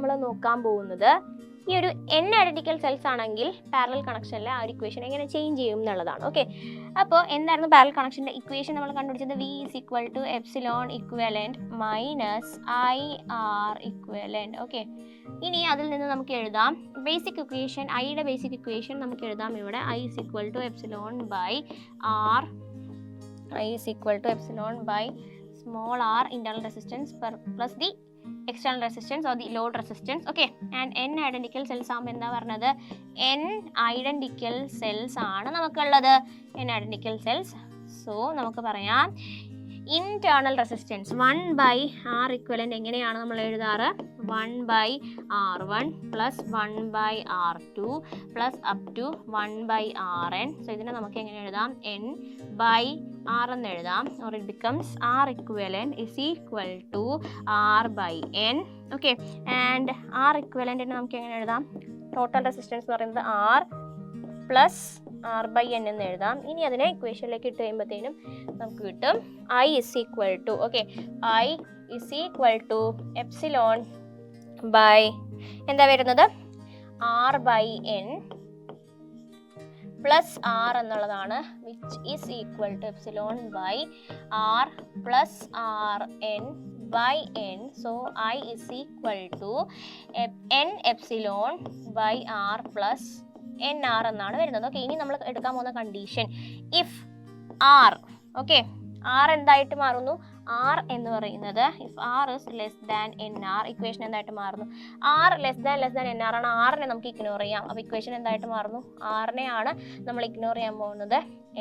നമ്മൾ നോക്കാൻ പോകുന്നത് ഈ ഒരു n ഐഡന്റിക്കൽ സെൽസ് ആണെങ്കിൽ പാരലൽ കണക്ഷനിലെ ആ ഒരു ഇക്വേഷൻ എങ്ങനെ ചേഞ്ച് ചെയ്യും എന്നുള്ളതാണ്. ഓക്കെ, അപ്പോൾ എന്തായിരുന്നു പാരലൽ കണക്ഷൻ്റെ ഇക്വേഷൻ നമ്മൾ കണ്ടുപിടിച്ചത്? V is equal to epsilon equivalent minus IR equivalent. Okay, ഇനി അതിൽ നിന്ന് നമുക്ക് എഴുതാം ബേസിക് ഇക്വേഷൻ, ഐയുടെ ബേസിക് ഇക്വേഷൻ നമുക്ക് എഴുതാം ഇവിടെ. I is equal to epsilon by R, I is equal to epsilon by small r internal resistance plus the external resistance or the load resistance. Okay, and n identical cells ആകുമ്പോൾ എന്താ പറഞ്ഞത്? n identical cells ആണ് നമുക്കുള്ളത്, n identical cells. So നമുക്ക് പറയാം internal resistance 1 by R equivalent എങ്ങനെയാണ് നമ്മൾ എഴുതാറ്? 1 by R1 plus 1 by R2 plus up to 1 by Rn. So ഇതിനെ നമുക്ക് എങ്ങനെ എഴുതാം? n by R എന്ന് എഴുതാം, or it becomes R equivalent is equal to R by n. Okay, and R equivalent നമുക്ക് എങ്ങനെ എഴുതാം? ടോട്ടൽ റെസിസ്റ്റൻസ് എന്ന് പറയുന്നത് R plus R by n എന്ന് എഴുതാം. ഇനി അതിനെ ഇക്വേഷനിലേക്ക് ഇട്ട് കഴിയുമ്പോഴത്തേനും നമുക്ക് കിട്ടും I is equal to, okay, I is equal to epsilon by എന്താ വരുന്നത്? R by n plus R എന്നുള്ളതാണ്, which is equal to epsilon by R plus Rn by n. So I is equal to n epsilon by R plus nr എന്നാണ് വരുന്നത്. Okay, ഇനി നമ്മൾ എടുക്കാൻ പോകുന്ന condition if R, okay, R എന്തായിട്ട് മാറുന്നു? R എന്ന് പറയുന്നത് if R is less than nr, equation എന്തായിട്ട് മാറുന്നു? R less than nr ആണ്. R നെ നമുക്ക് ഇഗ്നോർ ചെയ്യാം. അപ്പോൾ ഇക്വേഷൻ എന്തായിട്ട് മാറുന്നു? R നെ ആണ് നമ്മൾ ഇഗ്നോർ ചെയ്യാൻ പോകുന്നത്,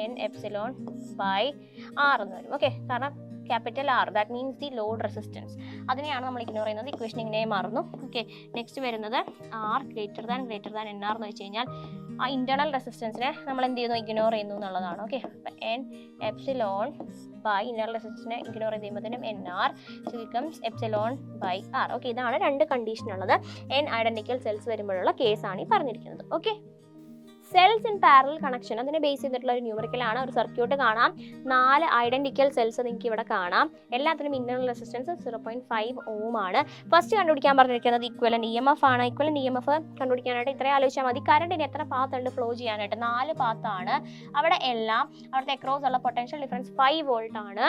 n epsilon by R എന്ന് വരും. ഓക്കെ, കാരണം capital R, that means the load resistance, അതിനെയാണ് നമ്മൾ ഇഗ്നോർ ചെയ്യുന്നത്. ഇക്വേഷൻ ഇങ്ങനെ മാറുന്നു. ഓക്കെ, നെക്സ്റ്റ് വരുന്നത് R ഗ്രേറ്റർ ദാൻ nr എന്ന് വെച്ച് കഴിഞ്ഞാൽ ആ ഇന്റേണൽ റെസിസ്റ്റൻസിനെ നമ്മൾ എന്ത് ചെയ്യുന്നു? ഇഗ്നോർ ചെയ്യുന്നു എന്നുള്ളതാണ്. ഓക്കെ, അപ്പം n epsilon by ഇന്റേണൽ റെസിസ്റ്റൻസിനെ ഇഗ്നോർ ചെയ്യുമ്പോഴത്തേനും nr, so becomes epsilon by R. Okay, ഇതാണ് രണ്ട് കണ്ടീഷൻ ഉള്ളത്. n ഐഡന്റിക്കൽ സെൽസ് വരുമ്പോഴുള്ള കേസാണ് ഈ പറഞ്ഞിരിക്കുന്നത്. Okay, cells in parallel connection അതിനെ ബേസ് ചെയ്തിട്ടുള്ള ഒരു ന്യൂമറിക്കലാണ്. ഒരു സർക്യൂട്ട് കാണാം, 4 ഐഡന്റിക്കൽ സെൽസ് നിങ്ങൾക്ക് ഇവിടെ കാണാം. എല്ലാത്തിനും ഇന്റർണൽ റെസിസ്റ്റൻസ് 0.5 ohm ആണ്. ഫസ്റ്റ് കണ്ടുപിടിക്കാൻ പറഞ്ഞിരിക്കുന്നത് ഇക്വലന്റ് EMF ആണ്. ഇക്വലന്റ് EMF കണ്ടുപിടിക്കാനായിട്ട് ഇത്രയും ആലോചിച്ചാൽ മതി. കറണ്ടിന് എത്ര പാത്ത് ഉണ്ട് ഫ്ലോ ചെയ്യാനായിട്ട്? 4 പാത്താണ്. അവിടെ എല്ലാം അവിടുത്തെ അക്രോസ് ഉള്ള പൊട്ടൻഷ്യൽ ഡിഫറൻസ് 5 വോൾട്ട് ആണ്.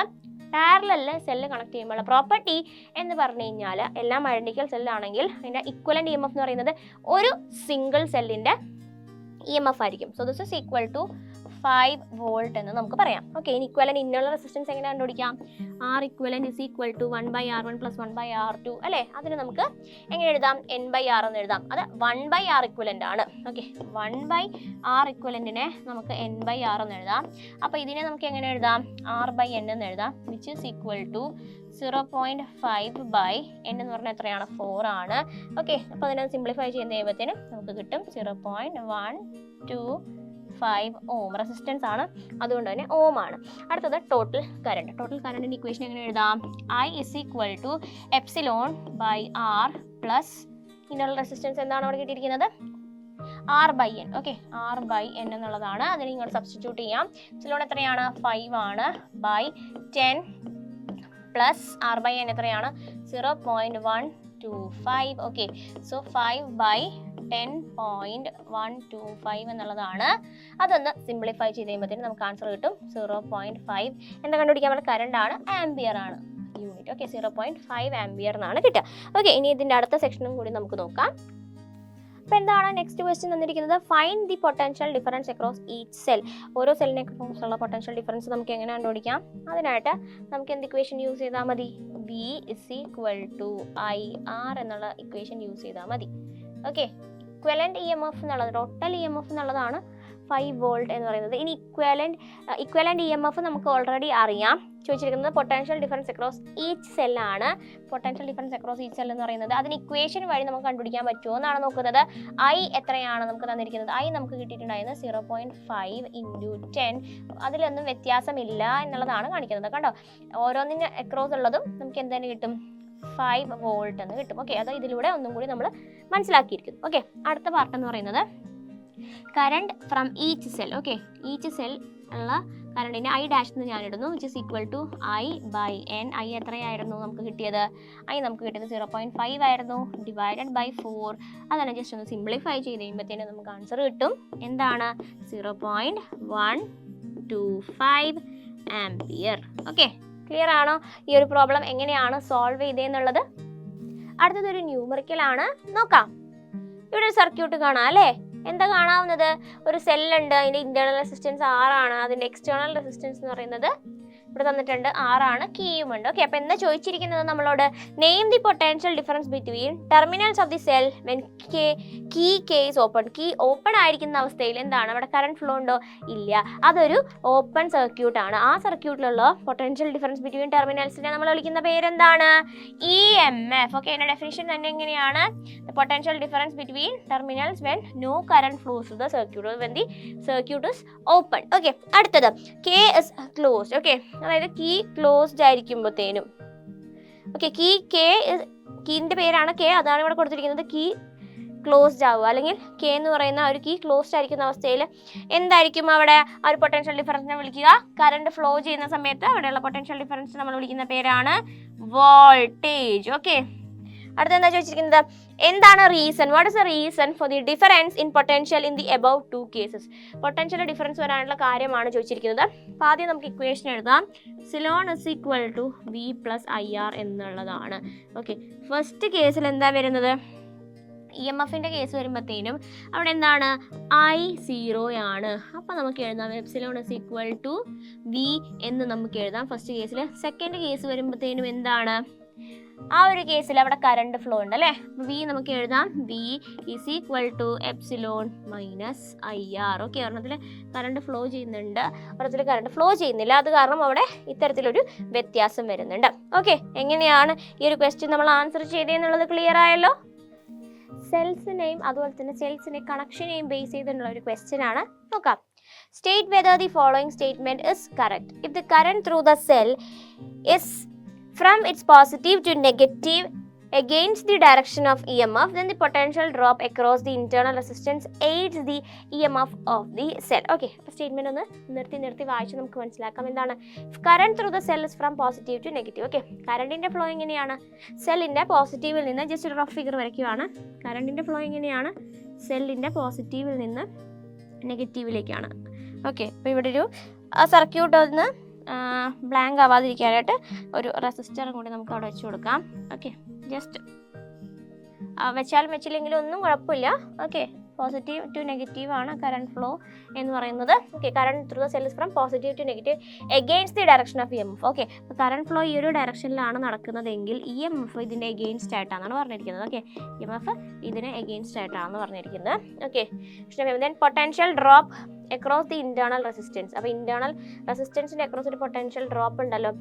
പാരലലിൽ സെല്ല് കണക്ട് ചെയ്യുമ്പോൾ പ്രോപ്പർട്ടി എന്ന് പറഞ്ഞു കഴിഞ്ഞാൽ എല്ലാം ഐഡന്റിക്കൽ സെല്ലാണെങ്കിൽ അതിൻ്റെ ഇക്വലന്റ് EMF എന്ന് പറയുന്നത് ഒരു സിംഗിൾ സെല്ലിൻ്റെ EMF ആയിരിക്കും. So this is equal to 5 volt എന്ന് നമുക്ക് പറയാം. ഓക്കെ, ഇനി ഇക്വലന്റ് ഇന്റേണൽ റെസിസ്റ്റൻസ് എങ്ങനെ കണ്ടുപിടിക്കാം? R equivalent is equal to 1 by R1 plus 1 by R2 അല്ലേ? അതിന് നമുക്ക് എങ്ങനെ എഴുതാം? n by R എന്ന് എഴുതാം. അത് 1 by R equivalent ആണ്. ഓക്കെ, 1 by R equivalentനെ നമുക്ക് n by R എന്ന് എഴുതാം. അപ്പോൾ ഇതിനെ നമുക്ക് എങ്ങനെ എഴുതാം? R by n എന്ന് എഴുതാം, which is equal to 0.5 by n എന്ന് പറഞ്ഞാൽ എത്രയാണ്? 4 ആണ്. ഓക്കെ, അപ്പോൾ അതിനെ സിംപ്ലിഫൈ ചെയ്യുമ്പോഴത്തേനും നമുക്ക് കിട്ടും 0.125 ഓം. റെസിസ്റ്റൻസ് ആണ്, അതുകൊണ്ട് തന്നെ ഓം ആണ്. അടുത്തത് ടോട്ടൽ കറണ്ട്. ടോട്ടൽ കറണ്ടിൻ്റെ ഇക്വേഷൻ എങ്ങനെ എഴുതാം? I is equal to epsilon by R plus internal resistance എന്താണ് അവിടെ കിട്ടിയിരിക്കുന്നത്? R by n. Okay, R by n എന്നുള്ളതാണ്. അതിന് ഇങ്ങോട്ട് സബ്സ്റ്റിറ്റ്യൂട്ട് ചെയ്യാം. എപ്സിലോൺ എത്രയാണ്? 5 ആണ്. By 10 plus R by n എത്രയാണ്? 0.125. ഓക്കെ, സോ 5 by 10.125 എന്നുള്ളതാണ്. അതൊന്ന് സിംപ്ലിഫൈ ചെയ്ത് കഴിയുമ്പോഴത്തേനും നമുക്ക് ആൻസർ കിട്ടും 0.5. എന്താ കണ്ടുപിടിക്കാൻ പറ്റുന്ന? കറണ്ട് ആണ്, ആംബിയർ ആണ് യൂണിറ്റ്. ഓക്കെ, 0.5 ആംബിയർ എന്നാണ് കിട്ടുക. ഓക്കെ, ഇനി ഇതിൻ്റെ അടുത്ത സെക്ഷനും കൂടി നമുക്ക് നോക്കാം. അപ്പോൾ എന്താണ് നെക്സ്റ്റ് ക്വസ്റ്റ്യൻ തന്നിരിക്കുന്നത്? Find the potential difference across each cell. ഓരോ സെല്ലിനെ കുറിച്ചുള്ള പൊട്ടൻഷ്യൽ ഡിഫറൻസ് നമുക്ക് എങ്ങനെ കണ്ടുപിടിക്കാം? അതിനായിട്ട് നമുക്ക് എന്ത് ഇക്വേഷൻ യൂസ് ചെയ്താൽ മതി? V is equal to IR എന്നുള്ള ഇക്വേഷൻ യൂസ് ചെയ്താൽ മതി. ഓക്കെ, ഇക്വലന്റ് EMF എന്നുള്ളത് ടോട്ടൽ EMF എന്നുള്ളതാണ് 5 വോൾട്ട് എന്ന് പറയുന്നത്. ഇനി ഇക്വലന്റ് EMF നമുക്ക് ഓൾറെഡി അറിയാം. ചോദിച്ചിരിക്കുന്നത് പൊട്ടൻഷ്യൽ ഡിഫറൻസ് അക്രോസ് ഈച്ച് സെല്ലാണ്. Potential difference across each cell എന്ന് പറയുന്നത് അതിന് ഇക്വേഷൻ വഴി നമുക്ക് കണ്ടുപിടിക്കാൻ പറ്റുമോ എന്നാണ് നോക്കുന്നത്. I എത്രയാണ് നമുക്ക് തന്നിരിക്കുന്നത്? I നമുക്ക് കിട്ടിയിട്ടുണ്ടായിരുന്നത് 0.5 × 10. അതിലൊന്നും വ്യത്യാസമില്ല എന്നുള്ളതാണ് കാണിക്കുന്നത്. കണ്ടോ, ഓരോന്നിന് അക്രോസ് ഉള്ളതും നമുക്ക് എന്താണ് കിട്ടും? 5 വോൾട്ട് എന്ന് കിട്ടും. ഓക്കെ, അത് ഇതിലൂടെ ഒന്നും കൂടി നമ്മൾ മനസ്സിലാക്കിയിരിക്കുന്നു. ഓക്കെ, അടുത്ത പാർട്ട് എന്ന് പറയുന്നത് current from each cell. Okay, each cell ഉള്ള കറണ്ടിൻ്റെ ഐ ഡാഷ് എന്ന് ഞാൻ ഇടുന്നു, which is equal to I by N. I എത്രയായിരുന്നു നമുക്ക് കിട്ടിയത്? ഐ നമുക്ക് കിട്ടിയത് 0.5 ആയിരുന്നു, ഡിവൈഡഡ് ബൈ 4. അതാണ് ജസ്റ്റ് ഒന്ന് സിംപ്ലിഫൈ ചെയ്ത് കഴിയുമ്പോഴത്തേനും നമുക്ക് ആൻസർ കിട്ടും. എന്താണ്? 0.125 ആംപിയർ. ഓക്കെ, ക്ലിയർ ആണോ? ഈ ഒരു പ്രോബ്ലം എങ്ങനെയാണ് സോൾവ് ചെയ്തതെന്നുള്ളത്. അടുത്തതൊരു ന്യൂമറിക്കൽ ആണ്, നോക്കാം. ഇവിടെ ഒരു സർക്യൂട്ട് കാണാം അല്ലേ? എന്താ കാണാവുന്നത്? ഒരു സെല്ലുണ്ട്, അതിൻ്റെ ഇന്റേണൽ റെസിസ്റ്റൻസ് 6 ആണ്, അതിൻ്റെ എക്സ്റ്റേണൽ റെസിസ്റ്റൻസ് എന്ന് പറയുന്നത് ഇവിടെ തന്നിട്ടുണ്ട് 6 ആണ്, കീയും ഉണ്ട്. ഓക്കെ, അപ്പോൾ എന്താ ചോദിച്ചിരിക്കുന്നത് നമ്മളോട്? Name the potential difference between terminals of the cell when key is open. Key open ആയിരിക്കുന്ന അവസ്ഥയിൽ എന്താണ്? അവിടെ കറണ്ട് ഫ്ലോ ഉണ്ടോ? ഇല്ല, അതൊരു ഓപ്പൺ സർക്യൂട്ട് ആണ്. ആ സർക്യൂട്ടിലുള്ള പൊട്ടൻഷ്യൽ ഡിഫറൻസ് ബിറ്റ്വീൻ ടെർമിനൽസിനെ നമ്മൾ വിളിക്കുന്ന പേരെന്താണ്? EMF. ഓക്കെ, അതിന്റെ ഡെഫിനിഷൻ തന്നെ എങ്ങനെയാണ്? Potential difference between terminals when no current flows to the circuit, when the circuit is open. Okay, അടുത്തത് കെ ഇസ് ക്ലോസ്ഡ്. ഓക്കെ, അതായത് കീ ക്ലോസ്ഡ് ആയിരിക്കുമ്പോഴത്തേനും, ഓക്കെ, കീന്റെ പേരാണ് കെ, അതാണ് ഇവിടെ കൊടുത്തിരിക്കുന്നത്. കീ ക്ലോസ്ഡ് ആവുക, അല്ലെങ്കിൽ കെ എന്ന് പറയുന്ന ഒരു കീ ക്ലോസ്ഡ് ആയിരിക്കുന്ന അവസ്ഥയിൽ എന്തായിരിക്കും അവിടെ ആ ഒരു പൊട്ടൻഷ്യൽ ഡിഫറൻസിനെ വിളിക്കുക? കറണ്ട് ഫ്ലോ ചെയ്യുന്ന സമയത്ത് അവിടെയുള്ള പൊട്ടൻഷ്യൽ ഡിഫറൻസ് നമ്മൾ വിളിക്കുന്ന പേരാണ് വോൾട്ടേജ്. ഓക്കെ, അടുത്ത എന്താ ചോദിച്ചിരിക്കുന്നത്? എന്താണ് reason? What is the reason for the difference in potential in the above 2 cases? Potential difference വരാനുള്ള കാര്യമാണ് ചോദിച്ചിരിക്കുന്നത്. അപ്പോൾ ആദ്യം നമുക്ക് ഇക്വേഷൻ എഴുതാം. Epsilon is equal to V plus IR എന്നുള്ളതാണ്. ഓക്കെ, ഫസ്റ്റ് കേസിൽ എന്താ വരുന്നത്? EMFിൻ്റെ കേസ് വരുമ്പോഴത്തേനും അവിടെ എന്താണ്? I0 ആണ്. അപ്പോൾ നമുക്ക് എഴുതാം epsilon is equal to V എന്ന് നമുക്ക് എഴുതാം ഫസ്റ്റ് കേസിൽ. സെക്കൻഡ് കേസ് വരുമ്പോഴത്തേനും എന്താണ്? ആ ഒരു കേസിൽ അവിടെ കറണ്ട് ഫ്ലോ ഉണ്ട് അല്ലേ? വി നമുക്ക് എഴുതാം V is equal to epsilon minus IR. Okay, ഒരെണ്ണത്തിൽ കറണ്ട് ഫ്ലോ ചെയ്യുന്നുണ്ട്, ഒരെണ്ണത്തിൽ കറണ്ട് ഫ്ലോ ചെയ്യുന്നില്ല. അത് കാരണം അവിടെ ഇത്തരത്തിലൊരു വ്യത്യാസം വരുന്നുണ്ട്. ഓക്കെ, എങ്ങനെയാണ് ഈ ഒരു ക്വസ്റ്റ്യൻ നമ്മൾ ആൻസർ ചെയ്തതെന്നുള്ളത് ക്ലിയർ ആയല്ലോ? സെൽസിനെയും അതുപോലെ തന്നെ സെൽസിനെ കണക്ഷനെയും ബേസ് ചെയ്തിട്ടുള്ള ഒരു ക്വസ്റ്റ്യൻ ആണ്, നോക്കാം. State whether the following statement is correct. If the current through the cell is from its positive to negative against the direction of EMF, then the potential drop across the internal resistance aids the EMF of the cell. Okay, അപ്പോൾ statement ഒന്ന് നിർത്തി വായിച്ച് നമുക്ക് മനസ്സിലാക്കാം. എന്താണ്? Current through the cell is from positive to negative. Okay, കറണ്ടിന്റെ flow എങ്ങനെയാണ്? സെല്ലിന്റെ പോസിറ്റീവിൽ നിന്ന്, ജസ്റ്റ് ഒരു റഫ് ഫിഗർ വരയ്ക്കുകയാണ്. കറണ്ടിന്റെ ഫ്ലോ എങ്ങനെയാണ്? സെല്ലിന്റെ പോസിറ്റീവിൽ നിന്ന് നെഗറ്റീവിലേക്കാണ്. ഓക്കെ, അപ്പോൾ ഇവിടെ ഒരു സർക്യൂട്ട് ഒന്ന് ബ്ലാങ്ക് ആവാതിരിക്കാനായിട്ട് ഒരു റെസിസ്റ്ററും കൂടി നമുക്ക് അവിടെ വെച്ച് കൊടുക്കാം. ഓക്കെ, ജസ്റ്റ് വെച്ചാലും വെച്ചില്ലെങ്കിലും ഒന്നും കുഴപ്പമില്ല. ഓക്കെ, പോസിറ്റീവ് ടു നെഗറ്റീവ് ആണ് കറണ്ട് ഫ്ലോ എന്ന് പറയുന്നത്. Okay, current through the cell is from positive to negative against the direction of EMF. Okay, അപ്പോൾ കറണ്ട് ഫ്ലോ ഈ ഒരു ഡയറക്ഷനിലാണ് നടക്കുന്നതെങ്കിൽ EMF ഇതിൻ്റെ എഗെയിൻസ്റ്റ് ആയിട്ടാണ് പറഞ്ഞിരിക്കുന്നത്. ഓക്കെ, EMF ഇതിന് എഗെയിൻസ്റ്റ് ആയിട്ടാണ് പറഞ്ഞിരിക്കുന്നത്. Okay, then potential drop across the internal resistance. അപ്പോൾ ഇന്റേണൽ റെസിസ്റ്റൻസിൻ്റെ അക്രോസ് ഒരു പൊട്ടൻഷ്യൽ ഡ്രോപ്പ് ഉണ്ടല്ലോ,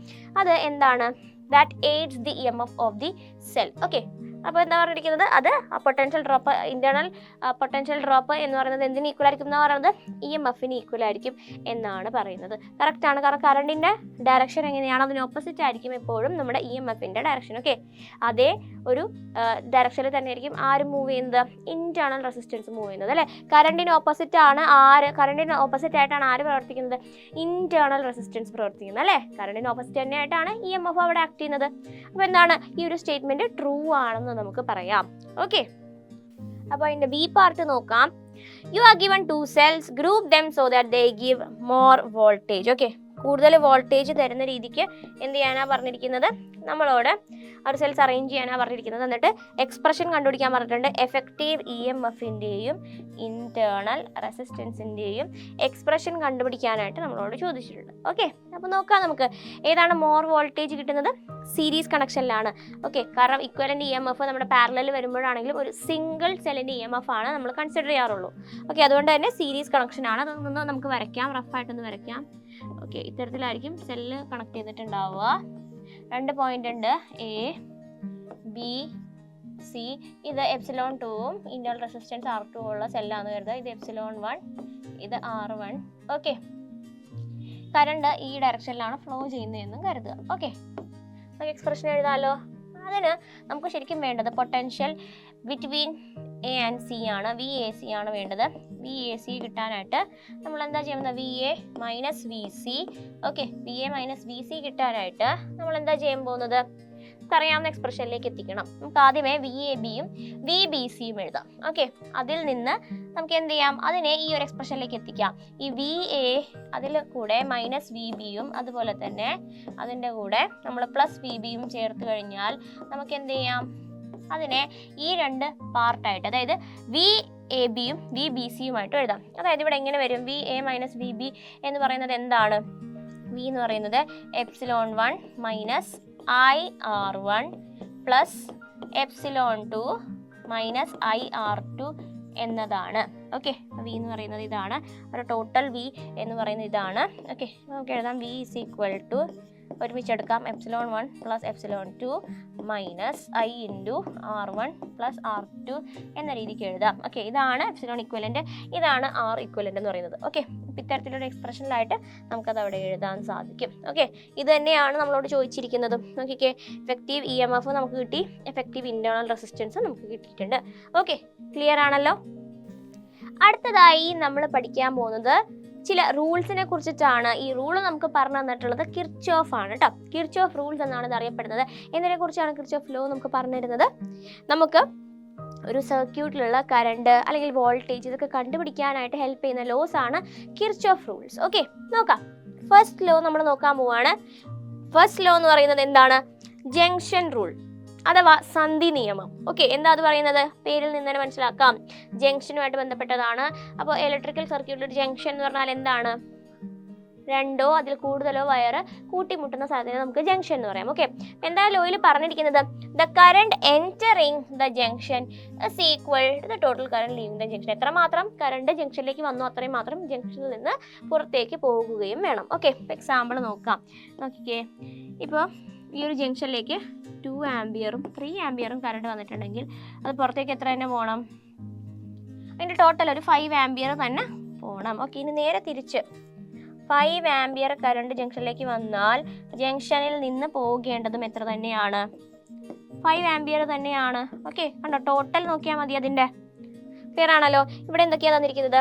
അത് എന്താണ്? That AIDS the EMF of the cell. Okay, അപ്പോൾ എന്താ പറഞ്ഞിരിക്കുന്നത്? അത് potential drop, internal potential drop എന്ന് പറയുന്നത് എന്തിന് ഈക്വൽ ആയിരിക്കും എന്ന് പറയുന്നത്? EMFന് ഈക്വൽ ആയിരിക്കും എന്നാണ് പറയുന്നത്. കറക്റ്റാണ്, കാരണം കറണ്ടിൻ്റെ ഡയറക്ഷൻ എങ്ങനെയാണ്? അതിന് ഓപ്പോസിറ്റ് ആയിരിക്കും എപ്പോഴും നമ്മുടെ EMFിൻ്റെ ഡയറക്ഷൻ. ഓക്കെ, അതേ ഒരു ഡയറക്ഷനിൽ തന്നെ ആയിരിക്കും ആര് മൂവ് ചെയ്യുന്നത്? ഇന്റേണൽ റെസിസ്റ്റൻസ് മൂവ് ചെയ്യുന്നത് അല്ലേ? കറണ്ടിന് ഓപ്പോസിറ്റ് ആണ് ആര്? കറണ്ടിന് ഓപ്പോസിറ്റ് ആയിട്ടാണ് ആര് പ്രവർത്തിക്കുന്നത്? ഇന്റേണൽ റെസിസ്റ്റൻസ് പ്രവർത്തിക്കുന്നത് അല്ലേ? കറണ്ടിന് ഓപ്പോസിറ്റ് തന്നെ ആയിട്ടാണ് EMF അവിടെ ആക്ട് ചെയ്യുന്നത്. അപ്പോൾ എന്താണ്? ഈ ഒരു സ്റ്റേറ്റ്മെന്റ് ട്രൂ ആണെന്ന് നമുക്ക് പറയാം. ഓക്കെ, അപ്പോൾ അതിന്റെ ബി പാർട്ട് നോക്കാം. You are given 2 cells, group them so that they give more voltage. Okay, കൂടുതൽ വോൾട്ടേജ് തരുന്ന രീതിക്ക് എന്ത് ചെയ്യാനാണ് പറഞ്ഞിരിക്കുന്നത്? നമ്മളോട് ഒരു സെൽസ് അറേഞ്ച് ചെയ്യാനാണ് പറഞ്ഞിരിക്കുന്നത്. എന്നിട്ട് എക്സ്പ്രഷൻ കണ്ടുപിടിക്കാൻ പറഞ്ഞിട്ടുണ്ട്. എഫക്റ്റീവ് EMFിൻ്റെയും ഇന്റേണൽ റെസിസ്റ്റൻസിൻ്റെയും എക്സ്പ്രഷൻ കണ്ടുപിടിക്കാനായിട്ട് നമ്മളോട് ചോദിച്ചിട്ടുണ്ട്. ഓക്കെ, അപ്പോൾ നോക്കാം നമുക്ക് ഏതാണ് മോർ വോൾട്ടേജ് കിട്ടുന്നത്? സീരീസ് കണക്ഷനിലാണ്. ഓക്കെ, കാരണം ഇക്വലൻ്റ് EMF നമ്മുടെ പാരലൽ വരുമ്പോഴാണെങ്കിലും ഒരു സിംഗിൾ സെല്ലിൻ്റെ EMF ആണ് നമ്മൾ കൺസിഡർ ചെയ്യാറുള്ളൂ. ഓക്കെ, അതുകൊണ്ട് തന്നെ സീരീസ് കണക്ഷനാണ്. അതൊന്ന് നമുക്ക് വരയ്ക്കാം, റഫായിട്ടൊന്ന് വരയ്ക്കാം. ഓക്കെ, ഇത്തരത്തിലായിരിക്കും സെല്ല് കണക്ട് ചെയ്തിട്ടുണ്ടാവുക. 2 പോയിന്റ് ഉണ്ട്, A, B, C. ഇത് എപ്സിലോൺ 2ഉം ഇന്റേണൽ റെസിസ്റ്റൻസ് R2 ഉള്ള സെല്ലാന്ന് കരുതുക. ഇത് എപ്സിലോൺ 1, ഇത് R1. ഓക്കെ, കറണ്ട് ഈ ഡയറക്ഷനിലാണ് ഫ്ലോ ചെയ്യുന്നതെന്നും കരുതുക. ഓക്കെ, നമുക്ക് എക്സ്പ്രഷൻ എഴുതാമല്ലോ. അതിന് നമുക്ക് ശരിക്കും വേണ്ടത് potential between A and C ആണ്, വി എ സി ആണ് വേണ്ടത്. വി എ സി കിട്ടാനായിട്ട് നമ്മൾ എന്താ ചെയ്യുന്നത്? V A minus V C. Okay, V A minus V C കിട്ടാനായിട്ട് നമ്മൾ എന്താ ചെയ്യാൻ പോകുന്നത്? അറിയാവുന്ന എക്സ്പ്രഷനിലേക്ക് എത്തിക്കണം. നമുക്ക് ആദ്യമേ വി എ ബിയും വി ബി സിയും എഴുതാം. ഓക്കെ, അതിൽ നിന്ന് നമുക്ക് എന്ത് ചെയ്യാം? അതിനെ ഈ ഒരു എക്സ്പ്രഷനിലേക്ക് എത്തിക്കാം. ഈ വി എ അതിൽ കൂടെ മൈനസ് വി ബിയും അതുപോലെ തന്നെ അതിൻ്റെ കൂടെ നമ്മൾ പ്ലസ് വി ബിയും ചേർത്ത് കഴിഞ്ഞാൽ നമുക്ക് എന്ത് ചെയ്യാം? അതിനെ ഈ രണ്ട് പാർട്ടായിട്ട്, അതായത് വി എ ബിയും വി ബി സിയുമായിട്ട് എഴുതാം. അതായത് ഇവിടെ എങ്ങനെ വരും? V A minus V B എന്ന് പറയുന്നത് എന്താണ്? വി എന്ന് പറയുന്നത് epsilon 1 minus IR1 plus epsilon 2 minus IR2 എന്നതാണ്. ഓക്കെ, വി എന്ന് പറയുന്നത് ഇതാണ്, ഒരു ടോട്ടൽ വി എന്ന് പറയുന്നത് ഇതാണ്. ഓക്കെ, നമുക്ക് എഴുതാം വി ഈസ് ഈക്വൽ ടു, ഒരുമിച്ചെടുക്കാം, epsilon 1 plus epsilon 2 minus I into R1 plus R2 എന്ന രീതിക്ക് എഴുതാം. ഓക്കെ, ഇതാണ് എപ്സിലോൺ ഇക്വലൻ്റ്, ഇതാണ് R ഇക്വലൻ്റ് എന്ന് പറയുന്നത്. ഓക്കെ, ഇത്തരത്തിലൊരു എക്സ്പ്രഷനിലായിട്ട് നമുക്കത് അവിടെ എഴുതാൻ സാധിക്കും. ഓക്കെ, ഇത് തന്നെയാണ് നമ്മളോട് ചോദിച്ചിരിക്കുന്നതും. നോക്കിക്കേ, എഫക്റ്റീവ് EMF നമുക്ക് കിട്ടി, എഫക്റ്റീവ് ഇൻറ്റേർണൽ റെസിസ്റ്റൻസ് നമുക്ക് കിട്ടിയിട്ടുണ്ട്. ഓക്കെ, ക്ലിയർ ആണല്ലോ? അടുത്തതായി നമ്മൾ പഠിക്കാൻ പോകുന്നത് ചില റൂൾസിനെ കുറിച്ചിട്ടാണ്. ഈ റൂൾ നമുക്ക് പറഞ്ഞു തന്നിട്ടുള്ളത് കിർച്ചോഫ് ആണ് കേട്ടോ. കിർച്ചോഫ് റൂൾസ് എന്നാണ് ഇത് അറിയപ്പെടുന്നത്. എന്നതിനെ കുറിച്ചാണ് കിർച്ചോഫ് ലോ നമുക്ക് പറഞ്ഞു തരുന്നത്? നമുക്ക് ഒരു സർക്യൂട്ടിലുള്ള കറണ്ട് അല്ലെങ്കിൽ വോൾട്ടേജ് ഇതൊക്കെ കണ്ടുപിടിക്കാനായിട്ട് ഹെൽപ്പ് ചെയ്യുന്ന ലോസ് ആണ് കിർച്ചോഫ് റൂൾസ്. ഓക്കെ, നോക്കാം. ഫസ്റ്റ് ലോ നമ്മൾ നോക്കാൻ പോവാണ്. ഫസ്റ്റ് ലോ എന്ന് പറയുന്നത് എന്താണ്? ജംഗ്ഷൻ റൂൾ അഥവാ സന്ധി നിയമം. ഓക്കെ, എന്താ അത് പറയുന്നത്? പേരിൽ നിന്ന് തന്നെ മനസ്സിലാക്കാം, ജംഗ്ഷനുമായിട്ട് ബന്ധപ്പെട്ടതാണ്. അപ്പോൾ ഇലക്ട്രിക്കൽ സർക്യൂട്ടിൽ ഒരു ജംഗ്ഷൻ എന്ന് പറഞ്ഞാൽ എന്താണ്? രണ്ടോ അതിൽ കൂടുതലോ വയർ കൂട്ടിമുട്ടുന്ന സാധനം നമുക്ക് ജംഗ്ഷൻ എന്ന് പറയാം. ഓക്കെ, എന്താ ലോയിൽ പറഞ്ഞിരിക്കുന്നത്? The current entering the junction is equal to the total current leaving the junction. എത്രമാത്രം കറണ്ട് ജംഗ്ഷനിലേക്ക് വന്നു അത്രയും മാത്രം ജംഗ്ഷനിൽ നിന്ന് പുറത്തേക്ക് പോകുകയും വേണം. ഓക്കെ, എക്സാമ്പിൾ നോക്കാം. നോക്കിക്കേ, ഇപ്പോൾ ഈ ഒരു ജംഗ്ഷനിലേക്ക് 2 ആംപിയറും 3 ആംപിയറും കറണ്ട് വന്നിട്ടുണ്ടെങ്കിൽ അത് പുറത്തേക്ക് എത്ര തന്നെ പോകണം? അതിൻ്റെ ടോട്ടൽ ഒരു 5 ആംപിയർ തന്നെ പോകണം. ഓക്കെ, ഇനി നേരെ തിരിച്ച് 5 ആംപിയർ കറണ്ട് ജംഗ്ഷനിലേക്ക് വന്നാൽ ജംഗ്ഷനിൽ നിന്ന് പോകേണ്ടതും എത്ര തന്നെയാണ്? 5 ആംപിയർ തന്നെയാണ്. ഓക്കെ, കണ്ടോ, ടോട്ടൽ നോക്കിയാൽ മതി അതിൻ്റെ. ക്ലിയർ ആണല്ലോ? ഇവിടെ എന്തൊക്കെയാണ് തന്നിരിക്കുന്നത്?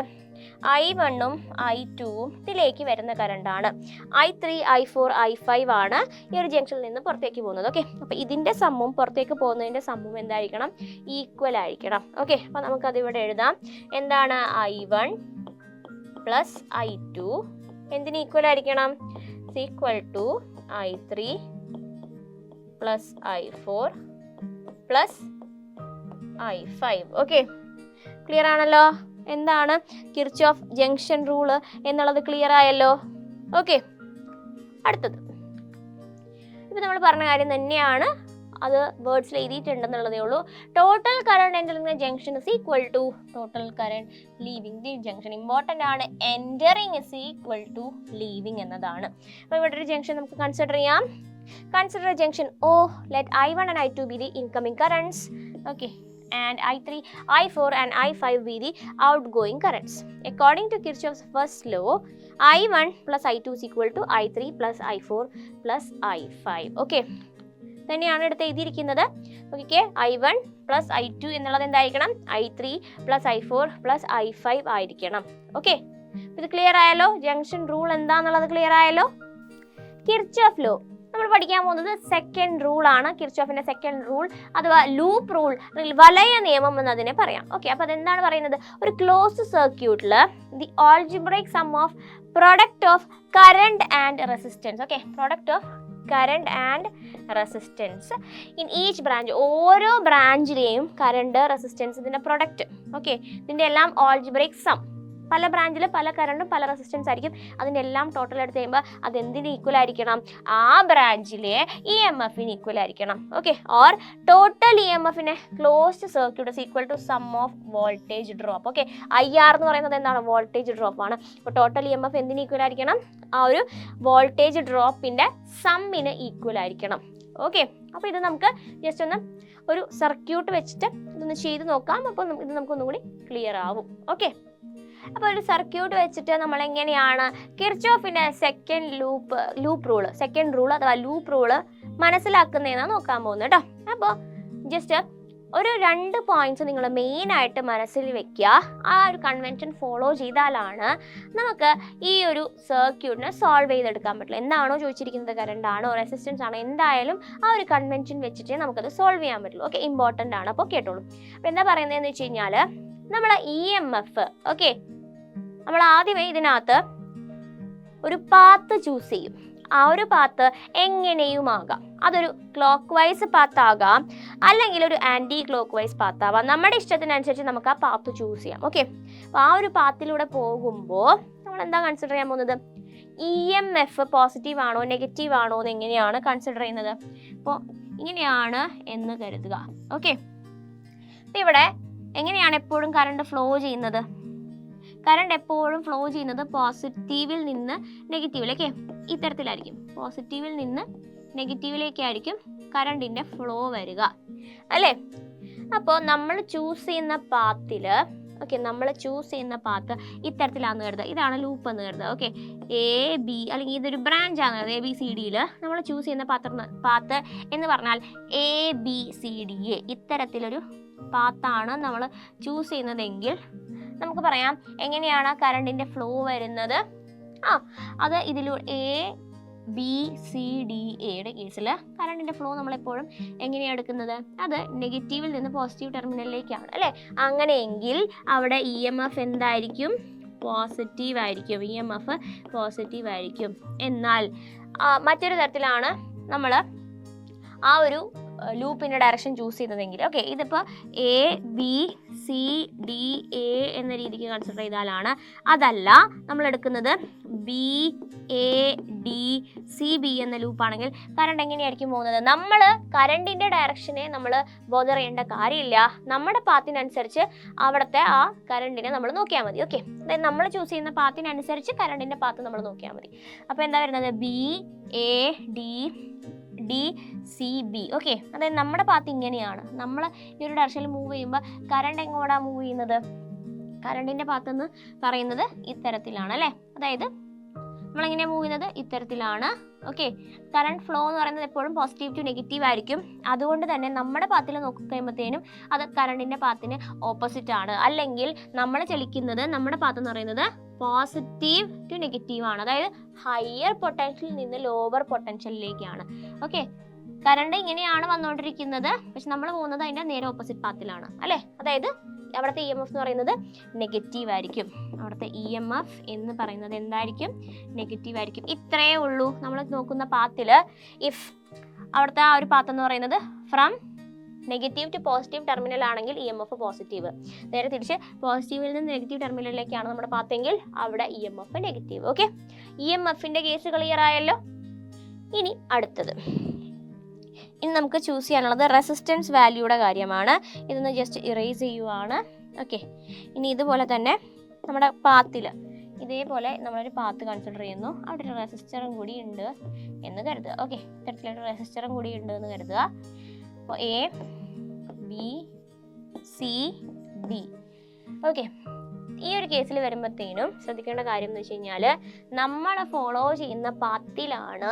I1ഉം I2ഉം ഇതിലേക്ക് വരുന്ന കറണ്ടാണ്. I3, I4, I5 ആണ് ഈ ഒരു ജംഗ്ഷനിൽ നിന്ന് പുറത്തേക്ക് പോകുന്നത്. ഓക്കെ, അപ്പോൾ ഇതിൻ്റെ സമ്മും പുറത്തേക്ക് പോകുന്നതിൻ്റെ സമ്മും എന്തായിരിക്കണം? ഈക്വൽ ആയിരിക്കണം. ഓക്കെ, അപ്പോൾ നമുക്കത് ഇവിടെ എഴുതാം. എന്താണ്? I1 പ്ലസ് I2 എന്തിന് ഈക്വൽ ആയിരിക്കണം? Equal to I3 plus I4 plus I5. Okay, clear ആണല്ലോ? എന്താണ് കിർച്ചോഫ് ജംഗ്ഷൻ റൂള് എന്നുള്ളത് ക്ലിയർ ആയല്ലോ? ഓക്കെ, അടുത്തത് ഇപ്പം നമ്മൾ പറഞ്ഞ കാര്യം തന്നെയാണ്, അത് വേർഡ്സിൽ എഴുതിയിട്ടുണ്ടെന്നുള്ളതേ ഉള്ളൂ. Total current entering the junction is equal to total current leaving the junction. Important ആണ്, entering is equal to leaving എന്നതാണ്. അപ്പോൾ ഇവിടെ ഒരു ജംഗ്ഷൻ നമുക്ക് കൺസിഡർ ചെയ്യാം. Consider junction O. Let I1 and I2 be the incoming currents. Okay, and I3, I4 and I5 be the outgoing currents. According to Kirchhoff's first law, I1 plus I2 is equal to I3 plus I4 plus I5. Okay, തന്നെയാണ് എടുത്ത് എഴുതിയിരിക്കുന്നത്. Okay, I1 plus I2 എന്നുള്ളത് എന്തായിരിക്കണം? I3 plus I4 plus I5 ആയിരിക്കണം. Okay, ഇത് clear ആയല്ലോ? Junction rule എന്താണെന്നുള്ളത് clear ആയല്ലോ? കിർച്ചോഫ് ലോ നമ്മൾ പഠിക്കാൻ പോകുന്നത് സെക്കൻഡ് റൂൾ ആണ്. കിർച്ചോഫിന്റെ സെക്കൻഡ് റൂൾ അഥവാ ലൂപ്പ് റൂൾ, വലയ നിയമം എന്നതിനെ പറയാം. ഓക്കെ, അപ്പോൾ അതെന്താണ് പറയുന്നത്? ഒരു ക്ലോസ്ഡ് സർക്യൂട്ടിൽ the algebraic sum of product of current and resistance. Okay, product of current and resistance in each branch. ഓരോ ബ്രാഞ്ചിലെയും കറണ്ട് റെസിസ്റ്റൻസ് ഇതിൻ്റെ പ്രൊഡക്റ്റ്. ഓക്കെ, ഇതിൻ്റെ എല്ലാം ആൾജിബ്രൈക് സം. പല ബ്രാഞ്ചിൽ പല കറണ്ടും പല റെസിസ്റ്റൻസ് ആയിരിക്കും. അതിൻ്റെ എല്ലാം ടോട്ടൽ എടുത്ത് കഴിയുമ്പോൾ അതെന്തിന് ഈക്വൽ ആയിരിക്കണം? ആ ബ്രാഞ്ചിലെ EMFന് ഈക്വൽ ആയിരിക്കണം. ഓക്കെ, ഓർ ടോട്ടൽ EMFിനെ closed circuit is equal to sum of voltage drop. Okay, IR എന്ന് പറയുന്നത് എന്താണ്? വോൾട്ടേജ് ഡ്രോപ്പ് ആണ്. അപ്പോൾ ടോട്ടൽ EMF എന്തിന് ഈക്വൽ ആയിരിക്കണം? ആ ഒരു വോൾട്ടേജ് ഡ്രോപ്പിൻ്റെ സമ്മിന് ഈക്വൽ ആയിരിക്കണം. ഓക്കെ, അപ്പോൾ ഇത് നമുക്ക് ജസ്റ്റ് ഒന്ന് ഒരു സർക്യൂട്ട് വെച്ചിട്ട് ഇതൊന്ന് ചെയ്ത് നോക്കാം. അപ്പോൾ ഇത് നമുക്കൊന്നും കൂടി ക്ലിയർ ആവും. ഓക്കെ, അപ്പോൾ ഒരു സർക്യൂട്ട് വെച്ചിട്ട് നമ്മൾ എങ്ങനെയാണ് കിർച്ചോഫിന്റെ സെക്കൻഡ് റൂൾ അഥവാ ലൂപ്പ് റൂള് മനസ്സിലാക്കുന്നതെന്നാണ് നോക്കാൻ പോകുന്നത് കേട്ടോ. അപ്പോൾ ജസ്റ്റ് ഒരു 2 പോയിന്റ്സ് നിങ്ങൾ മെയിനായിട്ട് മനസ്സിൽ വെക്കുക. ആ ഒരു കൺവെൻഷൻ ഫോളോ ചെയ്താലാണ് നമുക്ക് ഈ ഒരു സർക്യൂട്ടിനെ സോൾവ് ചെയ്തെടുക്കാൻ പറ്റുള്ളൂ. എന്താണോ ചോദിച്ചിരിക്കുന്നത്, കറണ്ട് ആണോ റെസിസ്റ്റൻസ് ആണോ, എന്തായാലും ആ ഒരു കൺവെൻഷൻ വെച്ചിട്ടേ നമുക്കത് സോൾവ് ചെയ്യാൻ പറ്റുള്ളൂ. ഓക്കെ, ഇമ്പോർട്ടൻ്റ് ആണ്. അപ്പോൾ കേട്ടോളൂ. അപ്പോൾ എന്താ പറയുന്നതെന്ന് വെച്ച് കഴിഞ്ഞാൽ നമ്മൾ EMF, ഓക്കെ, നമ്മൾ ആദ്യമേ ഇതിനകത്ത് ഒരു പാത്ത് ചൂസ് ചെയ്യും. ആ ഒരു പാത്ത് എങ്ങനെയുമാകാം. അതൊരു ക്ലോക്ക് വൈസ് പാത്താകാം, അല്ലെങ്കിൽ ഒരു ആൻറ്റി ക്ലോക്ക് വൈസ് പാത്താവാം. നമ്മുടെ ഇഷ്ടത്തിനനുസരിച്ച് നമുക്ക് ആ പാത്ത് ചൂസ് ചെയ്യാം. ഓക്കെ, അപ്പോൾ ആ ഒരു പാത്തിലൂടെ പോകുമ്പോൾ നമ്മൾ എന്താ കൺസിഡർ ചെയ്യാൻ പോകുന്നത്? EMF പോസിറ്റീവ് ആണോ നെഗറ്റീവ് ആണോ എന്ന് എങ്ങനെയാണ് കൺസിഡർ ചെയ്യുന്നത്? അപ്പോൾ ഇങ്ങനെയാണ് എന്ന് കരുതുക. ഓക്കെ, അപ്പോൾ ഇവിടെ എങ്ങനെയാണ് എപ്പോഴും കറണ്ട് ഫ്ലോ ചെയ്യുന്നത്? കറണ്ട് എപ്പോഴും ഫ്ലോ ചെയ്യുന്നത് പോസിറ്റീവിൽ നിന്ന് നെഗറ്റീവിലേക്ക്, ഇത്തരത്തിലായിരിക്കും. പോസിറ്റീവിൽ നിന്ന് നെഗറ്റീവിലേക്കായിരിക്കും കറണ്ടിൻ്റെ ഫ്ലോ വരിക, അല്ലേ? അപ്പോൾ നമ്മൾ ചൂസ് ചെയ്യുന്ന പാത്തിൽ, ഓക്കെ, നമ്മൾ ചൂസ് ചെയ്യുന്ന പാത്ത് ഇത്തരത്തിലാണെന്ന് കരുതുക. ഇതാണ് ലൂപ്പ് എന്ന് കരുതുക. ഓക്കെ, AB, അല്ലെങ്കിൽ ഇതൊരു ബ്രാഞ്ച് ആണ് ABCDയിൽ നമ്മൾ ചൂസ് ചെയ്യുന്ന പാത്ത് എന്ന് പറഞ്ഞാൽ ABCDA ഇത്തരത്തിലൊരു പാത്താണ് നമ്മൾ ചൂസ് ചെയ്യുന്നതെങ്കിൽ നമുക്ക് പറയാം എങ്ങനെയാണ് കറണ്ടിൻ്റെ ഫ്ലോ വരുന്നത്. അത് ഇതിലൂടെ ABCDAയുടെ കേസിൽ കറണ്ടിൻ്റെ ഫ്ലോ നമ്മളെപ്പോഴും എങ്ങനെയാണ് എടുക്കുന്നത്? അത് നെഗറ്റീവിൽ നിന്ന് പോസിറ്റീവ് ടെർമിനലിലേക്കാണ്, അല്ലേ? അങ്ങനെയെങ്കിൽ അവിടെ EMF എന്തായിരിക്കും? പോസിറ്റീവ് ആയിരിക്കും. EMF പോസിറ്റീവ് ആയിരിക്കും. എന്നാൽ മറ്റൊരു തരത്തിലാണ് നമ്മൾ ആ ഒരു ലൂപ്പിൻ്റെ ഡയറക്ഷൻ ചൂസ് ചെയ്തതെങ്കിൽ, ഓക്കെ, ഇതിപ്പോൾ ABCDA എന്ന രീതിക്ക് കൺസിഡർ ചെയ്താലാണ്. അതല്ല നമ്മൾ എടുക്കുന്നത് BADCB എന്ന ലൂപ്പാണെങ്കിൽ കറണ്ട് എങ്ങനെയായിരിക്കും പോകുന്നത്? നമ്മൾ കറണ്ടിൻ്റെ ഡയറക്ഷനെ നമ്മൾ ബോധർ ചെയ്യേണ്ട കാര്യമില്ല. നമ്മുടെ പാത്തിനനുസരിച്ച് അവിടുത്തെ ആ കറണ്ടിനെ നമ്മൾ നോക്കിയാൽ മതി. ഓക്കെ, അതായത് നമ്മൾ ചൂസ് ചെയ്യുന്ന പാത്തിനനുസരിച്ച് കറണ്ടിൻ്റെ പാത്ത് നമ്മൾ നോക്കിയാൽ മതി. അപ്പോൾ എന്താ വരുന്നത്? BADCB. ഓക്കെ, അതായത് നമ്മുടെ പാത്ത് ഇങ്ങനെയാണ്. നമ്മൾ ഈ ഒരു ഡയറക്ഷനിൽ മൂവ് ചെയ്യുമ്പോൾ കറണ്ട് എങ്ങോട്ടാണ് മൂവ് ചെയ്യുന്നത്? കറണ്ടിൻ്റെ പാത്ത് എന്ന് പറയുന്നത് ഇത്തരത്തിലാണ്, അല്ലേ? അതായത് നമ്മളെങ്ങനെയാണ് മൂവ് ചെയ്യുന്നത്? ഇത്തരത്തിലാണ്. ഓക്കെ, കറണ്ട് ഫ്ലോ എന്ന് പറയുന്നത് എപ്പോഴും പോസിറ്റീവ് ടു നെഗറ്റീവ് ആയിരിക്കും. അതുകൊണ്ട് തന്നെ നമ്മുടെ പാത്തിൽ നോക്കിക്കഴിയുമ്പോഴത്തേനും അത് കറണ്ടിൻ്റെ പാത്തിന് ഓപ്പോസിറ്റ് ആണ്. അല്ലെങ്കിൽ നമ്മൾ ചലിക്കുന്നത്, നമ്മുടെ പാത്ത് എന്ന് പറയുന്നത് പോസിറ്റീവ് ടു നെഗറ്റീവ് ആണ്. അതായത് ഹയർ പൊട്ടൻഷ്യലിൽ നിന്ന് ലോവർ പൊട്ടൻഷ്യലിലേക്കാണ്. ഓക്കെ, കറണ്ട് ഇങ്ങനെയാണ് വന്നുകൊണ്ടിരിക്കുന്നത്, പക്ഷെ നമ്മൾ പോകുന്നത് അതിൻ്റെ നേരെ ഓപ്പോസിറ്റ് പാത്തിലാണ്, അല്ലേ? അതായത് അവിടുത്തെ EMF എന്ന് പറയുന്നത് നെഗറ്റീവ് ആയിരിക്കും. അവിടുത്തെ EMF എന്ന് പറയുന്നത് എന്തായിരിക്കും? നെഗറ്റീവ് ആയിരിക്കും. ഇത്രയേ ഉള്ളൂ നമ്മൾ നോക്കുന്ന പാത്തിൽ. ഇഫ് അവിടുത്തെ ആ ഒരു പാത്ത് എന്ന് പറയുന്നത് from negative to positive terminal ആണെങ്കിൽ EMF പോസിറ്റീവ്. നേരെ തിരിച്ച് പോസിറ്റീവിൽ നിന്ന് നെഗറ്റീവ് ടെർമിനലിലേക്കാണ് നമ്മുടെ പാത്തെങ്കിൽ അവിടെ EMF നെഗറ്റീവ്. ഓക്കെ, EMFൻ്റെ കേസ് ക്ലിയർ ആയല്ലോ. ഇനി അടുത്തത്, ഇനി നമുക്ക് ചൂസ് ചെയ്യാനുള്ളത് റെസിസ്റ്റൻസ് വാല്യൂയുടെ കാര്യമാണ്. ഇതൊന്ന് ജസ്റ്റ് ഇറേസ് ചെയ്യുവാണ്. ഓക്കെ, ഇനി ഇതുപോലെ തന്നെ നമ്മുടെ പാത്തിൽ ഇതേപോലെ നമ്മളൊരു പാത്ത് കൺസിഡർ ചെയ്യുന്നു. അവിടെ ഒരു റെസിസ്റ്ററും കൂടി ഉണ്ട് എന്ന് കരുതുക. ഓക്കെ, ഇത്തരത്തിലൊരു റെസിസ്റ്ററും കൂടി ഉണ്ട് എന്ന് കരുതുക. അപ്പോൾ ABCD. ഓക്കെ, ഈ ഒരു കേസിൽ വരുമ്പോഴത്തേനും ശ്രദ്ധിക്കേണ്ട കാര്യം എന്ന് വെച്ച് കഴിഞ്ഞാൽ നമ്മൾ ഫോളോ ചെയ്യുന്ന പാത്തിലാണ്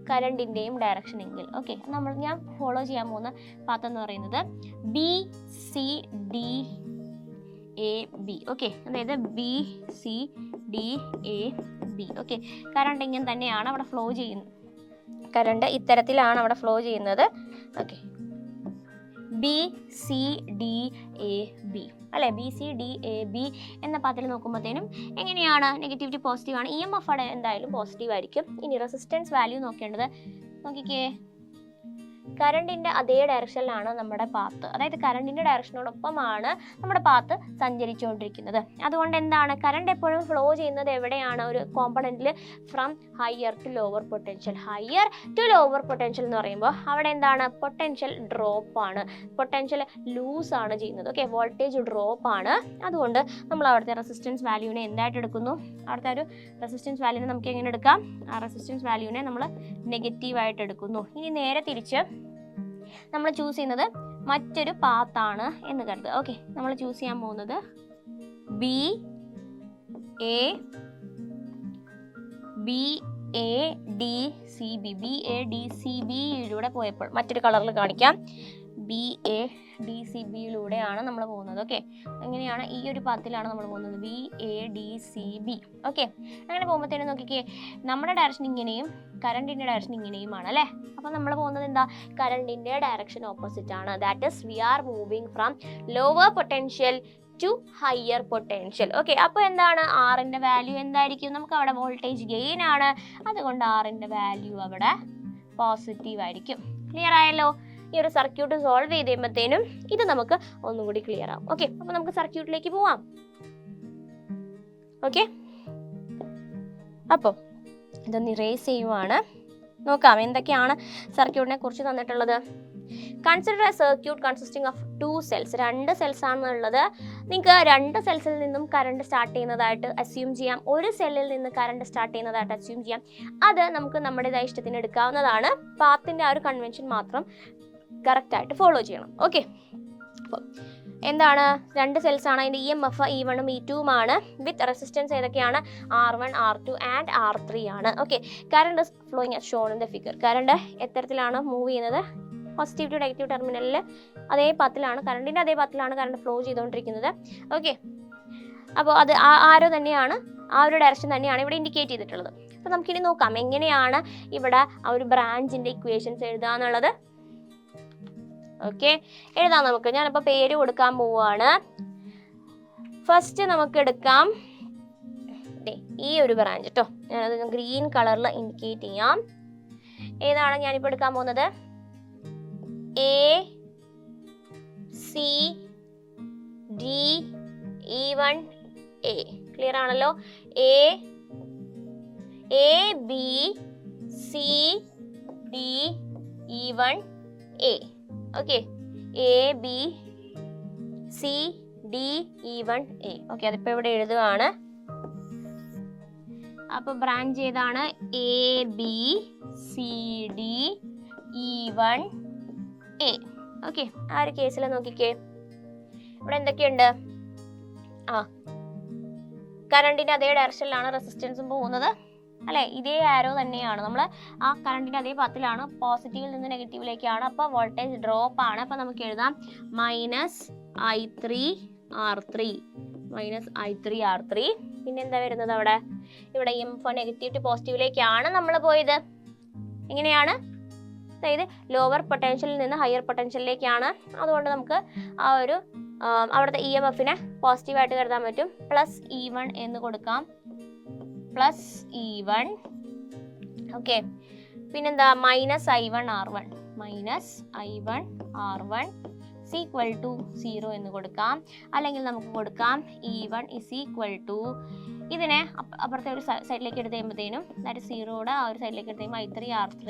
കറണ്ടിൻ്റെയും ഡയറക്ഷൻ എങ്കിൽ, ഓക്കെ, ഞാൻ ഫോളോ ചെയ്യാൻ പോകുന്ന പാത്ത് എന്ന് പറയുന്നത് BCDAB. ഓക്കെ, അതായത് BCDAB. ഓക്കെ, കറണ്ട് ഇങ്ങനെ തന്നെയാണ് അവിടെ ഫ്ലോ ചെയ്യുന്നത്. കറണ്ട് ഇത്തരത്തിലാണ് അവിടെ ഫ്ലോ ചെയ്യുന്നത്. ഓക്കെ, BCDAB, അല്ലേ? BCDAB എന്ന പാത്തിൽ നോക്കുമ്പോഴത്തേനും എങ്ങനെയാണ്? നെഗറ്റീവ് ടു പോസിറ്റീവ് ആണ്. EMF അവിടെ എന്തായാലും പോസിറ്റീവ് ആയിരിക്കും. ഇനി റെസിസ്റ്റൻസ് വാല്യൂ നോക്കേണ്ടത്, നോക്കിക്കേ, കറണ്ടിൻ്റെ അതേ ഡയറക്ഷനിലാണ് നമ്മുടെ പാത്ത്. അതായത് കറണ്ടിൻ്റെ ഡയറക്ഷനോടൊപ്പമാണ് നമ്മുടെ പാത്ത് സഞ്ചരിച്ചുകൊണ്ടിരിക്കുന്നത്. അതുകൊണ്ട് എന്താണ്? കറണ്ട് എപ്പോഴും ഫ്ലോ ചെയ്യുന്നത് എവിടെയാണ്? ഒരു കോമ്പണൻറ്റിൽ from higher to lower potential. Higher to lower potential എന്ന് പറയുമ്പോൾ അവിടെ എന്താണ്? പൊട്ടൻഷ്യൽ ഡ്രോപ്പ് ആണ്, പൊട്ടൻഷ്യൽ ലൂസ് ആണ് ചെയ്യുന്നത്. ഓക്കെ, വോൾട്ടേജ് ഡ്രോപ്പ് ആണ്. അതുകൊണ്ട് നമ്മൾ അവിടുത്തെ റെസിസ്റ്റൻസ് വാല്യൂവിനെ എന്തായിട്ട് എടുക്കുന്നു? അവിടുത്തെ ഒരു റെസിസ്റ്റൻസ് വാല്യൂവിനെ നമുക്ക് എങ്ങനെ എടുക്കാം? ആ റെസിസ്റ്റൻസ് വാല്യൂവിനെ നമ്മൾ നെഗറ്റീവായിട്ട് എടുക്കുന്നു. ഇനി നേരെ തിരിച്ച് നമ്മൾ ചൂസ് ചെയ്യുന്നത് മറ്റൊരു പാത്താണ് എന്ന് കരുതുക. ഓക്കെ, നമ്മൾ ചൂസ് ചെയ്യാൻ പോകുന്നത് BADCB. BADCBയിലൂടെ പോയപ്പോൾ മറ്റൊരു കളറിൽ കാണിക്കാം. ബി എ ഡി സി ബിയിലൂടെയാണ് നമ്മൾ പോകുന്നത്. ഓക്കെ, എങ്ങനെയാണ് ഈ ഒരു പാത്തിലാണ് നമ്മൾ പോകുന്നത്, B A D C B. Okay, അങ്ങനെ പോകുമ്പോഴത്തേനും നോക്കിക്കേ, നമ്മുടെ ഡയറക്ഷൻ ഇങ്ങനെയും കറണ്ടിൻ്റെ ഡയറക്ഷൻ ഇങ്ങനെയുമാണ് അല്ലേ. അപ്പോൾ നമ്മൾ പോകുന്നത് എന്താ, കറണ്ടിൻ്റെ ഡയറക്ഷൻ ഓപ്പോസിറ്റ് ആണ്. That is we are moving from lower potential to higher potential. Okay, അപ്പോൾ എന്താണ്, ആറിൻ്റെ വാല്യൂ എന്തായിരിക്കും, നമുക്ക് അവിടെ വോൾട്ടേജ് ഗെയിൻ ആണ്, അതുകൊണ്ട് ആറിൻ്റെ വാല്യൂ അവിടെ പോസിറ്റീവ് ആയിരിക്കും. ക്ലിയർ ആയല്ലോ. ഈ ഒരു സർക്യൂട്ട് സോൾവ് ചെയ്ത് കഴിയുമ്പോഴത്തേനും ഇത് നമുക്ക് ഒന്നും കൂടി ക്ലിയർ ആവും. ഓക്കെ, അപ്പോൾ നമുക്ക് സർക്യൂട്ടിലേക്ക് പോവാം. ഓക്കെ, അപ്പോൾ ഇതൊന്ന് ഇറേസ് ചെയ്യുവാണ്. നോക്കാം എന്തൊക്കെയാണ് സർക്യൂട്ടിനെ കുറിച്ച് തന്നിട്ടുള്ളത്. Consider A circuit consisting of 2 cells. 2 cells ആണെന്നുള്ളത്. നിങ്ങൾക്ക് 2 സെൽസിൽ നിന്നും കറണ്ട് സ്റ്റാർട്ട് ചെയ്യുന്നതായിട്ട് അസ്യൂം ചെയ്യാം, ഒരു സെല്ലിൽ നിന്ന് കറണ്ട് സ്റ്റാർട്ട് ചെയ്യുന്നതായിട്ട് അസ്യൂം ചെയ്യാം. അത് നമുക്ക് നമ്മുടേതായ ഇഷ്ടത്തിന് എടുക്കാവുന്നതാണ്. പാത്തിൻ്റെ ആ ഒരു കൺവെൻഷൻ മാത്രം കറക്റ്റായിട്ട് ഫോളോ ചെയ്യണം. ഓക്കെ, അപ്പോൾ എന്താണ്, 2 സെൽസ് ആണ്, അതിൻ്റെ EMF E1ഉം E2ഉം ആണ്. വിത്ത് റെസിസ്റ്റൻസ് ഏതൊക്കെയാണ്, R1, R2 ആൻഡ് R3 ആണ്. Okay, current is flowing as shown in the figure. Current എത്തരത്തിലാണ് മൂവ് ചെയ്യുന്നത്, പോസിറ്റീവ് ടു നെഗറ്റീവ് ടെർമിനലിൽ അതേ പാത്തിലാണ്, കറണ്ടിൻ്റെ അതേ പാത്തിലാണ് കറണ്ട് ഫ്ലോ ചെയ്തുകൊണ്ടിരിക്കുന്നത്. ഓക്കെ, അപ്പോൾ അത് ആരോ തന്നെയാണ്, ആ ഒരു ഡയറക്ഷൻ തന്നെയാണ് ഇവിടെ ഇൻഡിക്കേറ്റ് ചെയ്തിട്ടുള്ളത്. അപ്പോൾ നമുക്കിനി നോക്കാം എങ്ങനെയാണ് ഇവിടെ ആ ഒരു ബ്രാഞ്ചിൻ്റെ ഇക്വേഷൻസ് എഴുതുക എന്നുള്ളത്. ഓക്കെ, എഴുതാം നമുക്ക്. ഞാനിപ്പോൾ പേര് കൊടുക്കാൻ പോവുകയാണ്. ഫസ്റ്റ് നമുക്ക് എടുക്കാം ഈ ഒരു ബ്രാഞ്ച് കേട്ടോ. ഞാനത് ഗ്രീൻ കളറിൽ ഇൻഡിക്കേറ്റ് ചെയ്യാം. ഏതാണ് ഞാനിപ്പോൾ എടുക്കാൻ പോകുന്നത്, A C D E1 A. Clear ആണല്ലോ. A B C D E1 A. Okay, A B C D E1 A. Okay, അതിപ്പോൾ ഇവിടെ എഴുതുകയാണ്. അപ്പോൾ ബ്രാഞ്ച് ഏതാണ്, A B C D E1 A. Okay, ആ ഒരു കേസിൽ നോക്കിക്കേ, ഇവിടെ എന്തൊക്കെയുണ്ട്, കറണ്ടിൻ്റെ അതേ ഡയറക്ഷനിലാണ് റെസിസ്റ്റൻസും പോകുന്നത് അല്ലേ. ഇതേ ആരോ തന്നെയാണ്, നമ്മൾ ആ കറണ്ടിൻ്റെ അതേ പാത്തിലാണ്, പോസിറ്റീവിൽ നിന്ന് നെഗറ്റീവിലേക്കാണ്. അപ്പോൾ വോൾട്ടേജ് ഡ്രോപ്പ് ആണ്. അപ്പോൾ നമുക്ക് എഴുതാം -I3R3. -I3R3. പിന്നെ എന്താ വരുന്നത് അവിടെ, ഇവിടെ EMF നെഗറ്റീവ് ടു പോസിറ്റീവിലേക്കാണ് നമ്മൾ പോയത്. എങ്ങനെയാണ്, അതായത് ലോവർ പൊട്ടൻഷ്യലിൽ നിന്ന് ഹയർ പൊട്ടൻഷ്യലിലേക്കാണ്. അതുകൊണ്ട് നമുക്ക് ആ ഒരു അവിടുത്തെ EMFനെ പോസിറ്റീവായിട്ട് കരുതാൻ പറ്റും. +E1 എന്ന് കൊടുക്കാം, +E1. ഓക്കെ, പിന്നെന്താ, -I1R1. -I1R1 = 0 എന്ന് കൊടുക്കാം. അല്ലെങ്കിൽ നമുക്ക് കൊടുക്കാം E1 = ഇതിനെ അപ്പുറത്തെ ഒരു സൈഡിലേക്ക് എടുത്ത് കഴിയുമ്പോഴത്തേനും, അതായത് 0യുടെ ആ ഒരു സൈഡിലേക്ക് എടുത്ത് കഴിയുമ്പോൾ I3R3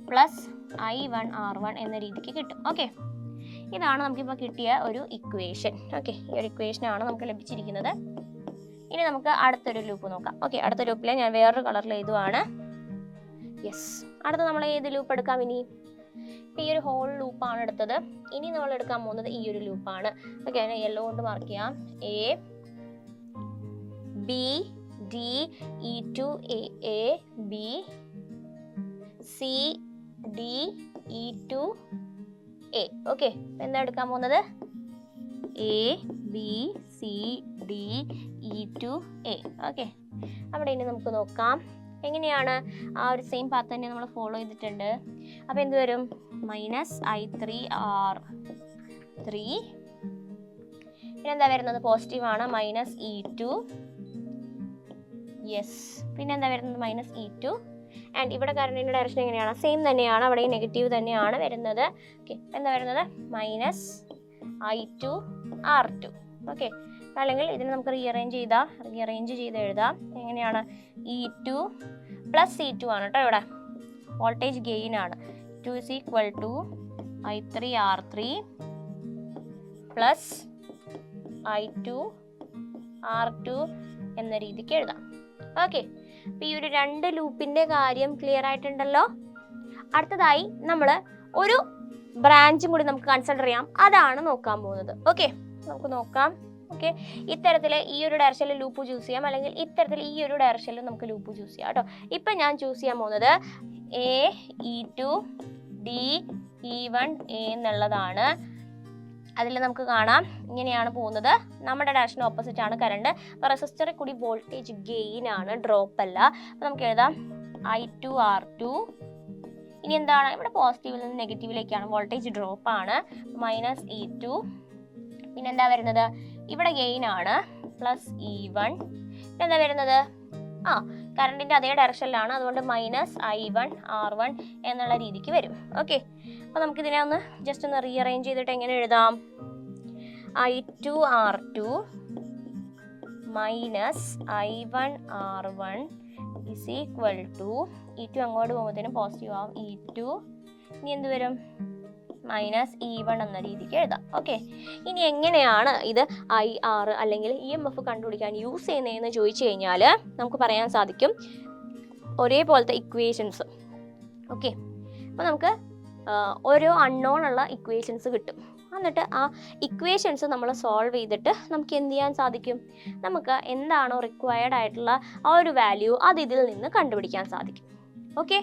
+I1R1 എന്ന രീതിക്ക് കിട്ടും. ഓക്കെ, ഇതാണ് നമുക്കിപ്പോൾ കിട്ടിയ ഒരു ഇക്വേഷൻ. ഓക്കെ, ഈ ഒരു ഇക്വേഷനാണ് നമുക്ക് ലഭിച്ചിരിക്കുന്നത്. ഇനി നമുക്ക് അടുത്തൊരു ലൂപ്പ് നോക്കാം. ഓക്കെ, അടുത്ത ലൂപ്പിൽ ഞാൻ വേറൊരു കളറിൽ എഴുതുവാണ്. യെസ്, അടുത്ത നമ്മൾ ഏത് ലൂപ്പ് എടുക്കാം ഇനി, ഈ ഒരു ഹോൾ ലൂപ്പാണ് എടുത്തത്. ഇനി നമ്മൾ എടുക്കാൻ പോകുന്നത് ഈ ഒരു ലൂപ്പാണ്. ഓക്കെ, അതിനെ യെല്ലോ കൊണ്ട് മാർക്ക് ചെയ്യാം. A B D E2 A B C D E2 A. Okay, എന്താ എടുക്കാൻ പോകുന്നത്, A B C D E2 A. Okay, അവിടെ ഇനി നമുക്ക് നോക്കാം എങ്ങനെയാണ്, ആ ഒരു സെയിം പാത്ത് തന്നെ നമ്മൾ ഫോളോ ചെയ്തിട്ടുണ്ട്. അപ്പോൾ എന്ത് വരും, -I3R3. പിന്നെ എന്താ വരുന്നത്, പോസിറ്റീവ് ആണ്, -E2. യെസ്, പിന്നെ എന്താ വരുന്നത്, -E2. ആൻഡ് ഇവിടെ കറണ്ടിൻ്റെ ഡയറക്ഷൻ എങ്ങനെയാണ്, സെയിം തന്നെയാണ്, അവിടെ നെഗറ്റീവ് തന്നെയാണ് വരുന്നത്. ഓക്കെ, എന്താ വരുന്നത്, -I2R2. ഓക്കെ, അല്ലെങ്കിൽ ഇതിനെ നമുക്ക് റീഅറേഞ്ച് ചെയ്ത് എഴുതാം. എങ്ങനെയാണ്, E2 + E2 ആണ് കേട്ടോ. ഇവിടെ വോൾട്ടേജ് ഗെയിൻ ആണ്. 2 = I3R3 +I2R2 എന്ന രീതിക്ക് എഴുതാം. ഓക്കെ, അപ്പോൾ ഈ ഒരു 2 ലൂപ്പിൻ്റെ കാര്യം ക്ലിയർ ആയിട്ടുണ്ടല്ലോ. അടുത്തതായി നമ്മൾ ഒരു ബ്രാഞ്ചും കൂടി നമുക്ക് കൺസിഡർ ചെയ്യാം, അതാണ് നോക്കാൻ പോകുന്നത്. ഓക്കെ, നമുക്ക് നോക്കാം. ഓക്കെ, ഇത്തരത്തിൽ ഈ ഒരു ഡയറക്ഷനിൽ ലൂപ്പ് ചൂസ് ചെയ്യാം, അല്ലെങ്കിൽ ഇത്തരത്തിൽ ഈ ഒരു ഡയറക്ഷനിൽ നമുക്ക് ലൂപ്പ് ചൂസ് ചെയ്യാം കേട്ടോ. ഇപ്പം ഞാൻ ചൂസ് ചെയ്യാൻ പോകുന്നത് എ E2 ഡി E1A എന്നുള്ളതാണ്. അതിൽ നമുക്ക് കാണാം ഇങ്ങനെയാണ് പോകുന്നത്. നമ്മുടെ ഡയറക്ഷന് ഓപ്പോസിറ്റ് ആണ് കറണ്ട്. അപ്പോൾ റെസിസ്റ്ററിൽ കൂടി വോൾട്ടേജ് ഗെയിൻ ആണ്, ഡ്രോപ്പ് അല്ല. അപ്പോൾ നമുക്ക് എഴുതാം I2R2. ഇനി എന്താണ് ഇവിടെ പോസിറ്റീവിൽ നിന്ന് നെഗറ്റീവിലേക്കാണ്, വോൾട്ടേജ് ഡ്രോപ്പ് ആണ്, -E2. പിന്നെ എന്താ വരുന്നത്, ഇവിടെ ഗെയിൻ ആണ്, +E1. പിന്നെ എന്താ വരുന്നത്, കറണ്ടിൻ്റെ അതേ ഡയറക്ഷനിലാണ്, അതുകൊണ്ട് -I1R1 എന്നുള്ള രീതിക്ക് വരും. ഓക്കെ, അപ്പോൾ നമുക്കിതിനെ ഒന്ന് ജസ്റ്റ് ഒന്ന് റീഅറേഞ്ച് ചെയ്തിട്ട് എങ്ങനെ എഴുതാം, I2R2 -I1R1 is equal to E2 അങ്ങോട്ട് പോകുമ്പോഴത്തേനും പോസിറ്റീവ് ആവും, E2. ഇനി എന്ത് വരും, -E1 എന്ന രീതിക്ക് എഴുതാം. ഓക്കെ, ഇനി എങ്ങനെയാണ് ഇത് IR അല്ലെങ്കിൽ EMF കണ്ടുപിടിക്കാൻ യൂസ് ചെയ്യുന്നതെന്ന് ചോദിച്ചു കഴിഞ്ഞാൽ നമുക്ക് പറയാൻ സാധിക്കും ഒരേപോലത്തെ ഇക്വേഷൻസ്. ഓക്കെ, അപ്പോൾ നമുക്ക് ഓരോ അൺനോൺ ഉള്ള ഇക്വേഷൻസ് കിട്ടും. എന്നിട്ട് ആ ഇക്വേഷൻസ് നമ്മൾ സോൾവ് ചെയ്തിട്ട് നമുക്ക് എന്ത് ചെയ്യാൻ സാധിക്കും, നമുക്ക് എന്താണോ റിക്വയർഡ് ആയിട്ടുള്ള ആ ഒരു വാല്യൂ അത് ഇതിൽ നിന്ന് കണ്ടുപിടിക്കാൻ സാധിക്കും. ഓക്കെ,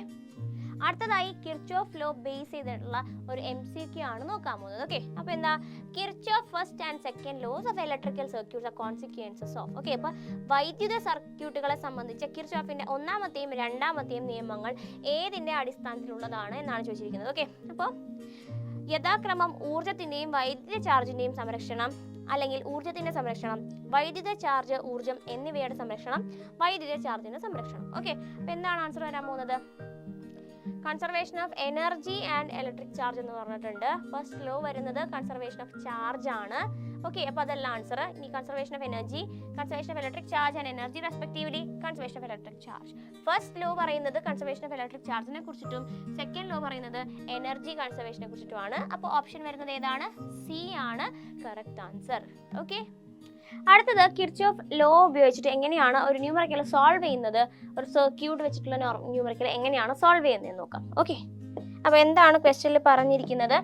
അടുത്തതായി കിർച്ചോഫ് ലോ ബേസ് ചെയ്തിട്ടുള്ള ഒരു MCQ ആണ് നോക്കാൻ പോകുന്നത്. ഓക്കെ, അപ്പോൾ എന്താ, Kirchhoff first and second laws of electrical circuits are consequences of. Okay, അപ്പോൾ വൈദ്യുത സർക്യൂട്ടുകളെ സംബന്ധിച്ച് കിർച്ചോഫിന്റെ ഒന്നാമത്തെയും രണ്ടാമത്തെയും നിയമങ്ങൾ ഏതിന്റെ അടിസ്ഥാനത്തിലുള്ളതാണ് എന്നാണ് ചോദിച്ചിരിക്കുന്നത്. ഓക്കെ, അപ്പോൾ യഥാക്രമം ഊർജ്ജത്തിന്റെയും വൈദ്യുത ചാർജിന്റെയും സംരക്ഷണം, അല്ലെങ്കിൽ ഊർജ്ജത്തിന്റെ സംരക്ഷണം, വൈദ്യുത ചാർജ്, ഊർജ്ജം എന്നിവയുടെ സംരക്ഷണം, വൈദ്യുത ചാർജിന്റെ സംരക്ഷണം. ഓക്കെ, അപ്പോൾ എന്താണ് ആൻസർ വരാൻ പോകുന്നത്, conservation of energy and electric charge എന്ന് പറഞ്ഞിട്ടുണ്ട്. ഫസ്റ്റ് ലോ വരുന്നത് കൺസർവേഷൻ ഓഫ് ചാർജ് ആണ്. ഓക്കെ, അപ്പോൾ അതല്ല ആൻസർ. ഇനി conservation of energy, conservation of electric charge and energy respectively, conservation of electric charge. First law പറയുന്നത് കൺസർവേഷൻ ഓഫ് ഇലക്ട്രിക് ചാർജിനെ കുറിച്ചിട്ടും സെക്കൻഡ് ലോ പറയുന്നത് എനർജി കൺസർവേഷനെ കുറിച്ചിട്ടുമാണ്. അപ്പോൾ ഓപ്ഷൻ വരുന്നത് ഏതാണ്, സി ആണ് കറക്റ്റ് ആൻസർ. ഓക്കെ, അടുത്തത് കിർച്ചോഫ് ലോ ഉപയോഗിച്ചിട്ട് എങ്ങനെയാണ് ഒരു ന്യൂമറിക്കൽ സോൾവ് ചെയ്യുന്നത്, ഒരു സർക്യൂട്ട് വെച്ചിട്ടുള്ള ന്യൂമറിക്കൽ എങ്ങനെയാണ് സോൾവ് ചെയ്യുന്നതെന്ന് നോക്കാം. ഓക്കെ, അപ്പോൾ എന്താണ് ക്വസ്റ്റ്യനിൽ പറഞ്ഞിരിക്കുന്നത്,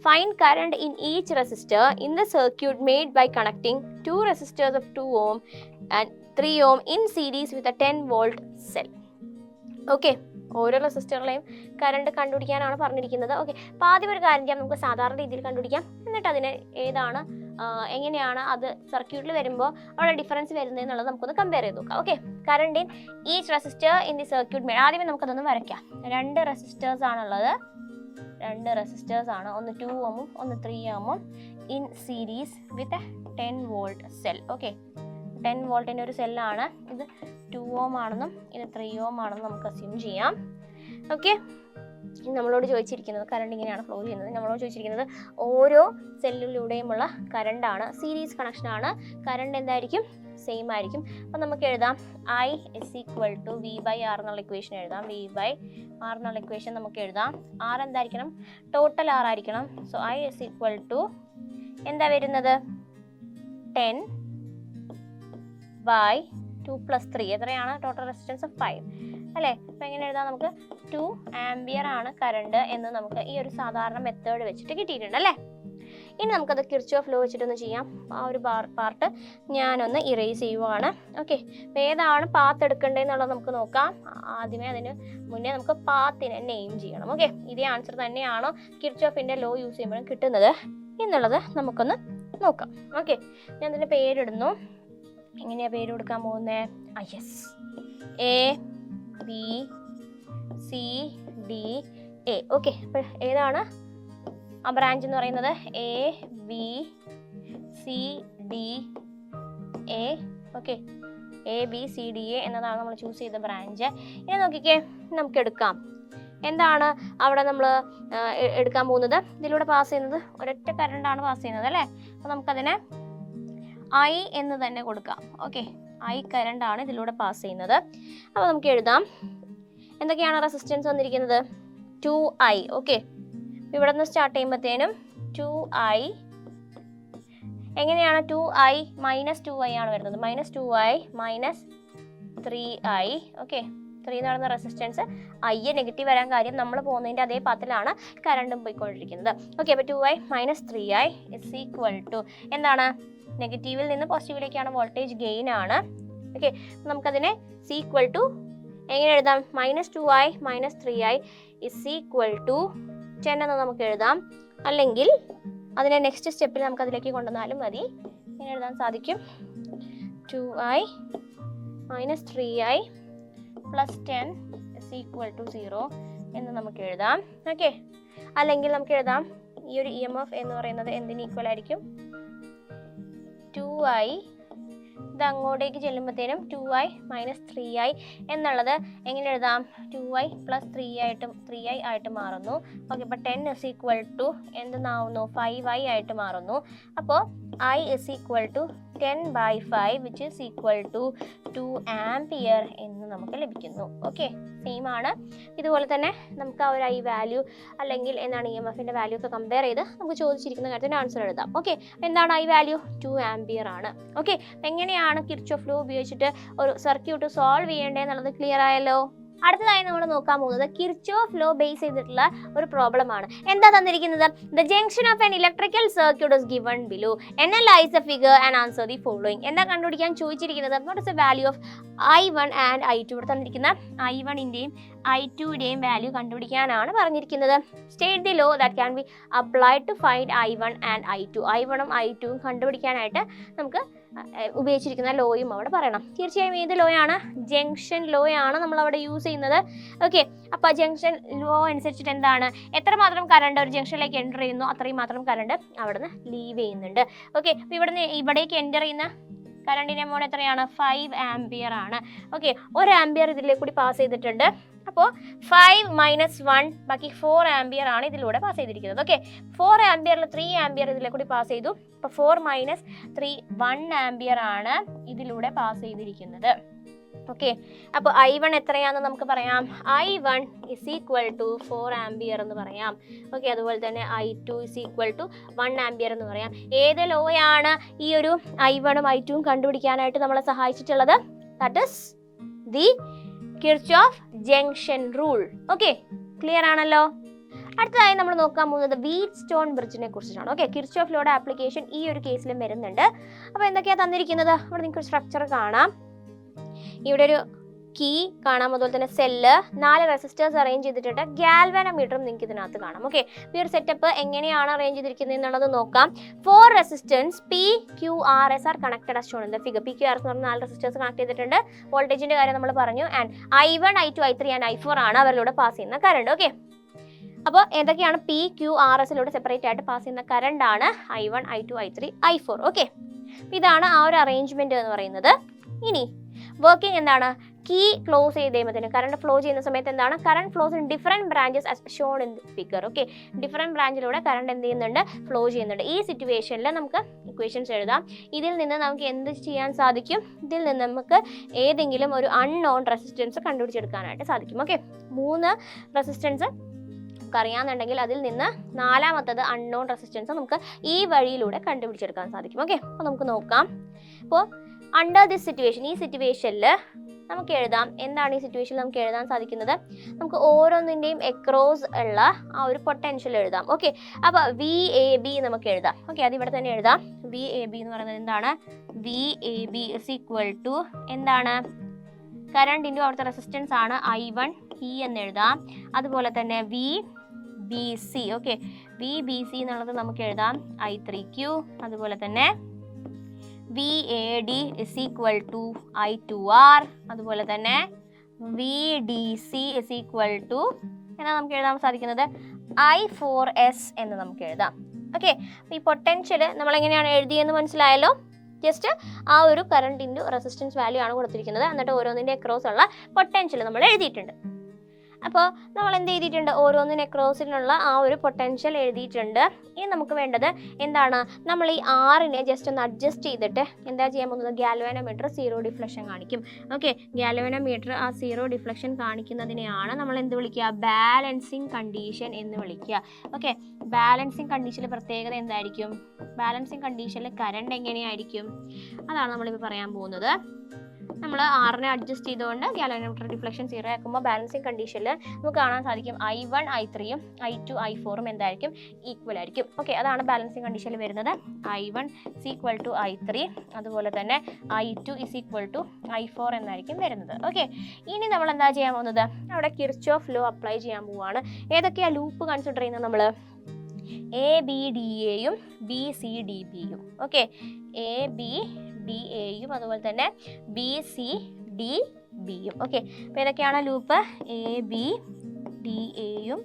find current in each resistor in the circuit made by connecting 2 resistors of 2 ohm and 3 ohm in series with a 10 volt cell. Okay, ഓരോ റെസിസ്റ്ററിലെയും കറണ്ട് കണ്ടുപിടിക്കാനാണ് പറഞ്ഞിരിക്കുന്നത്. ഓക്കെ, അപ്പോൾ ആദ്യം ഒരു കാര്യം ചെയ്യാം, നമുക്ക് സാധാരണ രീതിയിൽ കണ്ടുപിടിക്കാം, എന്നിട്ട് അതിന് ഏതാണ് എങ്ങനെയാണ് അത് സർക്യൂട്ടിൽ വരുമ്പോൾ അവിടെ ഡിഫറൻസ് വരുന്നത് എന്നുള്ളത് നമുക്കൊന്ന് കമ്പയർ ചെയ്ത് നോക്കാം. Okay, current in each resistor in the circuit made, ആദ്യമേ നമുക്കതൊന്ന് വരയ്ക്കാം. 2 റെസിസ്റ്റേഴ്സ് ആണുള്ളത്, 2 റെസിസ്റ്റേഴ്സ് ആണ്, ഒന്ന് 2 ohm ഒന്ന് 3 ohm in series with 10 volt cell. Okay, 10 വോൾട്ടിൻ്റെ ഒരു സെല്ലാണ്, ഇത് 2 ohm ആണെന്നും ഇത് 3 ohm ആണെന്നും നമുക്ക് അസ്യൂം ചെയ്യാം. ഓക്കെ, നമ്മളോട് ചോദിച്ചിരിക്കുന്നത് കറണ്ട് ഇങ്ങനെയാണ് ഫ്ലോ ചെയ്യുന്നത്, നമ്മളോട് ചോദിച്ചിരിക്കുന്നത് ഓരോ സെല്ലിലൂടെയുമുള്ള കറണ്ടാണ്, സീരീസ് കണക്ഷനാണ്, കറണ്ട് എന്തായിരിക്കും, സെയിം ആയിരിക്കും. അപ്പോൾ നമുക്ക് എഴുതാം I is equal to V/R എന്നുള്ള ഇക്വേഷൻ എഴുതാം. V/R എന്നുള്ള ഇക്വേഷൻ നമുക്ക് എഴുതാം. R എന്തായിരിക്കണം, ടോട്ടൽ R ആയിരിക്കണം. So I is equal to എന്താ വരുന്നത്, 10/2 + 3 എത്രയാണ്, ടോട്ടൽ റെസിസ്റ്റൻസ് 5 അല്ലേ. അപ്പോൾ എങ്ങനെ എഴുതാം, നമുക്ക് 2 ആംപിയർ ആണ് കറണ്ട് എന്ന് നമുക്ക് ഈ ഒരു സാധാരണ മെത്തേഡ് വെച്ചിട്ട് കിട്ടിയിട്ടുണ്ട് അല്ലേ. ഇനി നമുക്കത് കിർച്ചോഫ് ലോ വെച്ചിട്ടൊന്ന് ചെയ്യാം. ആ ഒരു പാർട്ട് ഞാനൊന്ന് ഇറേസ് ചെയ്യുവാണ്. ഓക്കെ, അപ്പോൾ ഏതാണ് പാത്ത് എടുക്കേണ്ടതെന്നുള്ളത് നമുക്ക് നോക്കാം. ആദ്യമേ അതിന് മുന്നേ നമുക്ക് പാത്തിനെ നെയിം ചെയ്യണം. ഓക്കെ, ഇതേ ആൻസർ തന്നെയാണോ കിർച്ചോഫിൻ്റെ ലോ യൂസ് ചെയ്യുമ്പോഴും കിട്ടുന്നത് എന്നുള്ളത് നമുക്കൊന്ന് നോക്കാം. ഓക്കെ, ഞാൻ അതിൻ്റെ പേരിടുന്നു. എങ്ങനെയാണ് പേര് കൊടുക്കാൻ പോകുന്നത്, യെസ്, ABCDA. ഓക്കെ, അപ്പോൾ ഏതാണ് ആ ബ്രാഞ്ച് എന്ന് പറയുന്നത്, ABCDA. ഓക്കെ, ABCDA എന്നതാണ് നമ്മൾ ചൂസ് ചെയ്ത ബ്രാഞ്ച്. ഇനി നോക്കിക്കേ, നമുക്ക് എടുക്കാം എന്താണ് അവിടെ നമ്മൾ എടുക്കാൻ പോകുന്നത്, ഇതിലൂടെ പാസ് ചെയ്യുന്നത് ഒരൊറ്റ കറണ്ടാണ് പാസ് ചെയ്യുന്നത് അല്ലേ. അപ്പോൾ നമുക്കതിനെ I എന്ന് തന്നെ കൊടുക്കാം. ഓക്കെ, I കറണ്ടാണ് ഇതിലൂടെ പാസ് ചെയ്യുന്നത്. അപ്പോൾ നമുക്ക് എഴുതാം എന്തൊക്കെയാണ് റെസിസ്റ്റൻസ് വന്നിരിക്കുന്നത്, 2I. ഓക്കെ, ഇവിടെ നിന്ന് സ്റ്റാർട്ട് ചെയ്യുമ്പോഴത്തേനും 2I എങ്ങനെയാണ്, 2I -2I ആണ് വരുന്നത്, -2I -3I. ഓക്കെ, 3 എന്ന് പറയുന്ന റെസിസ്റ്റൻസ്, I നെഗറ്റീവ് വരാൻ കാര്യം നമ്മൾ പോകുന്നതിൻ്റെ അതേ പാത്തിലാണ് കറണ്ടും പോയിക്കൊണ്ടിരിക്കുന്നത്. ഓക്കെ, അപ്പോൾ 2I -3I is equal to എന്താണ്, നെഗറ്റീവിൽ നിന്ന് പോസിറ്റീവിലേക്കാണ്, വോൾട്ടേജ് ഗെയിൻ ആണ്. ഓക്കെ, നമുക്കതിനെ സി ഈക്വൽ ടു എങ്ങനെ എഴുതാം, -2I -3I is equal to 10 എന്ന് നമുക്ക് എഴുതാം. അല്ലെങ്കിൽ അതിനെ നെക്സ്റ്റ് സ്റ്റെപ്പിൽ നമുക്ക് അതിലേക്ക് കൊണ്ടുവന്നാലും മതി. ഇങ്ങനെ എഴുതാൻ സാധിക്കും. 2i - 3i + 10 = 0 എന്ന് നമുക്ക് എഴുതാം. ഓക്കെ, അല്ലെങ്കിൽ നമുക്ക് എഴുതാം ഈ ഒരു EMF എന്ന് പറയുന്നത് എന്തിന് ഈക്വൽ ആയിരിക്കും? 2i, ഇത് അങ്ങോട്ടേക്ക് ചെല്ലുമ്പോഴത്തേനും 2i - 3i എന്നുള്ളത് എങ്ങനെ എഴുതാം? 2i + 3i ആയിട്ട് മാറുന്നു. ഓക്കെ, അപ്പോൾ 10 = എന്തെന്നാവുന്നു? 5i ആയിട്ട് മാറുന്നു. അപ്പോൾ I = 10/5 which is equal to 2 ampere എന്ന് നമുക്ക് ലഭിക്കുന്നു. ഓക്കെ, സെയിം ആണ്. ഇതുപോലെ തന്നെ നമുക്ക് ആ ഒരു I വാല്യൂ അല്ലെങ്കിൽ എന്താണ് EMFന്റെ വാല്യൂ ഒക്കെ കമ്പയർ ചെയ്ത് നമുക്ക് ചോദിച്ചിരിക്കുന്ന കാര്യത്തിന് ആൻസർ എഴുതാം. ഓക്കെ, എന്താണ് I വാല്യൂ? 2 ആംപിയർ ആണ്. ഓക്കെ, എങ്ങനെയാണ് കിർച്ചോഫ് ലോ ഉപയോഗിച്ചിട്ട് ഒരു സർക്യൂട്ട് സോൾവ് ചെയ്യേണ്ടതെന്നുള്ളത് ക്ലിയർ ആയല്ലോ. അടുത്തതായി നമ്മൾ നോക്കാൻ പോകുന്നത് കിർച്ചോഫ് ലോ ബേസ് ചെയ്തിട്ടുള്ള ഒരു പ്രോബ്ലം ആണ്. എന്താ തന്നിരിക്കുന്നത്? The junction of an electrical circuit is given below. Analyse the figure and answer the following. എന്താ കണ്ടുപിടിക്കാൻ ചോദിച്ചിരിക്കുന്നത്? What is the value of I1 and I2? ഇവിടെ തന്നിരിക്കുന്ന I1ന്റെയും I2യുടെയും വാല്യൂ കണ്ടുപിടിക്കാനാണ് പറഞ്ഞിരിക്കുന്നത്. State the law that can be applied to find I1 and I2. I1ഉം I2ഉം കണ്ടുപിടിക്കാനായിട്ട് നമുക്ക് ഉപയോഗിച്ചിരിക്കുന്ന ലോയും അവിടെ പറയണം. തീർച്ചയായും ഏത് ലോയാണ്? ജംഗ്ഷൻ ലോയാണ് നമ്മൾ അവിടെ യൂസ് ചെയ്യുന്നത്. ഓക്കെ, അപ്പോൾ ജംഗ്ഷൻ ലോ അനുസരിച്ചിട്ട് എന്താണ്? എത്രമാത്രം കറണ്ട് ഒരു ജംഗ്ഷനിലേക്ക് എൻ്റർ ചെയ്യുന്നു അത്രയും മാത്രം കറണ്ട് അവിടെ നിന്ന് ലീവ് ചെയ്യുന്നുണ്ട്. ഓക്കെ, അപ്പോൾ ഇവിടേക്ക് എൻ്റർ ചെയ്യുന്ന കറണ്ടിൻ്റെ എമൗണ്ട് എത്രയാണ്? 5 ആംപിയർ ആണ്. ഓക്കെ, 1 ആംപിയർ ഇതിലേക്ക് കൂടി പാസ് ചെയ്തിട്ടുണ്ട്. അപ്പോൾ 5 - 1 ബാക്കി 4 ആംപിയർ ആണ് ഇതിലൂടെ പാസ് ചെയ്തിരിക്കുന്നത്. ഓക്കെ, 4 ആംപിയറിൽ 3 ആംപിയർ ഇതിലെ കൂടി പാസ് ചെയ്തു. അപ്പോൾ 4 - 3 1 ആംപിയർ ആണ് ഇതിലൂടെ പാസ് ചെയ്തിരിക്കുന്നത്. ഓക്കെ, അപ്പോൾ I1 എത്രയാണെന്ന് നമുക്ക് പറയാം. I1 = 4 ആംപിയർ എന്ന് പറയാം. ഓക്കെ, അതുപോലെ തന്നെ I2 = 1 ആംപിയർ എന്ന് പറയാം. ഏത് ലോയാണ് ഈ ഒരു I1ഉം I2ഉം കണ്ടുപിടിക്കാനായിട്ട് നമ്മളെ സഹായിച്ചിട്ടുള്ളത്? That is the Kirchhoff junction rule. Okay, clear ആണല്ലോ. അടുത്തതായി നമ്മൾ നോക്കാൻ പോകുന്നത് വീറ്റ്സ്റ്റോൺ ബ്രിഡ്ജിനെ കുറിച്ചിട്ടാണ്. ഓക്കെ, കിർച്ചോഫ് ലോയുടെ ആപ്ലിക്കേഷൻ ഈ ഒരു കേസിലും വരുന്നുണ്ട്. അപ്പോൾ എന്തൊക്കെയാണ് തന്നിരിക്കുന്നത്? അവിടെ നിങ്ങൾക്ക് സ്ട്രക്ചർ കാണാം. ഇവിടെ ഒരു കീ കാണാം, അതുപോലെ തന്നെ സെല്ല്, 4 റെസിസ്റ്റേഴ്സ് അറേഞ്ച് ചെയ്തിട്ടുണ്ട്. ഗാൽവാനോമീറ്ററും നിങ്ങൾക്ക് ഇതിനകത്ത് കാണാം. ഓക്കെ, ഈ ഒരു സെറ്റപ്പ് എങ്ങനെയാണ് അറേഞ്ച് ചെയ്തിരിക്കുന്നത് എന്നുള്ളത് നോക്കാം. 4 resistance PQRS are connected as shown in the figure. PQRS എന്ന് പറഞ്ഞാൽ 4 റെസിസ്റ്റേഴ്സ് കണക്ട് ചെയ്തിട്ടുണ്ട്. വോൾട്ടേജിന്റെ കാര്യം നമ്മൾ പറഞ്ഞു. And I1, I2, I3 and I4 ആണ് അവരിലൂടെ പാസ് ചെയ്യുന്ന കറണ്ട്. ഓക്കെ, അപ്പോൾ ഏതൊക്കെയാണ് PQRSലൂടെ സെപ്പറേറ്റ് ആയിട്ട് പാസ് ചെയ്യുന്ന കറണ്ട് ആണ് I1, I2, I3, I4. Okay, ഇതാണ് ആ ഒരു അറേഞ്ച്മെന്റ് എന്ന് പറയുന്നത്. ഇനി വർക്കിംഗ് എന്താണ്? കീ ക്ലോസ് ചെയ്ത് കഴിയുമ്പോൾ കറണ്ട് ഫ്ലോ ചെയ്യുന്ന സമയത്ത് എന്താണ്? Current flows in different branches as shown in figure. Okay, different ബ്രാഞ്ചിലൂടെ കറണ്ട് എന്ത് ചെയ്യുന്നുണ്ട്? ഫ്ലോ ചെയ്യുന്നുണ്ട്. ഈ സിറ്റുവേഷനിൽ നമുക്ക് ഇക്വേഷൻസ് എഴുതാം. ഇതിൽ നിന്ന് നമുക്ക് എന്ത് ചെയ്യാൻ സാധിക്കും? ഇതിൽ നിന്ന് നമുക്ക് ഏതെങ്കിലും ഒരു അൺനോൺ റെസിസ്റ്റൻസ് കണ്ടുപിടിച്ചെടുക്കാനായിട്ട് സാധിക്കും. ഓക്കെ, 3 റെസിസ്റ്റൻസ് അറിയാന്നുണ്ടെങ്കിൽ അതിൽ നിന്ന് 4ാമത്തത് അൺനോൺ റെസിസ്റ്റൻസ് നമുക്ക് ഈ വഴിയിലൂടെ കണ്ടുപിടിച്ചെടുക്കാൻ സാധിക്കും. ഓക്കെ, അപ്പോൾ നമുക്ക് നോക്കാം. ഇപ്പോൾ അണ്ടർ ദിസ് സിറ്റുവേഷൻ, ഈ സിറ്റുവേഷനിൽ നമുക്ക് എഴുതാം. എന്താണ് ഈ സിറ്റുവേഷനിൽ നമുക്ക് എഴുതാൻ സാധിക്കുന്നത്? നമുക്ക് ഓരോന്നിൻ്റെയും എക്രോസ് ഉള്ള ആ ഒരു പൊട്ടൻഷ്യൽ എഴുതാം. ഓക്കെ, അപ്പോൾ VAB നമുക്ക് എഴുതാം. ഓക്കെ, അത് ഇവിടെ തന്നെ എഴുതാം. VAB എന്ന് പറയുന്നത് എന്താണ്? VAB = എന്താണ്? കറണ്ട് ഇൻറ്റു അവിടുത്തെ റെസിസ്റ്റൻസ് ആണ് I1 എന്ന് എഴുതാം. അതുപോലെ തന്നെ VBC. ഓക്കെ, VBC എന്നുള്ളത് നമുക്ക് എഴുതാം I3Q. അതുപോലെ തന്നെ VAD = I2R. അതുപോലെ തന്നെ VDC = എന്നാ നമുക്ക് എഴുതാൻ സാധിക്കുന്നത്? I4S എന്ന് നമുക്ക് എഴുതാം. ഓക്കെ, ഈ പൊട്ടൻഷ്യൽ നമ്മൾ എങ്ങനെയാണ് എഴുതിയെന്ന് മനസ്സിലായല്ലോ. ജസ്റ്റ് ആ ഒരു കറണ്ട് ഇൻറ്റു റെസിസ്റ്റൻസ് വാല്യൂ ആണ് കൊടുത്തിരിക്കുന്നത്. എന്നിട്ട് ഓരോന്നിൻ്റെ അക്രോസ് ഉള്ള പൊട്ടൻഷ്യൽ നമ്മൾ എഴുതിയിട്ടുണ്ട്. അപ്പോൾ നമ്മൾ എന്ത് ചെയ്തിട്ടുണ്ട്? ഓരോന്നിന് അക്രോസിനുള്ള ആ ഒരു പൊട്ടൻഷ്യൽ എഴുതിയിട്ടുണ്ട്. ഇനി നമുക്ക് വേണ്ടത് എന്താണ്? നമ്മൾ ഈ R-നെ ജസ്റ്റ് ഒന്ന് അഡ്ജസ്റ്റ് ചെയ്തിട്ട് എന്താ ചെയ്യാൻ പോകുന്നത്? ഗാൽവാനോമീറ്റർ 0 ഡിഫ്ലക്ഷൻ കാണിക്കും. ഓക്കെ, ഗാൽവാനോമീറ്റർ ആ 0 ഡിഫ്ലക്ഷൻ കാണിക്കുന്നതിനെയാണ് നമ്മൾ എന്ത് വിളിക്കുക? ബാലൻസിങ് കണ്ടീഷൻ എന്ന് വിളിക്കുക. ഓക്കെ, ബാലൻസിങ് കണ്ടീഷനിൽ പ്രത്യേകത എന്തായിരിക്കും? ബാലൻസിങ് കണ്ടീഷനിൽ കറണ്ട് എങ്ങനെയായിരിക്കും? അതാണ് നമ്മളിപ്പോൾ പറയാൻ പോകുന്നത്. നമ്മൾ ആറിനെ അഡ്ജസ്റ്റ് ചെയ്തുകൊണ്ട് ഗാലോമീറ്റർ ഡിഫ്ലക്ഷൻ 0 ആക്കുമ്പോൾ ബാലൻസിങ് കണ്ടീഷനിൽ നമുക്ക് കാണാൻ സാധിക്കും I1 I3യും I2 I4ഉം എന്തായിരിക്കും ഈക്വൽ ആയിരിക്കും. ഓക്കെ, അതാണ് ബാലൻസിങ് കണ്ടീഷനിൽ വരുന്നത്. I1 = I3, അതുപോലെ തന്നെ I2 = I4 എന്നായിരിക്കും വരുന്നത്. ഓക്കെ, ഇനി നമ്മൾ എന്താ ചെയ്യാൻ പോകുന്നത്, അവിടെ കിർച്ചോഫ് ലോ അപ്ലൈ ചെയ്യാൻ പോവുകയാണ്. ഏതൊക്കെയാണ് ലൂപ്പ് കൺസിഡർ ചെയ്യുന്നത് നമ്മൾ? ABDAയും BCDBയും. ഓക്കെ, ABDAയും അതുപോലെ തന്നെ BCDBയും. ഓക്കെ, അപ്പോൾ ഏതൊക്കെയാണ് ലൂപ്പ്? ABDAയും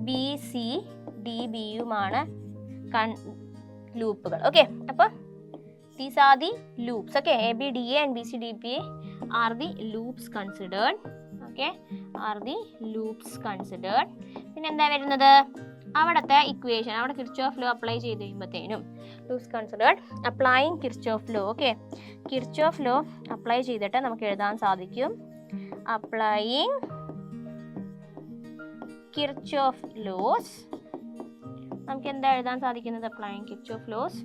BCDBയുമാണ് ലൂപ്പുകൾ. ഓക്കെ, അപ്പോൾ these are the loops. Okay, ABDA and BCDBA are the loops considered. Okay, are the loops considered. പിന്നെ എന്താ വരുന്നത്, അവിടുത്തെ ഇക്വേഷൻ, അവിടെ കിർച്ചോഫ് ലോ അപ്ലൈ ചെയ്ത് കഴിയുമ്പോഴത്തേനും loops considered applying Kirchhoff law. Okay, Kirchhoff law apply ചെയ്തിട്ട് നമുക്ക് എഴുതാൻ സാധിക്കും അപ്ലൈയിങ് കിർച്ചോഫ് ലോസ്. നമുക്ക് എന്താ എഴുതാൻ സാധിക്കുന്നത്? Applying Kirchhoff laws.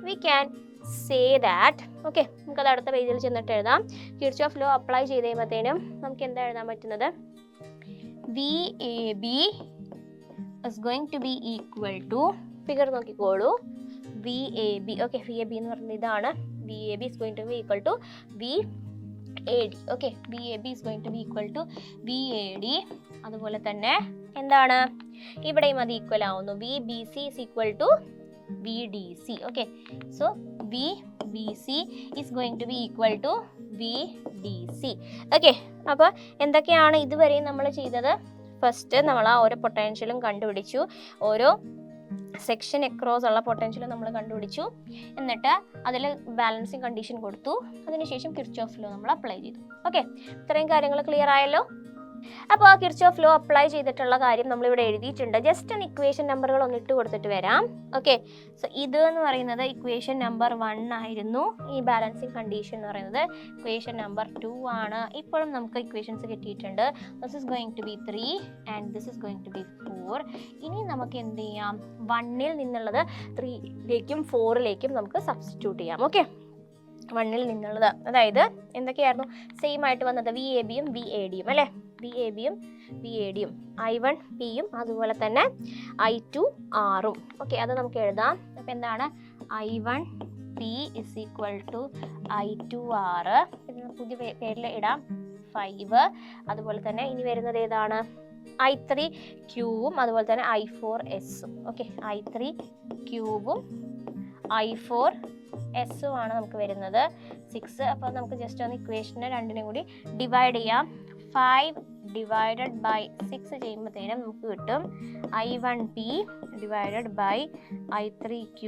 We can say that. Okay, നമുക്കത് അടുത്ത പേജിൽ ചെന്നിട്ട് എഴുതാം. കിർച്ചോഫ് ലോ അപ്ലൈ ചെയ്ത് കഴിയുമ്പോഴത്തേനും നമുക്ക് എന്താ എഴുതാൻ പറ്റുന്നത്? VAB is going to be equal to, figure നോക്കിക്കോളൂ, VAB. ഓക്കെ, VAB എന്ന് പറയുന്നത് ഇതാണ്. VAB is going to be equal to VAD. Okay, VAB is going to be equal to VAD. അതുപോലെ തന്നെ എന്താണ് ഇവിടെയും അത് ഈക്വൽ ആവുന്നു. VBC is equal to VDC. Okay, so VBC is going to be equal to VDC. Okay, അപ്പോൾ എന്തൊക്കെയാണ് ഇതുവരെ നമ്മൾ ചെയ്തത്? ഫസ്റ്റ് നമ്മൾ ആ ഓരോ പൊട്ടൻഷ്യലും കണ്ടുപിടിച്ചു, ഓരോ സെക്ഷൻ അക്രോസ് ഉള്ള പൊട്ടൻഷ്യലും നമ്മൾ കണ്ടുപിടിച്ചു, എന്നിട്ട് അതിൽ ബാലൻസിങ് കണ്ടീഷൻ കൊടുത്തു, അതിനുശേഷം കിർച്ചോഫ് ലോ നമ്മൾ അപ്ലൈ ചെയ്തു. ഓക്കെ, ഇത്രയും കാര്യങ്ങൾ ക്ലിയർ ആയല്ലോ. അപ്പോൾ ആ കിർച്ചോഫ് ലോ അപ്ലൈ ചെയ്തിട്ടുള്ള കാര്യം നമ്മളിവിടെ എഴുതിയിട്ടുണ്ട്. ജസ്റ്റ് ഒന്ന് ഇക്വേഷൻ നമ്പറുകൾ ഒന്ന് ഇട്ട് കൊടുത്തിട്ട് വരാം. ഓക്കെ, സോ ഇത് എന്ന് പറയുന്നത് ഇക്വേഷൻ നമ്പർ 1 ആയിരുന്നു. ഈ ബാലൻസിങ് കണ്ടീഷൻ എന്ന് പറയുന്നത് ഇക്വേഷൻ നമ്പർ 2 ആണ്. ഇപ്പോഴും നമുക്ക് ഇക്വേഷൻസ് കിട്ടിയിട്ടുണ്ട്. This is going to be 3 and this is going to be 4. ഇനി നമുക്ക് എന്ത് ചെയ്യാം? 1ൽ നിന്നുള്ളത് 3ലേക്കും 4ലേക്കും നമുക്ക് സബ്സ്റ്റിറ്റ്യൂട്ട് ചെയ്യാം. ഓക്കെ, 1ൽ നിന്നുള്ളത് അതായത് എന്തൊക്കെയായിരുന്നു സെയിം ആയിട്ട് വന്നത്? VABയും VADയും അല്ലേ? VABയും VADയും I1 Pയും അതുപോലെ തന്നെ I2 Rഉം. ഓക്കെ, അത് നമുക്ക് എഴുതാം. അപ്പോൾ എന്താണ്? I1 P is equal to I2 R. ഇതിന് പുതിയ പേരിൽ ഇടാം 5. അതുപോലെ തന്നെ ഇനി വരുന്നത് ഏതാണ്? I3 Qവും അതുപോലെ തന്നെ I4 Sഉം. ഓക്കെ, I3 Qവും I4 എസും ആണ് നമുക്ക് വരുന്നത് 6. അപ്പോൾ നമുക്ക് ജസ്റ്റ് ഒന്ന് ഇക്വേഷനെ രണ്ടിനും കൂടി ഡിവൈഡ് ചെയ്യാം. 5 ഡിവൈഡഡ് ബൈ 6 ചെയ്യുമ്പോഴത്തേനും നമുക്ക് കിട്ടും I1P divided by I3Q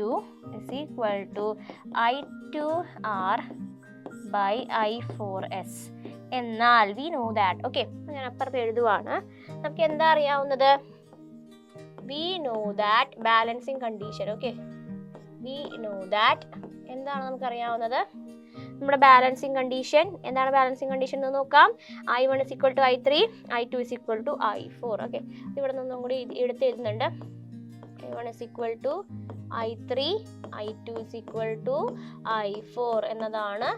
is equal to I2R by I4S. എന്നാൽ വി നോ ദാറ്റ്. ഓക്കെ, ഞാൻ അപ്പുറത്ത് എഴുതുവാണ്. നമുക്ക് എന്താ അറിയാവുന്നത്? We know that balancing condition. Okay, we know that എന്താണ് നമുക്കറിയാവുന്നത്? നമ്മുടെ ബാലൻസിങ് കണ്ടീഷൻ എന്താണ്? ബാലൻസിങ് കണ്ടീഷൻ എന്ന് നോക്കാം. I1 is equal to I3, I2 is equal to I4. Okay, ഇവിടെ നിന്നും കൂടി എടുത്ത് എഴുതുന്നുണ്ട്. I1 is equal to I3, I2 is equal to I4 എന്നതാണ്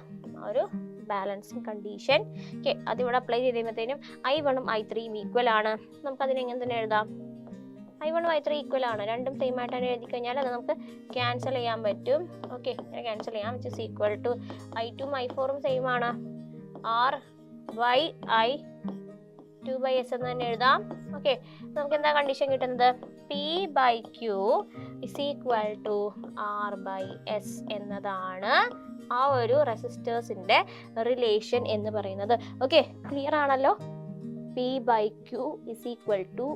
ഒരു ബാലൻസിങ് കണ്ടീഷൻ. ഓക്കെ, അതിവിടെ അപ്ലൈ ചെയ്ത് കഴിയുമ്പോഴത്തേനും I1ഉം I3യും ഈക്വൽ ആണ്. നമുക്കതിനെ എങ്ങനെ തന്നെ എഴുതാം? I1 I3 ഈക്വൽ ആണ്. രണ്ടും സെയിം ആയിട്ടാണ് എഴുതി കഴിഞ്ഞാൽ അത് നമുക്ക് ക്യാൻസൽ ചെയ്യാൻ പറ്റും. ഓക്കെ, ഇങ്ങനെ ക്യാൻസൽ ചെയ്യാം. വിച്ച് ഇസ് ഈക്വൽ ടു I2ഉം I4ഉം സെയിം ആണ്. R by I2 by S എന്ന് തന്നെ എഴുതാം. ഓക്കെ, നമുക്ക് എന്താ കണ്ടീഷൻ കിട്ടുന്നത്? P by Q is equal to R by S എന്നതാണ് ആ ഒരു റെസിസ്റ്റേഴ്സിന്റെ റിലേഷൻ എന്ന് പറയുന്നത്. ഓക്കെ, ക്ലിയർ ആണല്ലോ? P by Q is equal to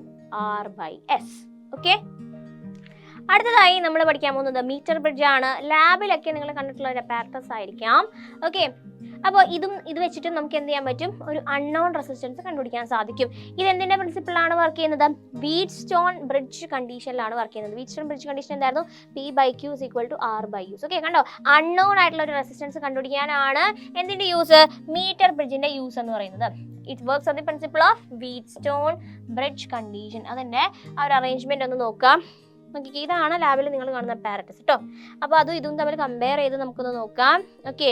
R by S. Okay, അടുത്തതായി നമ്മൾ പഠിക്കാൻ പോകുന്നത് മീറ്റർ ബ്രിഡ്ജ് ആണ്. ലാബിലൊക്കെ നിങ്ങൾ കണ്ടിട്ടുള്ള ഒരു അപ്പാരറ്റസ് ആയിരിക്കാം. ഓക്കെ, അപ്പോൾ ഇത് വെച്ചിട്ട് നമുക്ക് എന്ത് ചെയ്യാൻ പറ്റും? ഒരു അൺനോൺ റെസിസ്റ്റൻസ് കണ്ടുപിടിക്കാൻ സാധിക്കും. ഇത് എന്തിന്റെ പ്രിൻസിപ്പിളാണ് വർക്ക് ചെയ്യുന്നത്? വീറ്റ്സ്റ്റോൺ ബ്രിഡ്ജ് കണ്ടീഷനിലാണ് വർക്ക് ചെയ്യുന്നത്. വീറ്റ്സ്റ്റോൺ ബ്രിഡ്ജ് കണ്ടീഷൻ എന്തായിരുന്നു? P by Q is equal to R by U. Okay, കണ്ടോ? അൺനോൺ ആയിട്ടുള്ള ഒരു റെസിസ്റ്റൻസ് കണ്ടുപിടിക്കാനാണ് എന്തിന്റെ യൂസ്? മീറ്റർ ബ്രിഡ്ജിന്റെ യൂസ് എന്ന് പറയുന്നത്. It works on the principle of Wheatstone bridge condition. അതിന്റെ ആ ഒരു അറേഞ്ച്മെന്റ് ഒന്ന് നോക്കാം. നോക്കിക്കേ, ഇതാണ് ലാബിൽ നിങ്ങൾ കാണുന്ന അപ്പാരറ്റസ് കേട്ടോ. അപ്പോൾ അതും ഇതും തമ്മിൽ കമ്പയർ ചെയ്ത് നമുക്കൊന്ന് നോക്കാം. ഓക്കെ,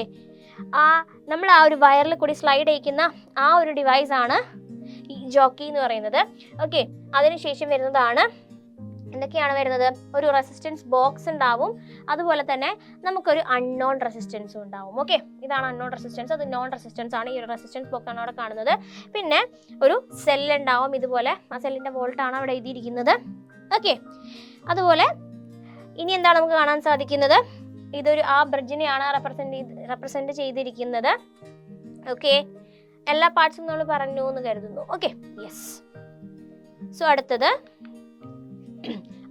നമ്മൾ ആ ഒരു വയറിൽ കൂടി സ്ലൈഡ് ചെയ്യിക്കുന്ന ആ ഒരു ഡിവൈസാണ് ഈ ജോക്കി എന്ന് പറയുന്നത്. ഓക്കെ, അതിനുശേഷം വരുന്നതാണ് എന്തൊക്കെയാണ് വരുന്നത്? ഒരു റെസിസ്റ്റൻസ് ബോക്സ് ഉണ്ടാവും, അതുപോലെ തന്നെ നമുക്കൊരു അൺനോൺ റെസിസ്റ്റൻസും ഉണ്ടാവും. ഓക്കെ, ഇതാണ് അൺനോൺ റെസിസ്റ്റൻസ്, അത് നോൺ റെസിസ്റ്റൻസ് ആണ്. ഈ ഒരു റെസിസ്റ്റൻസ് ബോക്സ് ആണ് അവിടെ കാണുന്നത്. പിന്നെ ഒരു സെല്ല് ഉണ്ടാവും ഇതുപോലെ, ആ സെല്ലിൻ്റെ വോൾട്ടാണ് അവിടെ എഴുതിയിരിക്കുന്നത്. ഓക്കെ, അതുപോലെ ഇനി എന്താണ് നമുക്ക് കാണാൻ സാധിക്കുന്നത്? ഇതൊരു ആ ബ്രിഡ്ജിനെയാണ് റെപ്രസെന്റ് ചെയ്തിരിക്കുന്നത്. ഓക്കെ, എല്ലാ പാർട്സും നമ്മൾ പറഞ്ഞു എന്ന് കരുതുന്നു. Okay, yes. സോ അടുത്തത്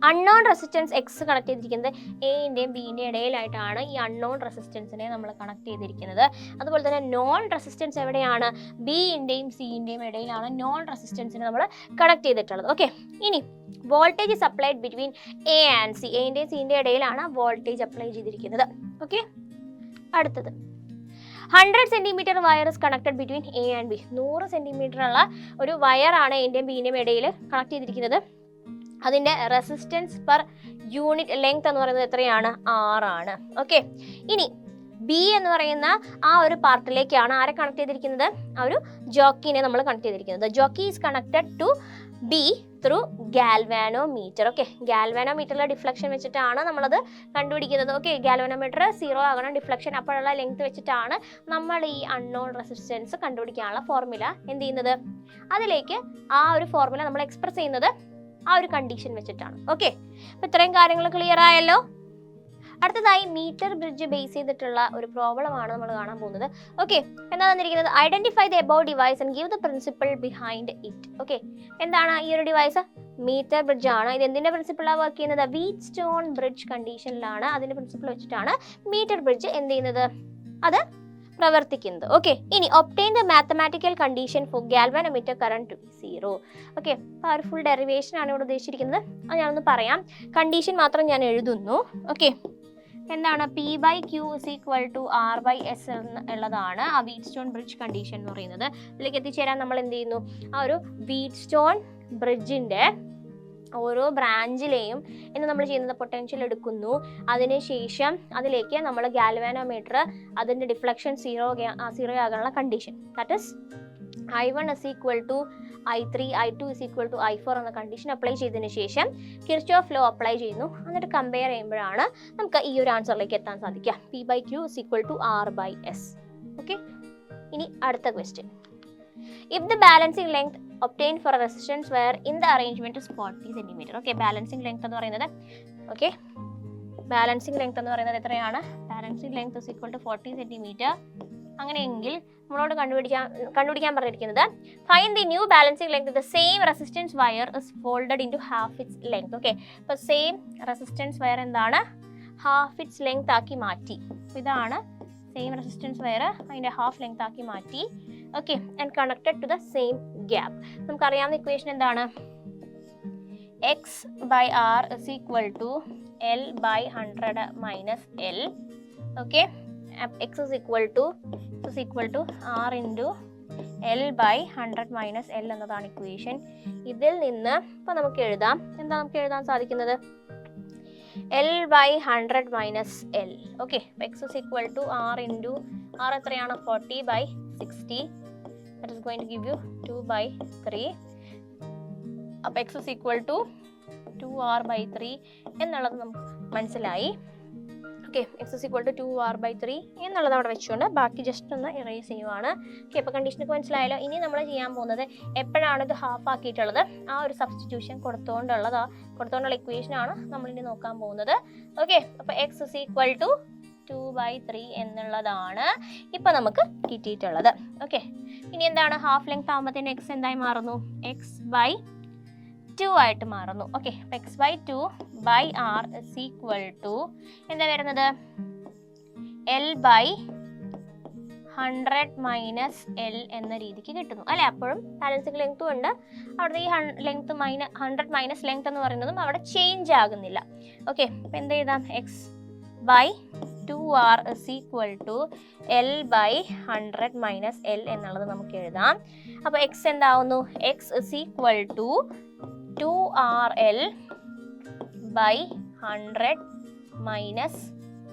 അൺനോൺ റെസിസ്റ്റൻസ് എക്സ് കണക്ട് ചെയ്തിരിക്കുന്നത് എൻ്റെയും ബിൻ്റെയും ഇടയിലായിട്ടാണ്. ഈ അൺനോൺ റെസിസ്റ്റൻസിനെ നമ്മൾ കണക്ട് ചെയ്തിരിക്കുന്നത്. അതുപോലെ തന്നെ നോൺ റെസിസ്റ്റൻസ് എവിടെയാണ്? ബിൻ്റെയും സിൻ്റെയും ഇടയിലാണ് നോൺ റെസിസ്റ്റൻസിനെ നമ്മൾ കണക്ട് ചെയ്തിട്ടുള്ളത്. ഓക്കെ, ഇനി voltage supplied between A and C, എൻ്റെയും സിൻ്റെയും ഇടയിലാണ് വോൾട്ടേജ് അപ്ലൈ ചെയ്തിരിക്കുന്നത്. ഓക്കെ, അടുത്തത് 100 centimetre wire is connected between A and B. 100 centimetre ഉള്ള ഒരു വയറാണ് എൻ്റെയും ബിൻ്റെയും ഇടയിൽ കണക്ട് ചെയ്തിരിക്കുന്നത്. അതിൻ്റെ റെസിസ്റ്റൻസ് പെർ യൂണിറ്റ് ലെങ്ത് എന്ന് പറയുന്നത് എത്രയാണ്? 6 ആണ്. ഓക്കെ, ഇനി ബി എന്ന് പറയുന്ന ആ ഒരു പാർട്ടിലേക്കാണ് ആരെ കണക്ട് ചെയ്തിരിക്കുന്നത്? ആ ഒരു ജോക്കിനെ നമ്മൾ കണക്ട് ചെയ്തിരിക്കുന്നത്. Jockey is connected to B through galvanometer. Okay, ഗാൽവാനോമീറ്ററിലെ ഡിഫ്ലക്ഷൻ വെച്ചിട്ടാണ് നമ്മളത് കണ്ടുപിടിക്കുന്നത്. ഓക്കെ, ഗാൽവാനോമീറ്റർ 0 ആകണം ഡിഫ്ലക്ഷൻ, അപ്പോഴുള്ള ലെങ്ത് വെച്ചിട്ടാണ് നമ്മൾ ഈ അൺനോൺ റെസിസ്റ്റൻസ് കണ്ടുപിടിക്കാനുള്ള ഫോർമുല എന്ത് ചെയ്യുന്നത്? അതിലേക്ക് ആ ഒരു ഫോർമുല നമ്മൾ എക്സ്പ്രസ് ചെയ്യുന്നത് ആ ഒരു കണ്ടീഷൻ വെച്ചിട്ടാണ്. ഓക്കെ, അപ്പോൾ ഇത്രയും കാര്യങ്ങൾ ക്ലിയർ ആയല്ലോ. അടുത്തതായി മീറ്റർ ബ്രിഡ്ജ് ബേസ് ചെയ്തിട്ടുള്ള ഒരു പ്രോബ്ലം ആണ് നമ്മൾ കാണാൻ പോകുന്നത്. ഓക്കെ, എന്താ തന്നിരിക്കുന്നത്? Identify the above device and give the principle behind it. Okay, എന്താണ് ഈ ഒരു ഡിവൈസ്? മീറ്റർ ബ്രിഡ്ജ് ആണ്. ഇത് എന്തിന്റെ പ്രിൻസിപ്പിളാണ് വർക്ക് ചെയ്യുന്നത്? വീറ്റ്സ്റ്റോൺ ബ്രിഡ്ജ് കണ്ടീഷനിലാണ്. അതിന്റെ പ്രിൻസിപ്പിൾ വെച്ചിട്ടാണ് മീറ്റർ ബ്രിഡ്ജ് എന്ത് ചെയ്യുന്നത്? അത് പ്രവർത്തിക്കുന്നത്. ഓക്കെ, ഇനി obtain the mathematical condition for galvanometer current to be 0. Okay, അപ്പോൾ ആ ഒരു ഫുൾ ഡെറിവേഷൻ ആണ് ഇവിടെ ഉദ്ദേശിച്ചിരിക്കുന്നത്. അത് ഞാനൊന്ന് പറയാം. കണ്ടീഷൻ മാത്രം ഞാൻ എഴുതുന്നു. ഓക്കെ, എന്താണ്? P by Q is equal to R by S എന്നുള്ളതാണ് ആ വീറ്റ്സ്റ്റോൺ ബ്രിഡ്ജ് കണ്ടീഷൻ എന്ന് പറയുന്നത്. അതിലേക്ക് എത്തിച്ചേരാൻ നമ്മൾ എന്ത് ചെയ്യുന്നു? ആ ഒരു വീറ്റ്സ്റ്റോൺ ബ്രിഡ്ജിൻ്റെ ഓരോ ബ്രാഞ്ചിലെയും എന്ന് നമ്മൾ ചെയ്യുന്നത് പൊട്ടൻഷ്യൽ എടുക്കുന്നു. അതിനുശേഷം അതിലേക്ക് നമ്മൾ ഗാൽവാനോമീറ്റർ അതിൻ്റെ ഡിഫ്ലക്ഷൻ 0 ആകാനുള്ള condition, that is I1 is equal to I3, I2 is equal to I4 എന്ന കണ്ടീഷൻ അപ്ലൈ ചെയ്തതിന് ശേഷം കിർച്ചോഫ് ലോ അപ്ലൈ ചെയ്യുന്നു. എന്നിട്ട് കമ്പയർ ചെയ്യുമ്പോഴാണ് നമുക്ക് ഈ ഒരു ആൻസറിലേക്ക് എത്താൻ സാധിക്കുക. P by Q is equal to R by S. Okay, ഇനി അടുത്ത question. If the balancing length obtained for a resistance wire in the arrangement is 40 cm. Okay, balancing length എന്ന് പറയുന്നത് ഓക്കെ ബാലൻസിങ് ലെങ്ത് എന്ന് പറയുന്നത് എത്രയാണ്? Balancing length is equal to 40 cm. അങ്ങനെയെങ്കിൽ നമ്മളോട് കണ്ടുപിടിക്കാൻ പറഞ്ഞിരിക്കുന്നത് find the new balancing length the same resistance wire is folded into half its length. Okay, അപ്പോൾ സെയിം റെസിസ്റ്റൻസ് വയർ എന്താണ്? ഹാഫ് ഇറ്റ്സ് ലെങ്ത് ആക്കി മാറ്റി. ഇതാണ് സെയിം റെസിസ്റ്റൻസ് വയർ, അതിൻ്റെ ഹാഫ് ലെങ്ത് ആക്കി മാറ്റി. Okay, and connected to the same gap. നമുക്കറിയാവുന്ന equation എന്താണ്? X by R is equal to L by 100 minus L. Okay, x is equal to r into l by 100 minus l എന്നതാണ് equation. ഇതിൽ നിന്ന് ഇപ്പോൾ നമുക്ക് എഴുതാം, എന്താ നമുക്ക് എഴുതാൻ സാധിക്കുന്നത്? l by 100 minus l. Okay, x is equal to r into r എത്രയാണ്? 40 by 60. that is going to give you 2 by 3. അപ്പോൾ x is equal to 2r by 3 എന്നുള്ളത് നമുക്ക് മനസ്സിലായി. Okay, X is equal to 2r by 3 എന്നുള്ളത് അവിടെ വെച്ചുകൊണ്ട് ബാക്കി just ഒന്ന് ഇറേസ് ചെയ്യുവാണ്. ഓക്കെ, അപ്പോൾ കണ്ടീഷനൊക്കെ മനസ്സിലായല്ലോ. ഇനി നമ്മൾ ചെയ്യാൻ പോകുന്നത് എപ്പോഴാണ് ഇത് ഹാഫ് ആക്കിയിട്ടുള്ളത് ആ ഒരു സബ്സ്റ്റിറ്റ്യൂഷൻ കൊടുത്തുകൊണ്ടുള്ള ഇക്വേഷനാണ് നമ്മളിനി നോക്കാൻ പോകുന്നത്. ഓക്കെ, അപ്പോൾ X is equal to 2 by 3 എന്നുള്ളതാണ് ഇപ്പോൾ നമുക്ക് കിട്ടിയിട്ടുള്ളത്. ഓക്കെ, ഇനി എന്താണ്? ഹാഫ് ലെങ്ത് ആകുമ്പോഴത്തേന് എക്സ് എന്തായി മാറുന്നു? എക്സ് ബൈ 2 ആയിട്ട് മാറുന്നു. Okay, X by 2 by R is equal to എന്താ വരുന്നത്? എൽ ബൈ 100 മൈനസ് എൽ എന്ന രീതിക്ക് കിട്ടുന്നു അല്ലേ? അപ്പോഴും ബാലൻസിങ് ലെങ്ത്തും ഉണ്ട്. അവിടെ ഈ ലെങ്ത് 100 മൈനസ് ലെങ്ത് എന്ന് പറയുന്നതും അവിടെ ചേഞ്ച് ആകുന്നില്ല. ഓക്കെ, അപ്പോൾ എന്ത് എഴുതാം? X by 2r is equal to L by 100 minus L എന്നുള്ളത് നമുക്ക് എഴുതാം. അപ്പോൾ എക്സ് എന്താവുന്നു? X is equal to 2rl by 100 minus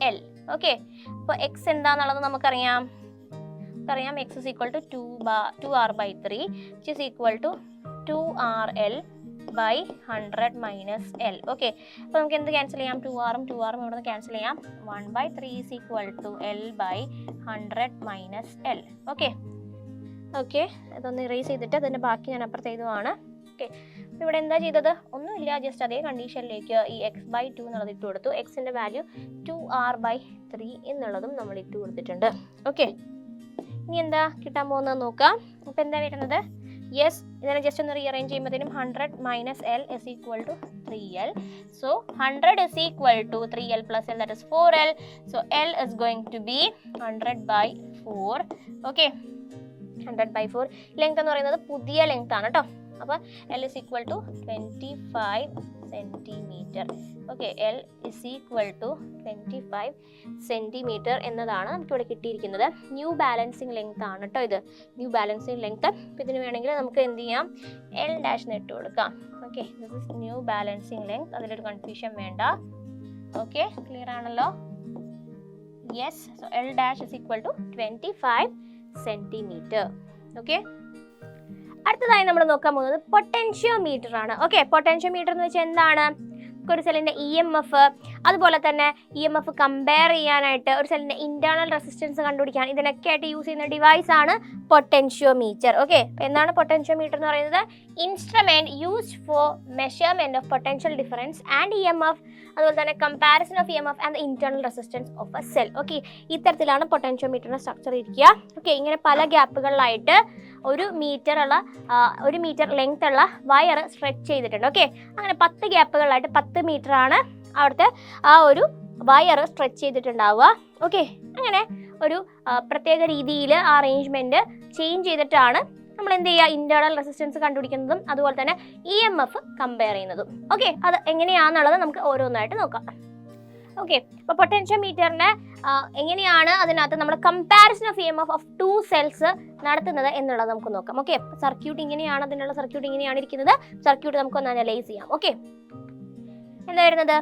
L. Okay, അപ്പോൾ എക്സ് എന്താണെന്നുള്ളത് നമുക്കറിയാം. നമുക്കറിയാം x is equal to 2r/3 which is equal to 2rl by 100 minus l. Okay, അപ്പോൾ നമുക്ക് എന്ത് ക്യാൻസൽ ചെയ്യാം? 2rഉം ഇവിടെ നിന്ന് ക്യാൻസൽ ചെയ്യാം. 1/3 is equal to l by 100 minus l. Okay, ഇതൊന്ന് ഇറേസ് ചെയ്തിട്ട് അതിൻ്റെ ബാക്കി ഞാൻ അപ്പുറത്ത് എഴുതുവാണ്. ഓക്കെ, ഇവിടെ എന്താ ചെയ്തത്? ഒന്നുമില്ല, ജസ്റ്റ് അതേ കണ്ടീഷനിലേക്ക് ഈ x/2 എന്നുള്ളത് ഇട്ട് കൊടുത്തു. എക്സിൻ്റെ വാല്യൂ 2r/3 എന്നുള്ളതും നമ്മൾ ഇട്ട് കൊടുത്തിട്ടുണ്ട്. ഓക്കെ, ഇനി എന്താ കിട്ടാൻ പോകുന്നത് നോക്കാം. അപ്പോൾ എന്താ വരുന്നത്? യെസ്, ഇതിനെ ജസ്റ്റ് ഒന്ന് റീഅറേഞ്ച് ചെയ്യുമ്പോഴത്തേനും 100 minus L is equal to 3l. So 100 is equal to 3l plus l, that is 4l. So l is going to be 100/4. Okay, 100/4. Length എന്ന് പറയുന്നത് പുതിയ ലെങ്ത് ആണ് കേട്ടോ. അപ്പോൾ L is equal to 25 centimeter. Okay, L is equal to 25 centimeter എന്നതാണ് നമുക്കിവിടെ കിട്ടിയിരിക്കുന്നത്. New balancing length ആണ് കേട്ടോ ഇത്, ന്യൂ ബാലൻസിങ് ലെങ്ത്. അപ്പോൾ ഇതിന് വേണമെങ്കിൽ നമുക്ക് എന്ത് ചെയ്യാം? L dash ഇട്ട് കൊടുക്കാം. Okay, this is new balancing length, അതിലൊരു കൺഫ്യൂഷൻ വേണ്ട. ഓക്കെ, ക്ലിയർ ആണല്ലോ? Yes, so L dash is equal to 25 centimeter. Okay, അടുത്തതായി നമ്മൾ നോക്കാൻ പോകുന്നത് പൊട്ടൻഷ്യോമീറ്റർ ആണ്. ഓക്കെ, പൊട്ടൻഷ്യോമീറ്റർ എന്ന് വെച്ചാൽ എന്താണ്? ഒരു സെല്ലിന്റെ EMF, അതുപോലെ തന്നെ EMF കമ്പയർ ചെയ്യാനായിട്ട് ഒരു സെല്ലിന്റെ ഇന്റേണൽ റെസിസ്റ്റൻസ് കണ്ടുപിടിക്കാൻ ഇതിനൊക്കെ ആയിട്ട് യൂസ് ചെയ്യുന്ന ഡിവൈസ് ആണ് പൊട്ടൻഷ്യോമീറ്റർ. ഓക്കെ, എന്താണ് പൊട്ടൻഷ്യോമീറ്റർ എന്ന് പറയുന്നത്? Instrument used for measurement of potential difference and EMF, അതുപോലെ തന്നെ comparison of EMF and the internal resistance of A cell. Okay, ഇത്തരത്തിലാണ് പൊട്ടൻഷ്യോമീറ്ററിന്റെ സ്ട്രക്ചർ ഇരിക്കുക. ഓക്കെ, ഇങ്ങനെ പല ഗ്യാപ്പുകളിലായിട്ട് ഒരു മീറ്റർ ലെങ്ത് ഉള്ള വയർ സ്ട്രെച്ച് ചെയ്തിട്ടുണ്ട്. ഓക്കെ, അങ്ങനെ 10 ഗ്യാപ്പുകളിലായിട്ട് 10 മീറ്റർ ആണ് അവിടുത്തെ ആ ഒരു വയർ സ്ട്രെച്ച് ചെയ്തിട്ടുണ്ടാവുക. ഓക്കെ, അങ്ങനെ ഒരു പ്രത്യേക രീതിയിൽ ആ അറേഞ്ച്മെന്റ് ചേഞ്ച് ചെയ്തിട്ടാണ് നമ്മൾ എന്ത് ചെയ്യുക? ഇന്റേണൽ റെസിസ്റ്റൻസ് കണ്ടുപിടിക്കുന്നതും അതുപോലെ തന്നെ EMF കമ്പയർ ചെയ്യുന്നതും. ഓക്കെ, അത് എങ്ങനെയാണെന്നുള്ളത് നമുക്ക് ഓരോന്നായിട്ട് നോക്കാം. ഓക്കെ, അപ്പോൾ പൊട്ടൻഷ്യോമീറ്ററിന്റെ എങ്ങനെയാണ് അതിനകത്ത് നമ്മൾ comparison of EMF of 2 cells നടത്തുന്നത് എന്നുള്ളത് നമുക്ക് നോക്കാം. ഓക്കെ, സർക്യൂട്ട് ഇങ്ങനെയാണ്, അതിനുള്ള സർക്യൂട്ട് ഇങ്ങനെയാണ് ഇരിക്കുന്നത്. സർക്യൂട്ട് നമുക്കൊന്ന് അനലൈസ് ചെയ്യാം. ഓക്കെ, എന്താ വരുന്നത്?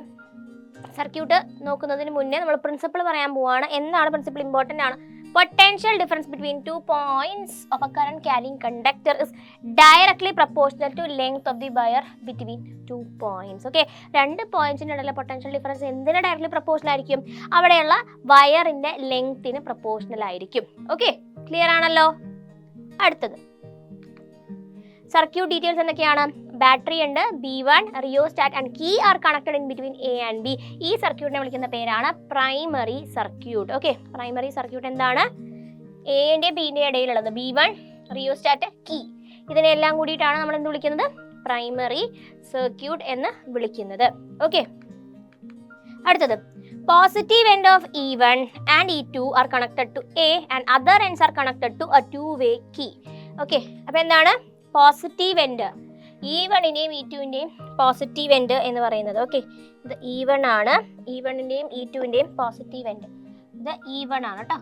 സർക്യൂട്ട് നോക്കുന്നതിന് മുന്നേ നമ്മൾ പ്രിൻസിപ്പിൾ പറയാൻ പോവാണ്. എന്താണ് പ്രിൻസിപ്പിൾ? ഇമ്പോർട്ടൻ്റ് ആണ്. Potential difference between 2 points of a current carrying conductor is directly proportional to length of the wire between 2 points. Okay, 2 പോയിന്റ്സിന്റെ ഇടയിലെ പൊട്ടൻഷ്യൽ ഡിഫറൻസ് എന്തിന് ഡയറക്ട്ലി പ്രൊപ്പോർഷണൽ ആയിരിക്കും? അവിടെയുള്ള വയറിന്റെ ലെങ്ത്തിന് പ്രൊപ്പോർഷണൽ ആയിരിക്കും. ഓക്കെ, ക്ലിയർ ആണല്ലോ? അടുത്തത് സർക്യൂട്ട് ഡീറ്റെയിൽസ് എന്തൊക്കെയാണ്? ബാറ്ററി ഉണ്ട്, B1, rheostat and key are connected in between A and B. ഈ സർക്യൂട്ടിനെ വിളിക്കുന്ന പേരാണ് primary circuit. Okay, primary circuit എന്താണ്? എന്റെ ബിന്റെ ഇടയിലുള്ളത് B1, റിയോസ്റ്റാറ്റ്, കീ, ഇതിനെല്ലാം കൂടിയിട്ടാണ് നമ്മൾ എന്ത് വിളിക്കുന്നത്? പ്രൈമറി സർക്യൂട്ട് എന്ന് വിളിക്കുന്നത്. ഓക്കെ, അടുത്തത് positive end of E1 and E2 are connected to A and other ends are connected to a 2-way key. Okay, അപ്പോൾ എന്താണ് പോസിറ്റീവ് എൻഡ്? E1ന്റെയും E2ന്റെയും പോസിറ്റീവ് എൻഡ് എന്ന് പറയുന്നത്. ഓക്കെ, ഇത് E1 ആണ്. E1ന്റെയും E2ന്റെയും പോസിറ്റീവ് എൻഡ് ഇത് E1 ആണ് കേട്ടോ.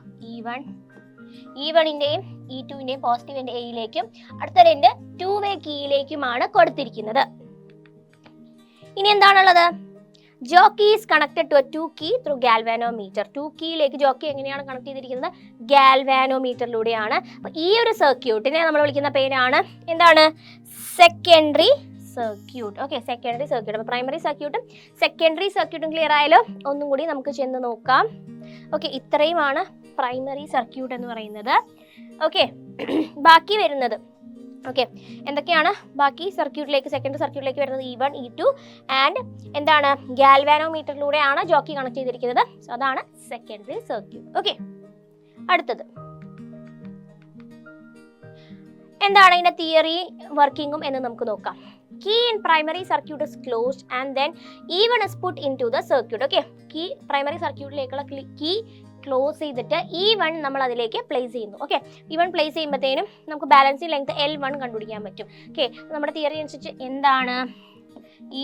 E1ന്റെയും E2ന്റെയും പോസിറ്റീവ് എൻഡ് എയിലേക്കും അടുത്തൊരു എൻഡ് 2-way കീയിലേക്കുമാണ് കൊടുത്തിരിക്കുന്നത്. ഇനി എന്താണുള്ളത്? Jockey is connected to A 2 key through galvanometer. 2 കീയിലേക്ക് ജോക്കി എങ്ങനെയാണ് കണക്ട് ചെയ്തിരിക്കുന്നത്? ഗാൽവാനോമീറ്ററിലൂടെയാണ്. അപ്പോൾ ഈ ഒരു സർക്യൂട്ടിനെ നമ്മൾ വിളിക്കുന്ന പേരാണ് എന്താണ്? Secondary circuit. Okay, secondary circuit. അപ്പോൾ പ്രൈമറി സർക്യൂട്ടും സെക്കൻഡറി സർക്യൂട്ടും ക്ലിയർ ആയാലോ? ഒന്നും കൂടി നമുക്ക് ചെന്ന് നോക്കാം. ഓക്കെ, ഇത്രയുമാണ് പ്രൈമറി സർക്യൂട്ട് എന്ന് പറയുന്നത്. ഓക്കെ, ബാക്കി വരുന്നത് ഓക്കെ എന്തൊക്കെയാണ് ബാക്കി സർക്യൂട്ടിലേക്ക് സെക്കൻഡറി സർക്യൂട്ടിലേക്ക് വരുന്നത്? E1, E2 ആൻഡ് എന്താണ്? ഗാൽവാനോമീറ്ററിലൂടെയാണ് ജോക്കി കണക്ട് ചെയ്തിരിക്കുന്നത്. സോ അതാണ് സെക്കൻഡറി സർക്യൂട്ട്. ഓക്കെ, അടുത്തത് എന്താണ് ഇതിന്റെ തിയറി വർക്കിംഗും എന്ന് നമുക്ക് നോക്കാം. Key in primary circuit is closed and then E1 is put into the circuit. Okay, key primary circuitലേക്കുള്ള key close ചെയ്തിട്ട് E1 നമ്മൾ അതിലേക്ക് പ്ലേസ് ചെയ്യുന്നു. ഓക്കെ, E1 പ്ലേസ് ചെയ്യുമ്പോഴത്തേനും നമുക്ക് ബാലൻസിങ് ലെങ്ത് L1 കണ്ടുപിടിക്കാൻ പറ്റും. ഓക്കെ, നമ്മുടെ തിയറി അനുസരിച്ച് എന്താണ്?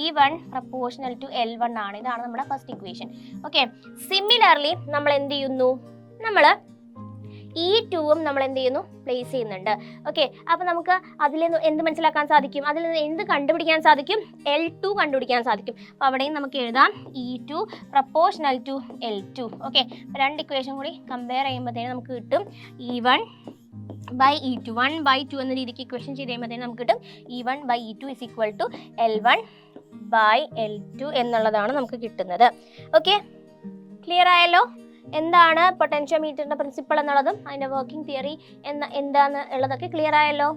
E1 പ്രപ്പോർഷണൽ ടു L1 ആണ്. ഇതാണ് നമ്മുടെ ഫസ്റ്റ് ഇക്വേഷൻ. ഓക്കെ, സിമിലർലി നമ്മൾ എന്ത് ചെയ്യുന്നു? നമ്മൾ E2 നമ്മൾ എന്ത് ചെയ്യുന്നു, പ്ലേസ് ചെയ്യുന്നുണ്ട്. ഓക്കെ, അപ്പോൾ നമുക്ക് അതിൽ നിന്ന് എന്ത് മനസ്സിലാക്കാൻ സാധിക്കും, അതിൽ നിന്ന് എന്ത് കണ്ടുപിടിക്കാൻ സാധിക്കും, L2 കണ്ടുപിടിക്കാൻ സാധിക്കും. അപ്പോൾ അവിടെയും നമുക്ക് എഴുതാം E2 proportional to L2. Okay, രണ്ട് ഇക്വേഷൻ കൂടി കമ്പയർ ചെയ്യുമ്പോഴത്തേനും നമുക്ക് കിട്ടും E1 by E2. 1/2 എന്ന രീതിക്ക് ഇക്വേഷൻ ചെയ്ത് കഴിയുമ്പോഴത്തേനും നമുക്ക് കിട്ടും E1 by E2 is equal to L1 by L2 എന്നുള്ളതാണ് നമുക്ക് കിട്ടുന്നത്. ഓക്കെ, ക്ലിയർ ആയല്ലോ? എന്താണ് പൊട്ടൻഷ്യോമീറ്ററിന്റെ പ്രിൻസിപ്പിൾ എന്നുള്ളതും അതിന്റെ വർക്കിംഗ് തിയറി എന്താന്ന് ഉള്ളതൊക്കെ ക്ലിയർ ആയല്ലോ?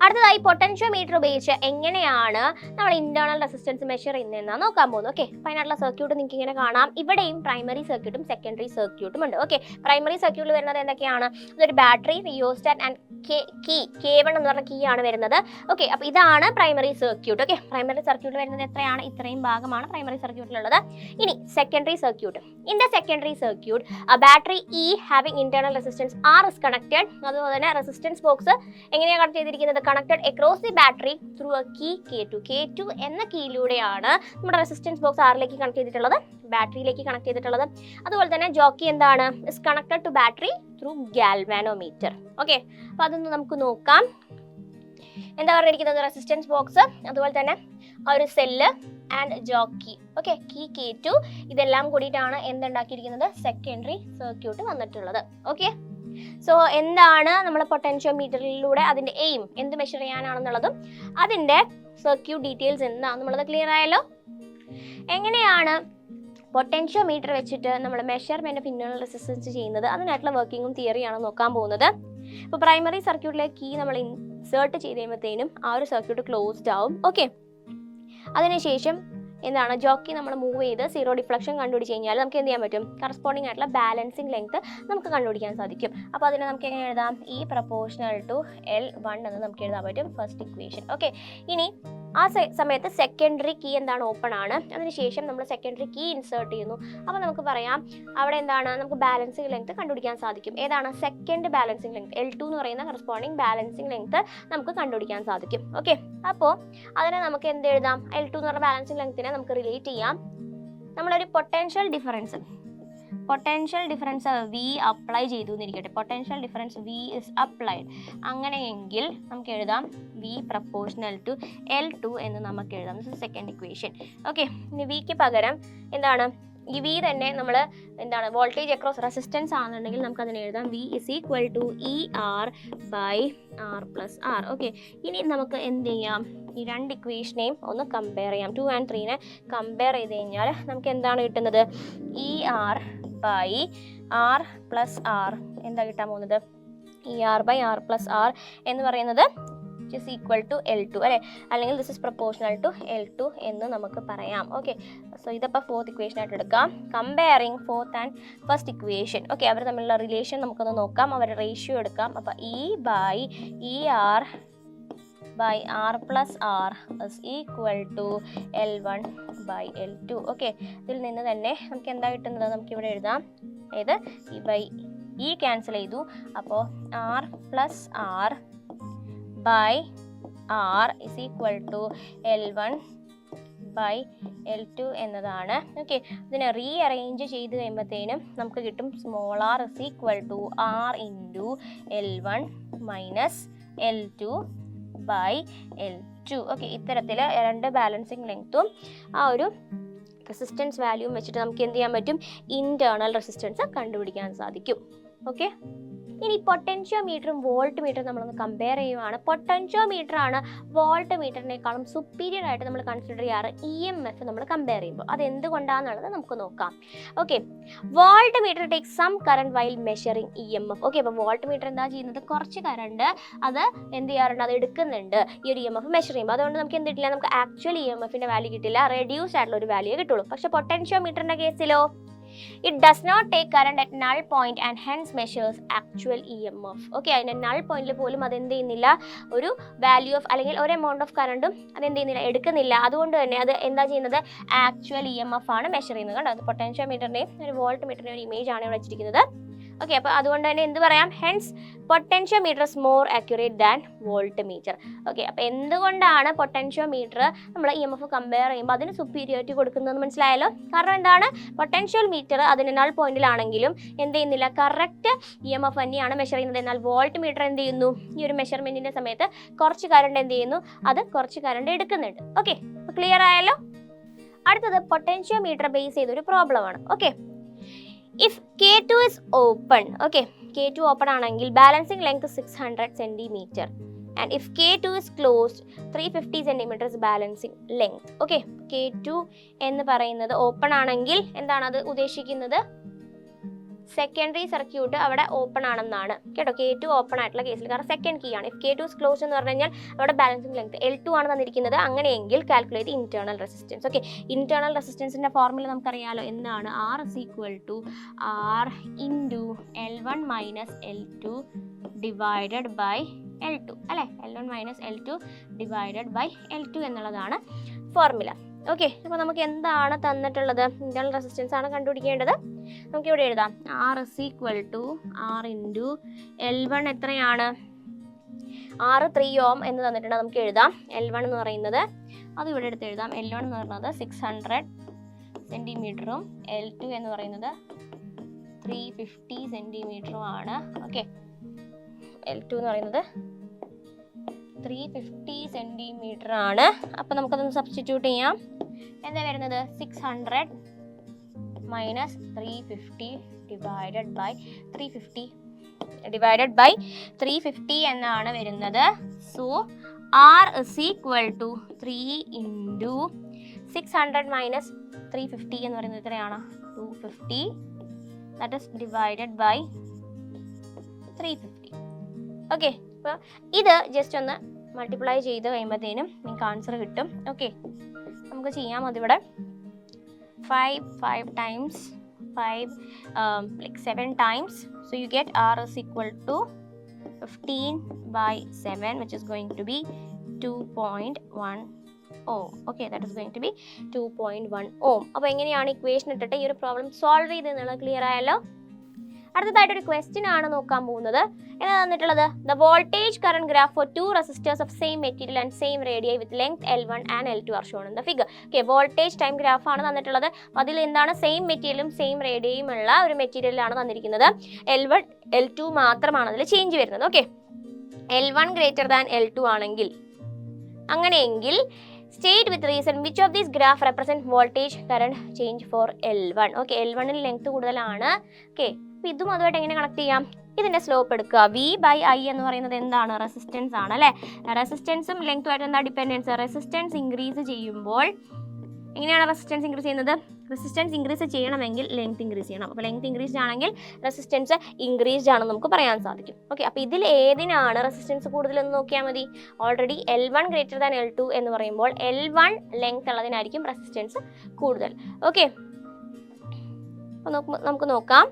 അടുത്തതായി പൊട്ടൻഷ്യോമീറ്റർ ഉപയോഗിച്ച് എങ്ങനെയാണ് നമ്മൾ ഇന്റേണൽ റെസിസ്റ്റൻസ് മെഷർ ചെയ്യുന്നതെന്നാണ് നോക്കാൻ പോകുന്നത്. ഓക്കെ, അപ്പോൾ അതിനുള്ള സർക്യൂട്ട് നിങ്ങൾക്ക് ഇങ്ങനെ കാണാം. ഇവിടെയും പ്രൈമറി സർക്യൂട്ടും സെക്കൻഡറി സർക്യൂട്ടും ഉണ്ട്. ഓക്കെ, പ്രൈമറി സർക്യൂട്ടിൽ വരുന്നത് എന്തൊക്കെയാണ്? ഇതൊരു ബാറ്ററി, റിയോസ്റ്റാറ്റ് ആൻഡ് K1 എന്ന് പറഞ്ഞ കീ ആണ് വരുന്നത്. ഓക്കെ, അപ്പോൾ ഇതാണ് പ്രൈമറി സർക്യൂട്ട്. ഓക്കെ, പ്രൈമറി സർക്യൂട്ടിൽ വരുന്നത് എത്രയാണ്? ഇത്രയും ഭാഗമാണ് പ്രൈമറി സർക്യൂട്ടിലുള്ളത്. ഇനി secondary circuit. In the secondary circuit a battery E having internal resistance R is connected. അതുപോലെ തന്നെ റെസിസ്റ്റൻസ് ബോക്സ് എങ്ങനെയാണ് കണക്ട് ചെയ്തിരിക്കുന്നത്? Connected across the battery through a key K2 എന്ന കീയിലൂടെയാണ് നമ്മുടെ റെസിസ്റ്റൻസ് ബോക്സ് ആറിലേക്ക് കണക്ട് ചെയ്തിട്ടുള്ളത്, ബാറ്ററിയിലേക്ക് കണക്ട് ചെയ്തിട്ടുള്ളത്. അതുപോലെ തന്നെ ജോക്കി എന്താണ്? Is connected to battery through galvanometer. Okay, അപ്പോൾ അതൊന്ന് നമുക്ക് നോക്കാം. എന്താ പറഞ്ഞിരിക്കുന്നത്? റെസിസ്റ്റൻസ് ബോക്സ്, അതുപോലെ തന്നെ ആ ഒരു cell and jockey. Okay, key K2 ഇതെല്ലാം കൂടിയിട്ടാണ് എന്തുണ്ടാക്കിയിരിക്കുന്നത്? സെക്കൻഡറി സർക്യൂട്ട് വന്നിട്ടുള്ളത്. ഓക്കെ, സോ എന്താണ് നമ്മൾ പൊട്ടൻഷ്യോമീറ്ററിലൂടെ അതിന്റെ എയിം എന്ത് മെഷർ ചെയ്യാനാണെന്നുള്ളതും അതിന്റെ സർക്യൂട്ട് ഡീറ്റെയിൽസ് എന്താണെന്നുള്ളത് ക്ലിയർ ആയല്ലോ? എങ്ങനെയാണ് പൊട്ടൻഷ്യോമീറ്റർ വെച്ചിട്ട് നമ്മൾ മെഷർമെന്റ് ഓഫ് ഇന്റേണൽ റെസിസ്റ്റൻസ് ചെയ്യുന്നത്, അതിനായിട്ടുള്ള വർക്കിങ്ങും തിയറിയാണ് നോക്കാൻ പോകുന്നത്. ഇപ്പോൾ പ്രൈമറി സർക്യൂട്ടിലേക്ക് കീ നമ്മൾ ഇൻസേർട്ട് ചെയ്ത് കഴിയുമ്പോഴത്തേനും ആ ഒരു സർക്യൂട്ട് ക്ലോസ്ഡ് ആവും. ഓക്കെ, അതിനുശേഷം എന്താണ്? ജോക്കി നമ്മൾ മൂവ് ചെയ്ത് സീറോ ഡിഫ്ലക്ഷൻ കണ്ടുപിടിച്ച് കഴിഞ്ഞാൽ നമുക്ക് എന്ത് ചെയ്യാൻ പറ്റും? കറസ്പോണ്ടിങ് ആയിട്ടുള്ള ബാലൻസിങ് ലെങ്ത് നമുക്ക് കണ്ടുപിടിക്കാൻ സാധിക്കും. അപ്പോൾ അതിനെ നമുക്ക് എങ്ങനെ എഴുതാം? E പ്രപ്പോർഷണൽ ടു L1 എന്ന് നമുക്ക് എഴുതാൻ പറ്റും, ഫസ്റ്റ് ഇക്വേഷൻ. ഓക്കെ, ഇനി ആ സമയത്ത് സെക്കൻഡറി കീ എന്താണ്? ഓപ്പൺ ആണ്. അതിനുശേഷം നമ്മൾ സെക്കൻഡറി കീ ഇൻസേർട്ട് ചെയ്യുന്നു. അപ്പോൾ നമുക്ക് പറയാം അവിടെ എന്താണ്? നമുക്ക് ബാലൻസിങ് ലെങ്ത് കണ്ടുപിടിക്കാൻ സാധിക്കും. ഏതാണ്? സെക്കൻഡ് ബാലൻസിങ് ലെങ്ത് L2 എന്ന് പറയുന്ന കറസ്പോണ്ടിങ് ബാലൻസിങ് ലെങ്ത് നമുക്ക് കണ്ടുപിടിക്കാൻ സാധിക്കും. ഓക്കെ, അപ്പോൾ അതിനെ നമുക്ക് എന്ത് എഴുതാം? L2 എന്ന് പറഞ്ഞ ബാലൻസിങ് ലെങ്ത്തിനെ നമുക്ക് റിലേറ്റ് ചെയ്യാം. നമ്മളൊരു പൊട്ടൻഷ്യൽ ഡിഫറൻസ് V അപ്ലൈ ചെയ്തു എന്നിരിക്കട്ടെ. Potential difference V is applied. അങ്ങനെയെങ്കിൽ നമുക്ക് എഴുതാം V പ്രപ്പോർഷണൽ ടു L2 എന്ന് നമുക്ക് എഴുതാം. This is second equation. Okay, ഇനി വിക്ക് പകരം എന്താണ്? ഈ V തന്നെ നമ്മൾ എന്താണ്? വോൾട്ടേജ് അക്രോസ് റെസിസ്റ്റൻസ് ആണെന്നുണ്ടെങ്കിൽ നമുക്ക് അതിനെ എഴുതാം V is equal to ER by R plus R. Okay, ഇനി നമുക്ക് എന്ത് ചെയ്യാം? ഈ രണ്ട് ഇക്വേഷനെയും ഒന്ന് കമ്പയർ ചെയ്യാം. 2 and 3 കമ്പയർ ചെയ്ത് കഴിഞ്ഞാൽ നമുക്ക് എന്താണ് കിട്ടുന്നത്? ER by R plus R എന്താ കിട്ടാൻ പോകുന്നത്? ER by R plus R എന്ന് പറയുന്നത് is equal to L2 അല്ലേ? അല്ലെങ്കിൽ this is proportional to L2 എന്ന് നമുക്ക് പറയാം. ഓക്കെ, സോ ഇതിപ്പോൾ ഫോർത്ത് ഇക്വേഷൻ ആയിട്ട് എടുക്കാം. Comparing fourth and first equation. Okay, അവർ തമ്മിലുള്ള റിലേഷൻ നമുക്കൊന്ന് നോക്കാം. അവരുടെ റേഷ്യോ എടുക്കാം. അപ്പോൾ E by ER by R plus R is equal to L1 by L2. Okay, ഇതിൽ നിന്ന് തന്നെ നമുക്ക് എന്താ കിട്ടുന്നത്? നമുക്കിവിടെ എഴുതാം. ഏത്? E ബൈ E ക്യാൻസൽ ചെയ്തു. അപ്പോൾ R plus R by R is equal to L1 by L2 എന്നതാണ്. ഓക്കെ, ഇതിനെ റീ അറേഞ്ച് ചെയ്ത് കഴിയുമ്പോഴത്തേനും നമുക്ക് കിട്ടും small r is equal to R into L1 minus L2 by L2. Okay, ഇത്തരത്തിൽ രണ്ട് ബാലൻസിങ് ലെങ്ത്തും ആ ഒരു റെസിസ്റ്റൻസ് വാല്യൂവും വെച്ചിട്ട് നമുക്ക് എന്ത് ചെയ്യാൻ പറ്റും? ഇന്റേണൽ റെസിസ്റ്റൻസ് കണ്ടുപിടിക്കാൻ സാധിക്കും. ഓക്കെ, ഇനി പൊട്ടൻഷ്യോമീറ്ററും വോൾട്ട് മീറ്ററും നമ്മളൊന്ന് കമ്പയർ ചെയ്യുവാണ്. പൊട്ടൻഷ്യോമീറ്റർ ആണ് വോൾട്ട് മീറ്ററിനേക്കാളും സുപ്പീരിയർ ആയിട്ട് നമ്മൾ കൺസിഡർ ചെയ്യാറ് EMF നമ്മൾ കമ്പയർ ചെയ്യുമ്പോൾ. അത് എന്തുകൊണ്ടാണെന്നുള്ളത് നമുക്ക് നോക്കാം. Okay, volt meter take some current while measuring EMF. Okay, അപ്പോൾ വോൾട്ട് മീറ്റർ എന്താ ചെയ്യുന്നത്? കുറച്ച് കറണ്ട് അത് എന്ത് ചെയ്യാറുണ്ട്? അത് എടുക്കുന്നുണ്ട് ഈ ഒരു EMF മെഷർ ചെയ്യുമ്പോൾ. അതുകൊണ്ട് നമുക്ക് എന്ത് കിട്ടില്ല? നമുക്ക് ആക്ച്വൽ EMFന്റെ വാല്യൂ കിട്ടില്ല, റെഡ്യൂസ് ആയിട്ടുള്ള ഒരു വാല്യൂ കിട്ടുള്ളൂ. പക്ഷേ പൊട്ടൻഷ്യോമീറ്ററിന്റെ കേസിലോ it does not take current at null point and hence measures actual EMF. Okay, അതിൻ്റെ നൾ പോയിന്റിൽ പോലും അത് എന്ത് ചെയ്യുന്നില്ല? ഒരു വാല്യൂ ഓഫ് അല്ലെങ്കിൽ ഒരു എമൗണ്ട് ഓഫ് കറണ്ടും അത് എന്ത് ചെയ്യുന്നില്ല? എടുക്കുന്നില്ല. അതുകൊണ്ട് തന്നെ അത് എന്താ ചെയ്യുന്നത്? ആക്ച്വൽ EMF ആണ് മെഷർ ചെയ്യുന്നത്. കണ്ടോ, അത് പൊട്ടൻഷ്യോമീറ്ററിൻ്റെയും ഒരു വോൾട്ട് മീറ്ററിൻ്റെയും ഒരു ഇമേജ് ആണ് ഇവിടെ വെച്ചിരിക്കുന്നത്. ഓക്കെ, അപ്പോൾ അതുകൊണ്ട് തന്നെ എന്ത് പറയാം, hence potentiometer is more accurate than volt meter. Okay, അപ്പോൾ എന്തുകൊണ്ടാണ് പൊട്ടൻഷ്യോമീറ്റർ നമ്മൾ EMF കമ്പയർ ചെയ്യുമ്പോൾ അതിന് സുപ്പീരിയോറിറ്റി കൊടുക്കുന്നത് മനസ്സിലായല്ലോ. കാരണം എന്താണ്, പൊട്ടൻഷ്യൽ മീറ്റർ അതിന് നൾ പോയിന്റിലാണെങ്കിലും എന്ത് ചെയ്യുന്നില്ല, കറക്റ്റ് EMF തന്നെയാണ് മെഷർ ചെയ്യുന്നത്. എന്നാൽ വോൾട്ട് മീറ്റർ എന്ത് ചെയ്യുന്നു, ഈ ഒരു മെഷർമെന്റിന്റെ സമയത്ത് കുറച്ച് കറണ്ട് എന്ത് ചെയ്യുന്നു, അത് കുറച്ച് കറണ്ട് എടുക്കുന്നുണ്ട്. ഓക്കെ, ക്ലിയർ ആയല്ലോ. അടുത്തത് പൊട്ടൻഷ്യോമീറ്റർ ബേസ് ചെയ്തൊരു പ്രോബ്ലം ആണ്. Okay, if K2 is open, okay, K2 open ആണെങ്കിൽ balancing length 600 cm and if K2 is closed 350 cm is balancing length. Okay, K2 എന്ന് പറയുന്നത് ഓപ്പൺ ആണെങ്കിൽ എന്താണ് അത് ഉദ്ദേശിക്കുന്നത്, സെക്കൻഡറി സർക്യൂട്ട് അവിടെ ഓപ്പൺ ആണെന്നാണ് കേട്ടോ. K2 ഓപ്പൺ ആയിട്ടുള്ള കേസിൽ, കാരണം സെക്കൻഡ് കീ ആണ്. ഇഫ് K2 is closed എന്ന് പറഞ്ഞു കഴിഞ്ഞാൽ അവിടെ ബാലൻസിങ് ലെങ്ത് L2 ആണ് തന്നിരിക്കുന്നത്. അങ്ങനെയെങ്കിൽ calculate internal resistance. Okay, internal റെസിസ്റ്റൻസിന്റെ ഫോർമുല നമുക്കറിയാലോ, എന്താണ്, R is equal to R into L1 minus L2 divided by L2 അല്ലേ, L1 minus L2 divided by L2 എന്നുള്ളതാണ് ഫോർമുല. ഓക്കെ, അപ്പോൾ നമുക്ക് എന്താണ് തന്നിട്ടുള്ളത്, ഇന്റേണൽ റെസിസ്റ്റൻസ് ആണ് കണ്ടുപിടിക്കേണ്ടത്. നമുക്ക് ഇവിടെ എഴുതാം, R is equal to R into L1 എത്രയാണ്, R 3 ohm എന്ന് തന്നിട്ടുണ്ട്. നമുക്ക് എഴുതാം L1 എന്ന് പറയുന്നത്, അത് ഇവിടെ എടുത്ത് എഴുതാം. L1 എന്ന് പറയുന്നത് 600 സെൻറ്റിമീറ്ററും L2 എന്ന് പറയുന്നത് 350 സെൻറ്റിമീറ്ററും ആണ്. ഓക്കെ, L2 എന്ന് പറയുന്നത് 350 സെൻറ്റിമീറ്റർ ആണ്. അപ്പോൾ നമുക്കതൊന്ന് സബ്സ്റ്റിറ്റ്യൂട്ട് ചെയ്യാം. എന്താ വരുന്നത്, 600 മൈനസ് 350 ഡിവൈഡഡ് ബൈ 350 എന്നാണ് വരുന്നത്. So R is equal to 3 into 600 minus 350 എന്ന് പറയുന്നത് എത്രയാണ്, 250. That is divided by 350. Okay, അപ്പോൾ ഇത് ജസ്റ്റ് ഒന്ന് മൾട്ടിപ്ലൈ ചെയ്ത് കഴിയുമ്പോഴത്തേനും നിങ്ങൾക്ക് ആൻസർ കിട്ടും. ഓക്കെ, നമുക്ക് ചെയ്യാം. അതിവിടെ 5 times 5 like 7 times, so you get R is equal to 15 by 7 which is going to be 2.1 ohm. Okay, that is going to be 2.1 ohm. അപ്പോൾ എങ്ങനെയാണ് ഇക്വേഷൻ ഇട്ടിട്ട് ഈ ഒരു പ്രോബ്ലം സോൾവ് ചെയ്തെന്നുള്ളത് ക്ലിയർ ആയല്ലോ. അടുത്തതായിട്ടൊരു ക്വസ്റ്റ്യൻ ആണ് നോക്കാൻ പോകുന്നത്. എന്താ തന്നിട്ടുള്ളത്, the voltage current graph four 2 resistors of same material and same radius with length L1 and L2 are shown in the figure. Okay, voltage time graph ആണ് തന്നിട്ടുള്ളത്. അതിൽ എന്താണ്, സെയിം മെറ്റീരിയലും സെയിം റേഡിയയും ഉള്ള ഒരു മെറ്റീരിയലാണ് തന്നിരിക്കുന്നത്. L1 L2 മാത്രമാണ് അതിൽ ചേഞ്ച് വരുന്നത്. Okay, L1 greater than L2 ആണെങ്കിൽ, അങ്ങനെയെങ്കിൽ state with reason which of these graph represent voltage current change for L1. Okay, L1ൽ ലെങ്ത് കൂടുതലാണ്. ഓക്കെ, അപ്പോൾ ഇതും അതുമായിട്ട് എങ്ങനെ കണക്ട് ചെയ്യാം, ഇതിന്റെ സ്ലോപ്പ് എടുക്കുക. V/I എന്ന് പറയുന്നത് എന്താണ്, റെസിസ്റ്റൻസ് ആണ് അല്ലേ. റെസിസ്റ്റൻസും ലെങ്ത്തുമായിട്ട് എന്താ ഡിപ്പെൻഡൻസ്, റെസിസ്റ്റൻസ് ഇൻക്രീസ് ചെയ്യുമ്പോൾ എങ്ങനെയാണ് റെസിസ്റ്റൻസ് ഇൻക്രീസ് ചെയ്യുന്നത്, റെസിസ്റ്റൻസ് ഇൻക്രീസ് ചെയ്യണമെങ്കിൽ ലെങ്ത് ഇൻക്രീസ് ചെയ്യണം. അപ്പോൾ ലെങ്ത് ഇൻക്രീസ്ഡ് ആണെങ്കിൽ റെസിസ്റ്റൻസ് ഇൻക്രീസ്ഡ് ആണെന്ന് നമുക്ക് പറയാൻ സാധിക്കും. ഓക്കെ, അപ്പോൾ ഇതിൽ ഏതിനാണ് റെസിസ്റ്റൻസ് കൂടുതലെന്ന് നോക്കിയാൽ മതി. Already L1 greater than L2 എന്ന് പറയുമ്പോൾ L1 ലെങ്ത് ഉള്ളതിനായിരിക്കും റെസിസ്റ്റൻസ് കൂടുതൽ. ഓക്കെ, അപ്പോൾ നമുക്ക് നോക്കാം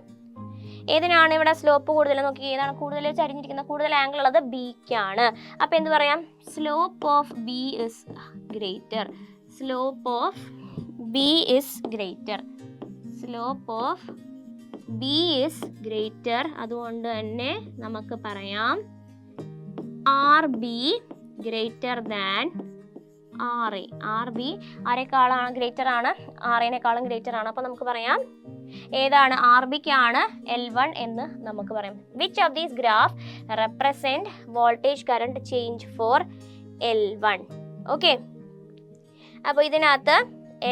ഏതിനാണ് ഇവിടെ സ്ലോപ്പ് കൂടുതൽ. നോക്കി, ഏതാണ് കൂടുതൽ ചരിഞ്ഞിരിക്കുന്നത്, കൂടുതൽ ആംഗിൾ ഉള്ളത് ബിക്കാണ്. അപ്പോൾ എന്ത് പറയാം, slope of B is greater. Slope of B is greater. Slope of B is greater. അതുകൊണ്ട് തന്നെ നമുക്ക് പറയാം R B greater than R A. R B ആരെക്കാളാണ് ഗ്രേറ്റർ ആണ്, ആർ എനേക്കാളും ഗ്രേറ്റർ ആണ്. അപ്പോൾ നമുക്ക് പറയാം ഏതാണ്, ആർ ബിക്കാണ് L1 എന്ന് നമുക്ക് പറയാം. Which of these graph represent voltage current change for L1. Okay, അപ്പോൾ ഇതിനകത്ത്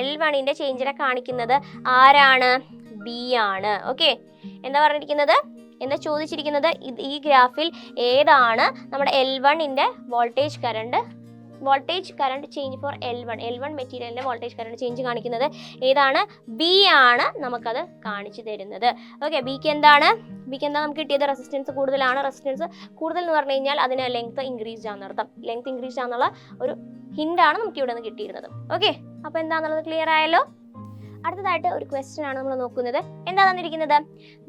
L1ന്റെ ചേഞ്ചിനെ കാണിക്കുന്നത് ആരാണ്, ബി ആണ്. ഓക്കെ, എന്താ പറഞ്ഞിരിക്കുന്നത്, എന്താ ചോദിച്ചിരിക്കുന്നത്, ഈ ഗ്രാഫിൽ ഏതാണ് നമ്മുടെ L1ന്റെ voltage current change for L1 മെറ്റീരിയലിൻ്റെ വോൾട്ടേജ് കറണ്ട് ചേഞ്ച് കാണിക്കുന്നത് ഏതാണ്, ബി ആണ് നമുക്കത് കാണിച്ചു തരുന്നത്. ഓക്കെ, ബിക്ക് എന്താ നമുക്ക് കിട്ടിയത്, റെസിസ്റ്റൻസ് കൂടുതലാണ്. റെസിസ്റ്റൻസ് കൂടുതൽ എന്ന് പറഞ്ഞു കഴിഞ്ഞാൽ അതിന് ലെങ്ത് ഇൻക്രീസ്ഡ് ആണെന്നർത്ഥം. ലെങ്ത് ഇൻക്രീസ്ഡ് ആണെന്നുള്ള ഒരു ഹിൻ്റാണ് നമുക്ക് ഇവിടെ നിന്ന് കിട്ടിയിരുന്നത്. ഓക്കെ, അപ്പോൾ എന്താണെന്നുള്ളത് ക്ലിയർ ആയല്ലോ. അടുത്തതായിട്ട് ഒരു ക്വസ്റ്റ്യൻ ആണ് നമ്മൾ നോക്കുന്നത്. എന്താ തന്നിരിക്കുന്നത്,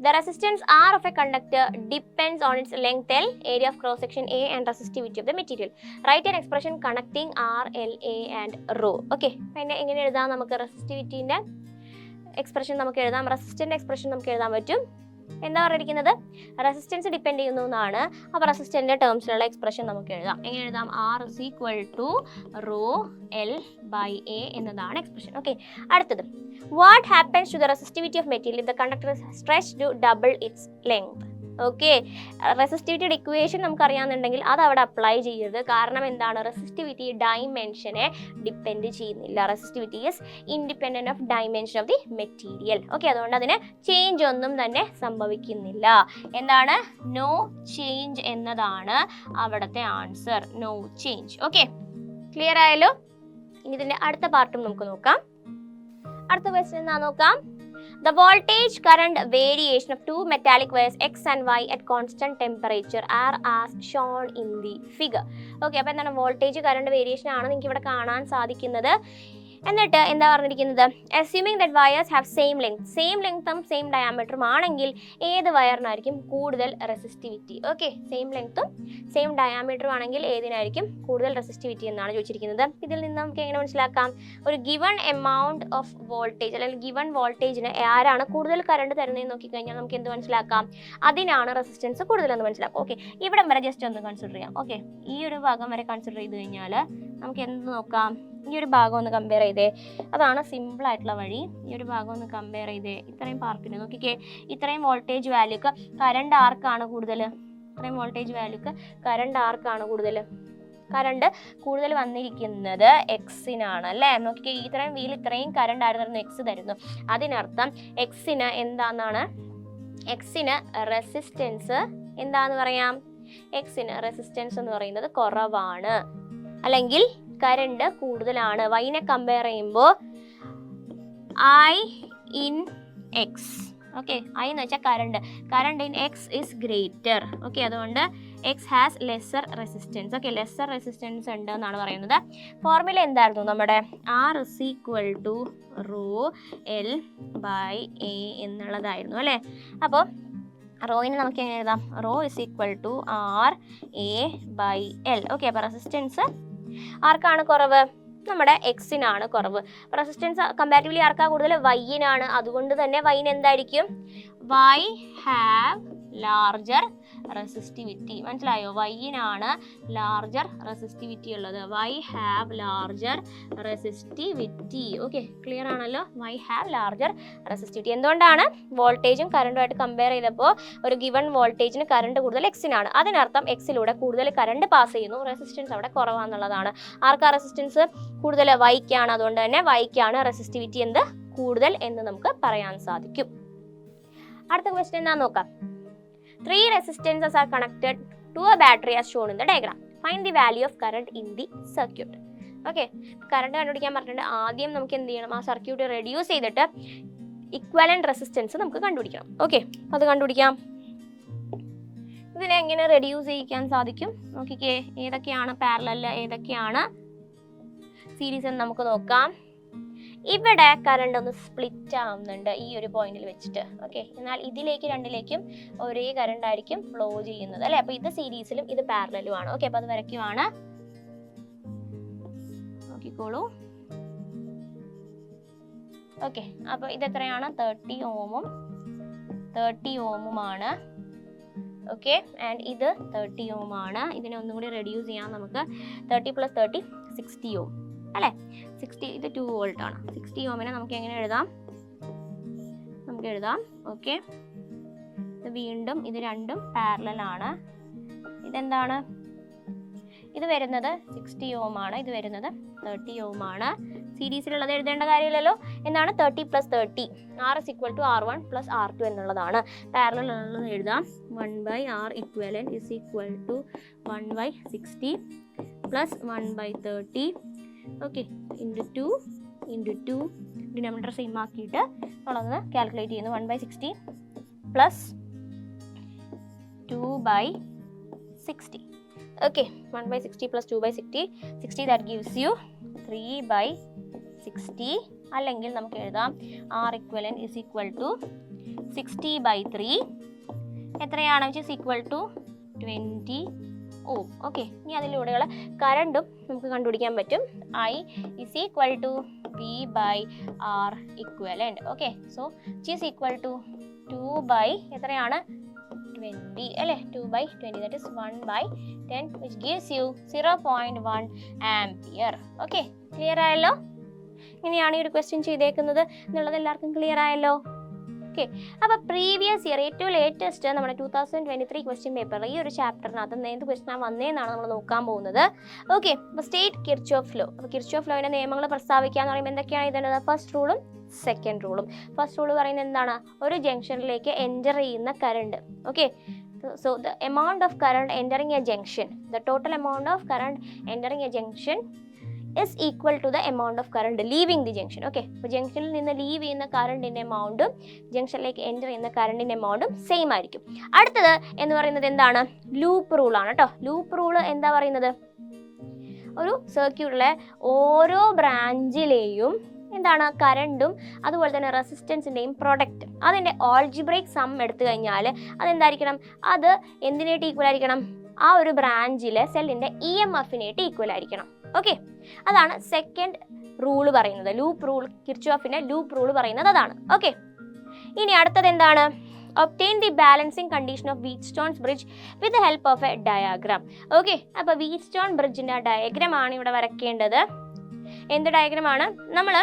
the resistance R of a conductor depends on its length L, area of cross section A and resistivity of the material. Right an expression connecting R, L, A and rho. Okay, പിന്നെ എങ്ങനെ എഴുതാം, നമുക്ക് റെസിസ്റ്റിവിറ്റീൻ്റെ expression നമുക്ക് എഴുതാം, resistant expression നമുക്ക് എഴുതാൻ പറ്റും. എന്താ പറഞ്ഞിരിക്കുന്നത്? റെസിസ്റ്റൻസ് ഡിപ്പെൻഡ് ചെയ്യുന്നു എന്നാണ്. അപ്പോൾ റെസിസ്റ്റൻസിന്റെ ടേംസിലുള്ള എക്സ്പ്രഷൻ നമുക്ക് എഴുതാം. എങ്ങനെ എഴുതാം? R is equal to rho L by A എന്നതാണ് എക്സ്പ്രഷൻ. ഓക്കെ, അടുത്തത് what happens to the resistivity of material if the conductor is stretched to double its length? Okay, റെസിസ്റ്റിവിറ്റിയുടെ ഇക്വേഷൻ നമുക്ക് അറിയാമെന്നുണ്ടെങ്കിൽ അത് അവിടെ അപ്ലൈ ചെയ്യരുത്. കാരണം എന്താണ്? റെസിസ്റ്റിവിറ്റി ഡൈമെൻഷനെ ഡിപ്പെൻഡ് ചെയ്യുന്നില്ല. Resistivity is independent of dimension of the material. Okay, അതുകൊണ്ട് അതിന് ചേഞ്ച് ഒന്നും തന്നെ സംഭവിക്കുന്നില്ല. എന്താണ്? നോ ചേഞ്ച് എന്നതാണ് അവിടുത്തെ answer. No change. Okay, clear ആയല്ലോ? ഇനി ഇതിന്റെ അടുത്ത പാർട്ടും നമുക്ക് നോക്കാം. അടുത്ത ക്വസ്റ്റ്യൻ എന്താ നോക്കാം. The voltage current variation of two metallic wires X and Y at constant temperature are as shown in the figure. Okay, അപ്പോൾ എന്താണ്? വോൾട്ടേജ് കറണ്ട് വേരിയേഷൻ ആണ് നിങ്ങൾക്ക് ഇവിടെ കാണാൻ സാധിക്കുന്നത്. എന്നിട്ട് എന്താ പറഞ്ഞിരിക്കുന്നത്? Assuming that wires have same ലെങ്ത്തും സെയിം ഡയാമീറ്ററും ആണെങ്കിൽ ഏത് വയറിനായിരിക്കും കൂടുതൽ റെസിസ്റ്റിവിറ്റി? ഓക്കെ, സെയിം ലെങ്ത്തും സെയിം ഡയാമീറ്ററും ആണെങ്കിൽ ഏതിനായിരിക്കും കൂടുതൽ റെസിസ്റ്റിവിറ്റി എന്നാണ് ചോദിച്ചിരിക്കുന്നത്. ഇതിൽ നിന്ന് നമുക്ക് എങ്ങനെ മനസ്സിലാക്കാം? ഒരു ഗിവൺ എമൗണ്ട് ഓഫ് വോൾട്ടേജ് അല്ലെങ്കിൽ ഗിവൺ വോൾട്ടേജിന് ആരാണ് കൂടുതൽ കറണ്ട് തരുന്നതെന്ന് നോക്കിക്കഴിഞ്ഞാൽ നമുക്ക് എന്ത് മനസ്സിലാക്കാം? അതിനാണ് റെസിസ്റ്റൻസ് കൂടുതലെന്ന് മനസ്സിലാക്കാം. ഓക്കെ, ഇവിടം വരെ ജസ്റ്റ് ഒന്ന് കൺസിഡർ ചെയ്യാം. ഓക്കെ, ഈ ഒരു ഭാഗം വരെ കൺസിഡർ ചെയ്ത് കഴിഞ്ഞാൽ നമുക്ക് എന്ത് നോക്കാം? ഈ ഒരു ഭാഗം ഒന്ന് കമ്പയർ ചെയ്തേ. അതാണ് സിമ്പിൾ ആയിട്ടുള്ള വഴി. ഈ ഒരു ഭാഗം ഒന്ന് കമ്പയർ ചെയ്തേ. ഇത്രയും പാർട്ടിന് നോക്കിക്കേ. ഇത്രയും വോൾട്ടേജ് വാല്യൂക്ക് കറണ്ട് ആർക്കാണ് കൂടുതൽ? ഇത്രയും വോൾട്ടേജ് വാല്യൂക്ക് കറണ്ട് ആർക്കാണ് കൂടുതൽ? കറണ്ട് കൂടുതൽ വന്നിരിക്കുന്നത് എക്സിനാണ് അല്ലേ? നോക്കിക്കേ, ഇത്രയും വീൽ ഇത്രയും കറണ്ട് ആയിരുന്നു എക്സ് തരുന്നു. അതിനർത്ഥം എക്സിന് എന്താണെന്നാണ്? എക്സിന് റെസിസ്റ്റൻസ് എന്താന്ന് പറയാം? എക്സിന് റെസിസ്റ്റൻസ് എന്ന് പറയുന്നത് കുറവാണ്, അല്ലെങ്കിൽ കറണ്ട് കൂടുതലാണ്. വൈനെ കമ്പയർ ചെയ്യുമ്പോൾ I in X. Okay, I എന്ന് വെച്ചാൽ current in X is greater. Okay, അതുകൊണ്ട് X has lesser resistance. Okay, lesser resistance ഉണ്ട് എന്നാണ് പറയുന്നത്. ഫോർമുല എന്തായിരുന്നു നമ്മുടെ? R is equal to rho L by A എന്നുള്ളതായിരുന്നു അല്ലേ? അപ്പോൾ റോയിനെ നമുക്ക് എങ്ങനെ എഴുതാം? Rho is equal to R A by L. Okay, അപ്പോൾ റെസിസ്റ്റൻസ് ആർക്കാണ് കുറവ്? നമ്മുടെ എക്സിനാണ് കുറവ്. റെസിസ്റ്റൻസ് കമ്പാരിറ്റീവ്ലി ആർക്കാ കൂടുതൽ? വൈയിനാണ്. അതുകൊണ്ട് തന്നെ വൈന് എന്തായിരിക്കും? Y have larger resistivity. മനസ്സിലായോ? വൈയിനാണ് ലാർജർ റെസിസ്റ്റിവിറ്റി ഉള്ളത്. Y have larger resistivity. Okay, clear ആണല്ലോ? Y have larger resistivity. എന്തുകൊണ്ടാണ്? വോൾട്ടേജും കറണ്ടുമായിട്ട് കമ്പയർ ചെയ്തപ്പോൾ ഒരു ഗിവൺ വോൾട്ടേജിന് കറണ്ട് കൂടുതൽ എക്സിനാണ്. അതിനർത്ഥം എക്സിലൂടെ കൂടുതൽ കറണ്ട് പാസ് ചെയ്യുന്നു, റെസിസ്റ്റൻസ് അവിടെ കുറവാന്നുള്ളതാണ്. ആർക്കാ റെസിസ്റ്റൻസ് കൂടുതൽ? വൈക്കാണ്. അതുകൊണ്ട് തന്നെ വൈക്കാണ് റെസിസ്റ്റിവിറ്റി എന്ത് കൂടുതൽ എന്ന് നമുക്ക് പറയാൻ സാധിക്കും. അടുത്ത ക്വസ്റ്റ്യൻ എന്താ നോക്കാം. 3 resistances are connected to a battery as shown in the diagram. Find the value of current in the circuit. Okay, current കണ്ടുപിടിക്കാൻ പറഞ്ഞിട്ടുണ്ട്. ആദ്യം നമുക്ക് എന്ത് ചെയ്യണം? ആ സർക്യൂട്ട് റെഡ്യൂസ് ചെയ്തിട്ട് ഇക്വലന്റ് റെസിസ്റ്റൻസ് നമുക്ക് കണ്ടുപിടിക്കണം. ഓക്കെ, അത് കണ്ടുപിടിക്കാം. ഇതിനെ എങ്ങനെ റെഡ്യൂസ് ചെയ്യിക്കാൻ സാധിക്കും? നോക്കിക്കേ, ഏതൊക്കെയാണ് പാരലൽ, ഏതൊക്കെയാണ് സീരീസ് എന്ന് നമുക്ക് നോക്കാം. ഇവിടെ കറണ്ട് ഒന്ന് സ്പ്ലിറ്റ് ആവുന്നുണ്ട് ഈ ഒരു പോയിന്റിൽ വെച്ചിട്ട്. ഓക്കെ, എന്നാൽ ഇതിലേക്ക് രണ്ടിലേക്കും ഒരേ കറണ്ട് ആയിരിക്കും ഫ്ലോ ചെയ്യുന്നത് അല്ലേ? അപ്പോൾ ഇത് സീരീസിലും ഇത് പാരലലും ആണ്. ഓക്കെ, അപ്പോൾ അത് വരയ്ക്കുവാണ്. നോക്കിക്കോളൂ. ഓക്കെ, അപ്പോൾ ഇത് എത്രയാണ്? 30 ഓമുമാണ്. ഓക്കെ, ആൻഡ് ഇത് 30 ഓമാണ്. ഇതിനെ ഒന്നും കൂടി റെഡ്യൂസ് ചെയ്യാം നമുക്ക്. 30 + 30 60 ഓം അല്ലേ? 60, ഇത് 2 വോൾട്ട് ആണ്. 60 ഓമിനെ നമുക്ക് എങ്ങനെ എഴുതാം? നമുക്ക് എഴുതാം. ഓക്കെ, ഇത് വീണ്ടും ഇത് രണ്ടും പാരലൽ ആണ്. ഇതെന്താണ്? ഇത് വരുന്നത് 60 ഓം ആണ്, ഇത് വരുന്നത് 30 ഓം ആണ്. സീരീസിലുള്ളത് എഴുതേണ്ട കാര്യമില്ലല്ലോ. എന്താണ് 30 + 30? R is equal to R1 + R2 എന്നുള്ളതാണ്. പാരലൽ ഉള്ളത് എഴുതാം. 1/R equivalent is equal to 1/60 + 1/30. Okay, into 2 denominator same ആക്കിയിട്ട് നമ്മളൊന്ന് കാൽക്കുലേറ്റ് ചെയ്യുന്നു. 1/60 + 2/60. Okay, 1/60 + 2/60, 60 that gives you 3/60. അല്ലെങ്കിൽ നമുക്ക് എഴുതാം R equivalent is equal to 60/3. എത്രയാണ്? which is equal to 20 ohm. Okay, ഇനി അതിലൂടെയുള്ള കറണ്ടും നമുക്ക് കണ്ടുപിടിക്കാൻ പറ്റും. I is equal to V/R equivalent. Okay, so which is equal to 2 എത്രയാണ് 20 അല്ലേ 2/20 that is 1/10 which gives you 0.1 ampere. Okay clear ആയല്ലോ? ഇങ്ങനെയാണ് ഈ ഒരു ക്വസ്റ്റ്യൻ ചെയ്തേക്കുന്നത് എന്നുള്ളത് എല്ലാവർക്കും ക്ലിയർ ആയല്ലോ? ഓക്കെ അപ്പോൾ പ്രീവിയസ് ഇയർ ഏറ്റവും ലേറ്റസ്റ്റ് നമ്മുടെ 2023 ക്വസ്റ്റ്യൻ പേപ്പറിൽ ഈ ഒരു ചാപ്റ്ററിനകത്ത് എന്ത് ക്വസ്റ്റ്യൻ വന്നതെന്നാണ് നമ്മൾ നോക്കാൻ പോകുന്നത്. ഓക്കെ അപ്പോൾ സ്റ്റേറ്റ് കിർച്ചോഫ് ലോ. അപ്പോൾ കിർച്ചോഫ് ലോയുടെ നിയമങ്ങൾ പ്രസ്താവിക്കുക എന്ന് പറയുമ്പോൾ എന്തൊക്കെയാണ് ഇതുള്ളത്? ഫസ്റ്റ് റൂളും സെക്കൻഡ് റൂളും. ഫസ്റ്റ് റൂൾ പറയുന്നത് എന്താണ്? ഒരു ജംഗ്ഷനിലേക്ക് എൻ്റർ ചെയ്യുന്ന current. Okay so the amount of current entering a junction, the total amount of current entering a junction is equal to the amount of current leaving the junction. Okay, അപ്പോൾ ജംഗ്ഷനിൽ നിന്ന് leave ചെയ്യുന്ന കറണ്ടിൻ്റെ എമൗണ്ടും ജംഗ്ഷനിലേക്ക് enter ചെയ്യുന്ന കറണ്ടിൻ്റെ എമൗണ്ടും same ആയിരിക്കും. അടുത്തത് എന്ന് പറയുന്നത് എന്താണ്? ലൂപ്പ് റൂളാണ് കേട്ടോ. ലൂപ്പ് റൂള് എന്താ പറയുന്നത്? ഒരു സർക്യൂട്ടിലെ ഓരോ ബ്രാഞ്ചിലെയും എന്താണ് കറണ്ടും അതുപോലെ തന്നെ റെസിസ്റ്റൻസിൻ്റെയും പ്രൊഡക്റ്റ് അതിൻ്റെ ആൾജിബ്രൈക് സം എടുത്തു കഴിഞ്ഞാൽ അതെന്തായിരിക്കണം? അത് എന്തിനായിട്ട് ഈക്വൽ ആയിരിക്കണം? ആ ഒരു ബ്രാഞ്ചിലെ സെല്ലിൻ്റെ EMFനായിട്ട് ഈക്വൽ ആയിരിക്കണം. ഓക്കെ അതാണ് സെക്കൻഡ് റൂള് പറയുന്നത്. ലൂപ്പ് റൂൾ, കിർച്ചോഫിൻ്റെ ലൂപ്പ് റൂൾ പറയുന്നത് അതാണ്. ഓക്കെ ഇനി അടുത്തത് എന്താണ്? obtain the balancing condition of Wheatstone's bridge with the help of a diagram. Okay അപ്പോൾ വീറ്റ്സ്റ്റോൺ ബ്രിഡ്ജിൻ്റെ ഡയഗ്രാം ആണ് ഇവിടെ വരയ്ക്കേണ്ടത്. എന്ത് ഡയഗ്രമാണ്? നമ്മൾ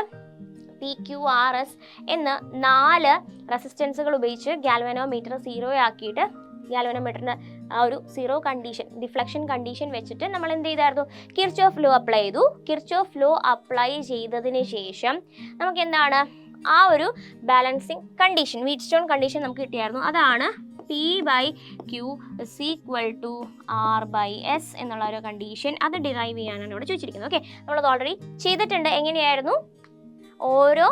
PQRS എന്ന 4 റെസിസ്റ്റൻസുകൾ ഉപയോഗിച്ച് ഗാൽവനോമീറ്റർ 0 ആക്കിയിട്ട് ഗാൽവനോമീറ്ററിന് ആ ഒരു 0 കണ്ടീഷൻ ഡിഫ്ലക്ഷൻ കണ്ടീഷൻ വെച്ചിട്ട് നമ്മൾ എന്ത് ചെയ്തായിരുന്നു? കിർച്ചോഫ് ലോ അപ്ലൈ ചെയ്തു. കിർച്ചോഫ് ലോ അപ്ലൈ ചെയ്തതിന് ശേഷം നമുക്ക് എന്താണ് ആ ഒരു ബാലൻസിങ് കണ്ടീഷൻ വീറ്റ്സ്റ്റോൺ കണ്ടീഷൻ നമുക്ക് കിട്ടിയായിരുന്നു. അതാണ് P/Q is equal to R/S എന്നുള്ള ഒരു കണ്ടീഷൻ. അത് ഡിറൈവ് ചെയ്യാനാണ് ഇവിടെ ചോദിച്ചിരിക്കുന്നത്. ഓക്കെ നമ്മളത് ഓൾറെഡി ചെയ്തിട്ടുണ്ട്. എങ്ങനെയായിരുന്നു? ഓരോ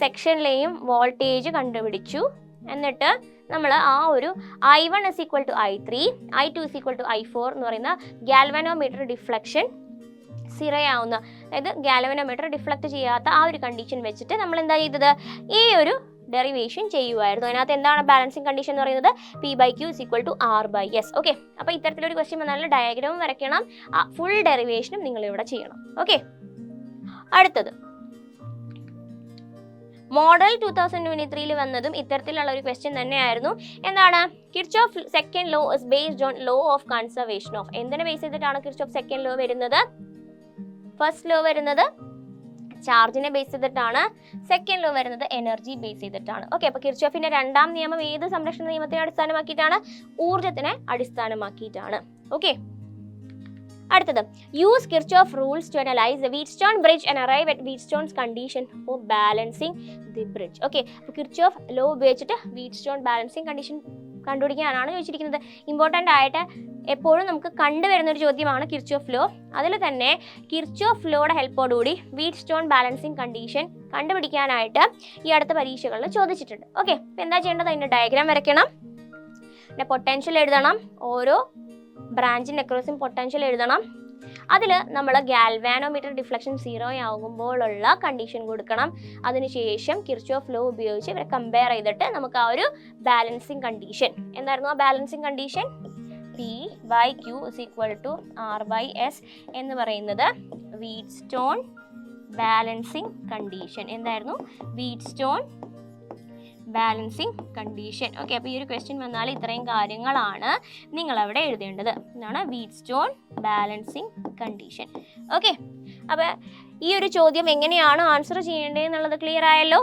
സെക്ഷനിലെയും വോൾട്ടേജ് കണ്ടുപിടിച്ചു. എന്നിട്ട് നമ്മൾ ആ ഒരു I1 is equal to I3, I2 is equal to I4 എന്ന് പറയുന്ന ഗാൽവനോമീറ്റർ ഡിഫ്ലക്ഷൻ 0 ആവുന്ന, അതായത് ഗാൽവനോമീറ്റർ ഡിഫ്ലക്ട് ചെയ്യാത്ത ആ ഒരു കണ്ടീഷൻ വെച്ചിട്ട് നമ്മൾ എന്താ ചെയ്തത്? ഈ ഒരു ഡെറിവേഷൻ ചെയ്യുമായിരുന്നു. അതിനകത്ത് എന്താണ് ബാലൻസിങ് കണ്ടീഷൻ എന്ന് പറയുന്നത്? P/Q is equal to R/S. Okay അപ്പോൾ ഇത്തരത്തിലൊരു ക്വസ്റ്റ്യൻ വന്നാൽ ഡയഗ്രാമും വരയ്ക്കണം, ഫുൾ ഡെറിവേഷനും നിങ്ങൾ ഇവിടെ ചെയ്യണം. ഓക്കെ അടുത്തത് മോഡൽ 2023 വന്നതും ഇത്തരത്തിലുള്ള ഒരു ക്വസ്റ്റ്യൻ തന്നെയായിരുന്നു. എന്താണ്? Kirchhoff second law is based on law of conservation of. എന്തിനെ ബേസ് ചെയ്തിട്ടാണ് കിർച്ചോഫ് സെക്കൻഡ് ലോ വരുന്നത്? ഫസ്റ്റ് ലോ വരുന്നത് ചാർജിനെ ബേസ് ചെയ്തിട്ടാണ്. സെക്കൻഡ് ലോ വരുന്നത് എനർജി ബേസ് ചെയ്തിട്ടാണ്. ഓക്കെ അപ്പോൾ കിർച്ചോഫിന്റെ രണ്ടാം നിയമം ഏത് സംരക്ഷണ നിയമത്തിനെ അടിസ്ഥാനമാക്കിയിട്ടാണ്? ഊർജ്ജത്തിനെ അടിസ്ഥാനമാക്കിയിട്ടാണ്. ഓക്കെ അടുത്തത് use Kirchhoff rules to analyse the Wheatstone bridge and arrive at Wheatstone's condition for balancing the bridge. Okay അപ്പോൾ കിർച്ചോഫ് ലോ ഉപയോഗിച്ചിട്ട് വീറ്റ്സ്റ്റോൺ ബാലൻസിങ് കണ്ടീഷൻ കണ്ടുപിടിക്കാനാണ് ചോദിച്ചിരിക്കുന്നത്. ഇമ്പോർട്ടൻ്റ് ആയിട്ട് എപ്പോഴും നമുക്ക് കണ്ടുവരുന്ന ഒരു ചോദ്യമാണ് കിർച്ചോഫ് ലോ. അതിൽ തന്നെ കിർച്ചോഫ് ലോയുടെ ഹെൽപ്പോടുകൂടി വീറ്റ്സ്റ്റോൺ ബാലൻസിങ് കണ്ടീഷൻ കണ്ടുപിടിക്കാനായിട്ട് ഈ അടുത്ത പരീക്ഷകളിൽ ചോദിച്ചിട്ടുണ്ട്. ഓക്കെ അപ്പോൾ എന്താ ചെയ്യേണ്ടത്? അതിൻ്റെ ഡയഗ്രാം വരയ്ക്കണം, പിന്നെ പൊട്ടൻഷ്യൽ എഴുതണം, ഓരോ ബ്രാഞ്ചിൻ്റെ അക്രോസും പൊട്ടൻഷ്യൽ എഴുതണം. അതിൽ നമ്മൾ ഗാൽവാനോമീറ്റർ ഡിഫ്ലക്ഷൻ 0 ആകുമ്പോഴുള്ള കണ്ടീഷൻ കൊടുക്കണം. അതിനുശേഷം കിർച്ചോഫ് ലോ ഉപയോഗിച്ച് ഇവരെ കമ്പയർ ചെയ്തിട്ട് നമുക്ക് ആ ഒരു ബാലൻസിങ് കണ്ടീഷൻ എന്തായിരുന്നു? ആ balancing condition P/Q is equal to R/S എന്ന് പറയുന്നത് വീറ്റ്സ്റ്റോൺ ബാലൻസിങ് കണ്ടീഷൻ. എന്തായിരുന്നു? Whetstone balancing condition. ഓക്കെ അപ്പോൾ ഈ ഒരു ക്വസ്റ്റ്യൻ വന്നാൽ ഇത്രയും കാര്യങ്ങളാണ് നിങ്ങളവിടെ എഴുതേണ്ടത്. ഇതാണ് വീറ്റ്സ്റ്റോൺ ബാലൻസിങ് കണ്ടീഷൻ. ഓക്കെ അപ്പോൾ ഈ ഒരു ചോദ്യം എങ്ങനെയാണ് ആൻസർ ചെയ്യേണ്ടത് എന്നുള്ളത് ക്ലിയർ ആയല്ലോ?